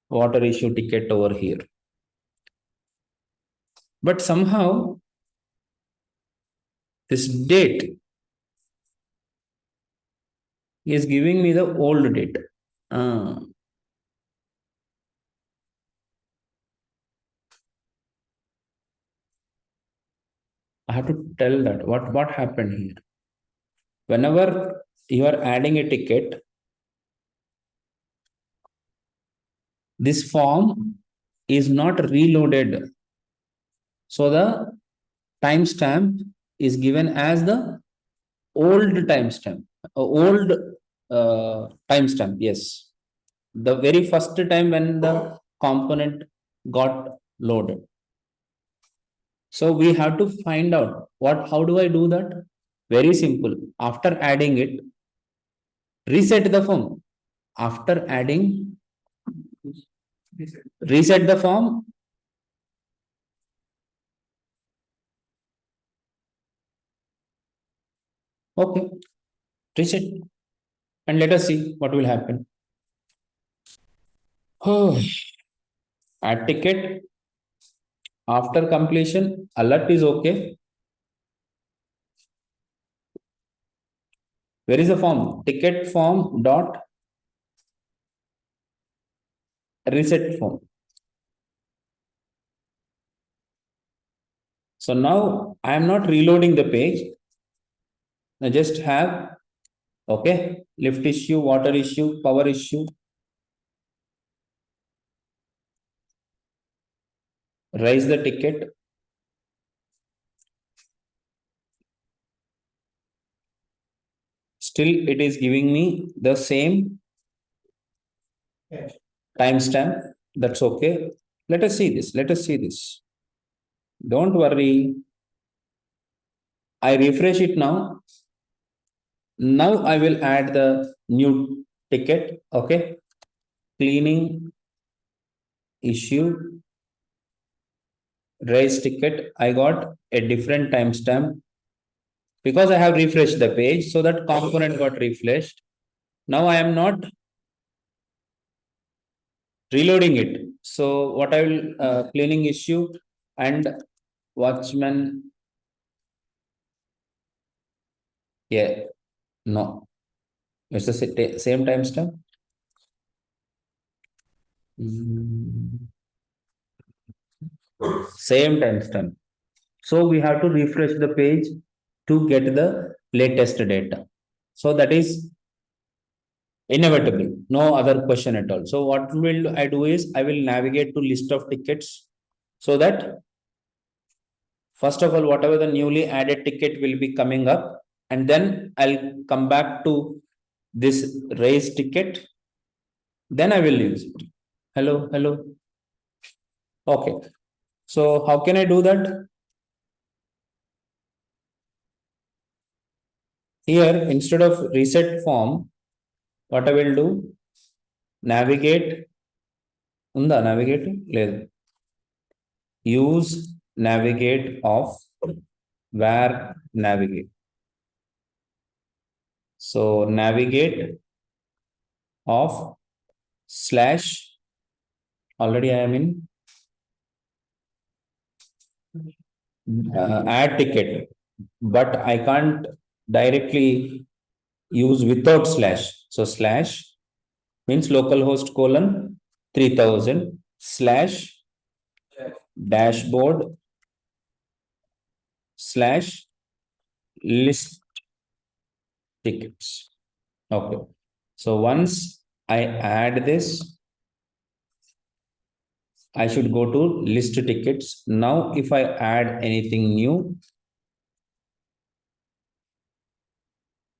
water issue ticket over here. But somehow this date is giving me the old date. I have to tell that what happened here. Whenever you are adding a ticket, this form is not reloaded. So the timestamp is given as the old timestamp, old timestamp. Yes, the very first time when the component got loaded. So we have to find out how do I do that? Very simple. After adding it, reset the form. After adding, reset the form. Okay, reset. And let us see what will happen. Oh, add ticket. After completion, alert is okay. Where is the form? Ticket form dot reset form. So now I am not reloading the page. I just have, okay, lift issue, water issue, power issue. Raise the ticket. Still, it is giving me the same timestamp. That's okay. Let us see this. Let us see this. Don't worry. I refresh it now. Now I will add the new ticket. Okay. Cleaning issue. Raise ticket. I got a different timestamp because I have refreshed the page. So that component got refreshed. Now I am not reloading it. So what I will cleaning issue and watchman. Yeah, no, it's the same timestamp. Same timestamp. So we have to refresh the page to get the latest data. So that is inevitable, no other question at all. So what will I do is I will navigate to list of tickets so that first of all, whatever the newly added ticket will be coming up, and then I'll come back to this raise ticket. Then I will use it. Hello, hello. Okay. So how can I do that? Here, instead of reset form, what I will do, navigate ఉందా navigate లేదు use navigate of where navigate. So navigate of slash, already I am in add ticket, but I can't directly use without slash. So slash means localhost colon 3000 slash dashboard slash list tickets. Okay. So once I add this, I should go to list tickets. Now, if I add anything new,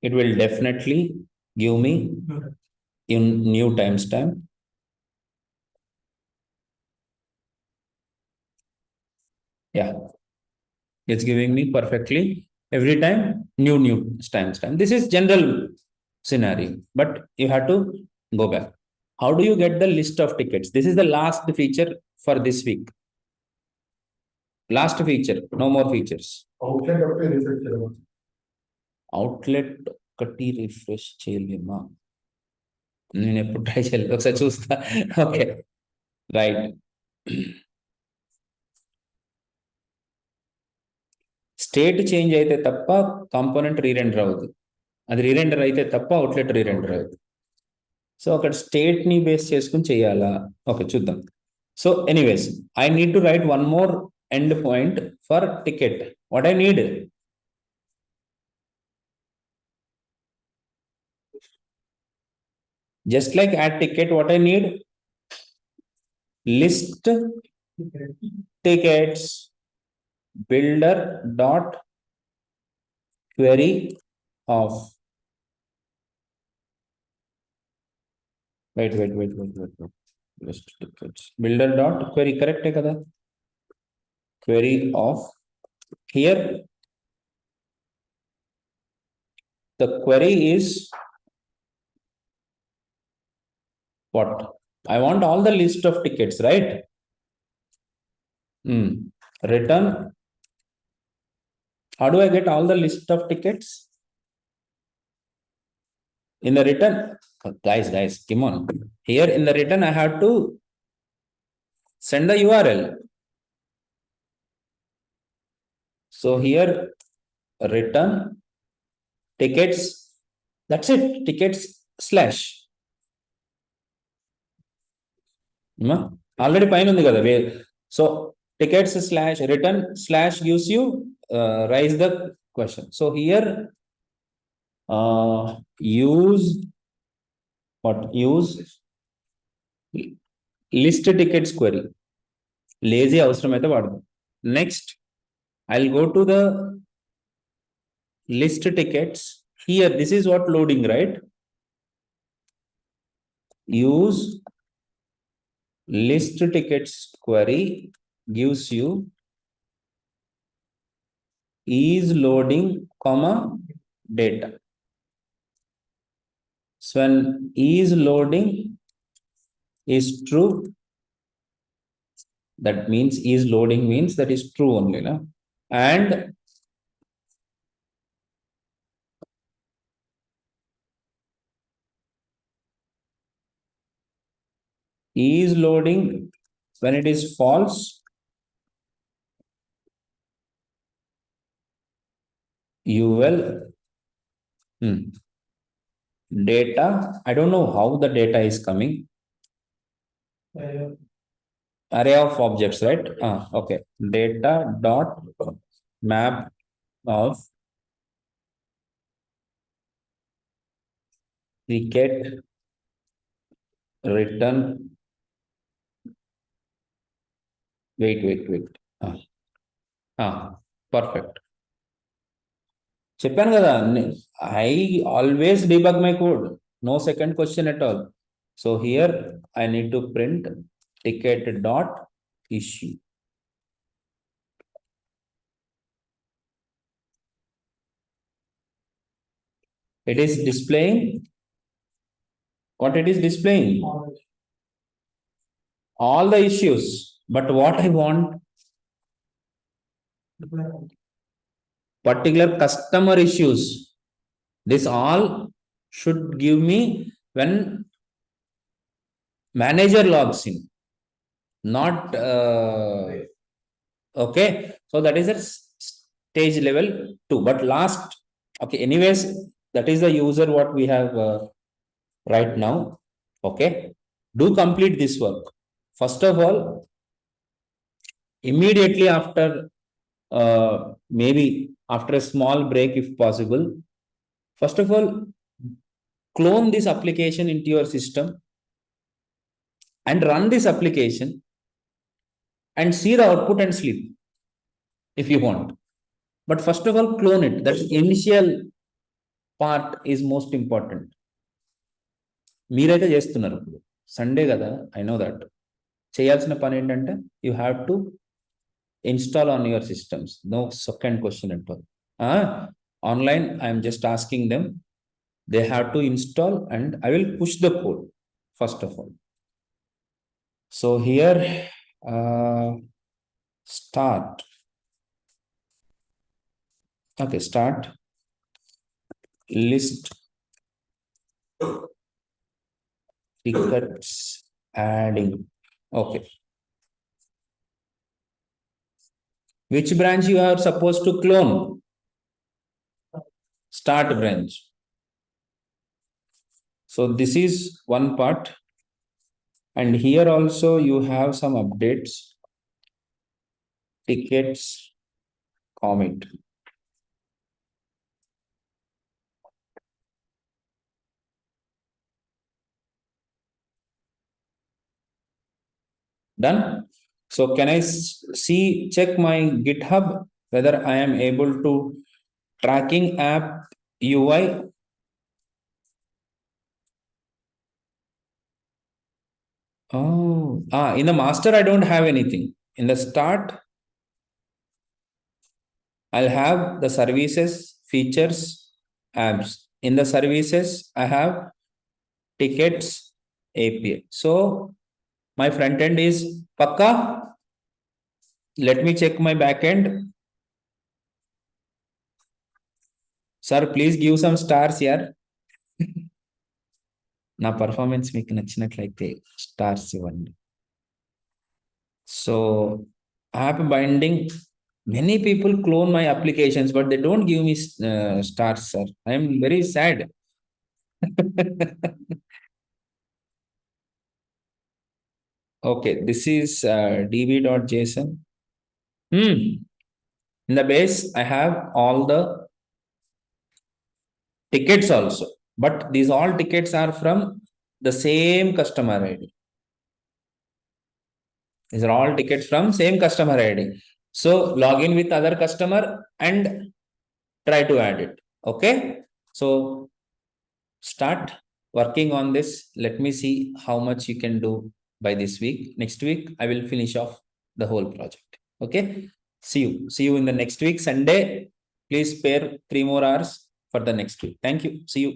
it will definitely give me in new timestamp. Yeah, it's giving me perfectly every time new timestamp. This is general scenario, but you have to go back. How do you get the list of tickets? This is the last feature for this week. Last feature, no more features. Outlet ఒకటి refresh చేయలేమా నేను ఎప్పుడు try చేయలేదు ఒకసారి చూస్తా okay right state change అయితే తప్ప component రీరెండర్ అవ్వదు అది రీరెండర్ అయితే తప్ప అవుట్లెట్ రీరెండర్ అవ్వదు సో అక్కడ స్టేట్ ని బేస్ చేసుకుని చేయాలా ఓకే చూద్దాం so anyways I need to right one more end point for ticket what I need just like add ticket, what I need? List tickets builder dot query of wait list tickets builder dot query correct hai kada query of here the query is what I want all the list of tickets, right? Return. How do I get all the list of tickets? In the return, guys, come on. Here in the return, I have to send the URL. So here, return tickets. That's it. Tickets slash. Already fine on the other way. So tickets slash return slash gives you raise the question. So here use what use list tickets query lazy అవసరం అయితే వాడదాం next I'll go to the list tickets here this is what loading right use list tickets query gives you is loading comma data. So when is loading is true, that means is loading means that is true only, na? And is loading when it is false, you will data. I don't know how the data is coming. Array of objects, right? Okay. Data dot map of ticket return. Wait. Perfect. చెప్పాను కదా I always debug my code. No second question at all. So here I need to print ticket dot issue. It is displaying What it is displaying? All the issues. But what I want, particular customer issues. This all should give me when manager logs in, not okay. So that is a stage level 2. But last, okay, anyways, that is the user what we have right now. Okay, do complete this work. First of all, immediately after maybe after a small break if possible, first of all, clone this application into your system and run this application and see the output and sleep if you want. But first of all, clone it. That initial part is most important. మీరైతే చేస్తున్నారు ఇప్పుడు Sunday కదా, I know that. చేయాల్సిన పని ఏంటంటే you have to install on your systems. No second question at all. Online, I am just asking them. They have to install and I will push the code first of all. So here, start. Okay, start list tickets adding. Okay. Which branch you are supposed to clone? Start branch. So this is one part. And here also you have some updates. Tickets, commit. Done. So can I see, check my GitHub whether I am able to tracking app UI. Oh, in the master, I don't have anything. In the start, I'll have the services, features, apps. In the services, I have tickets, API. So my front end is Pakka. Let me check my backend. Sir, please give some stars here. నా performance మీకు నచ్చినట్లయితే stars ఇవ్వండి. So app binding, many people clone my applications but they don't give me stars, sir. I am very sad. Okay, this is db.json. In the base I have all the tickets also, but these all tickets are from the same customer ID. These are all tickets from same customer ID. So log in with other customer and try to add it. Okay, so start working on this. Let me see how much you can do by this week. Next week I will finish off the whole project. Okay, see you in the next week Sunday. Please spare 3 more hours for the next week. Thank you. See you.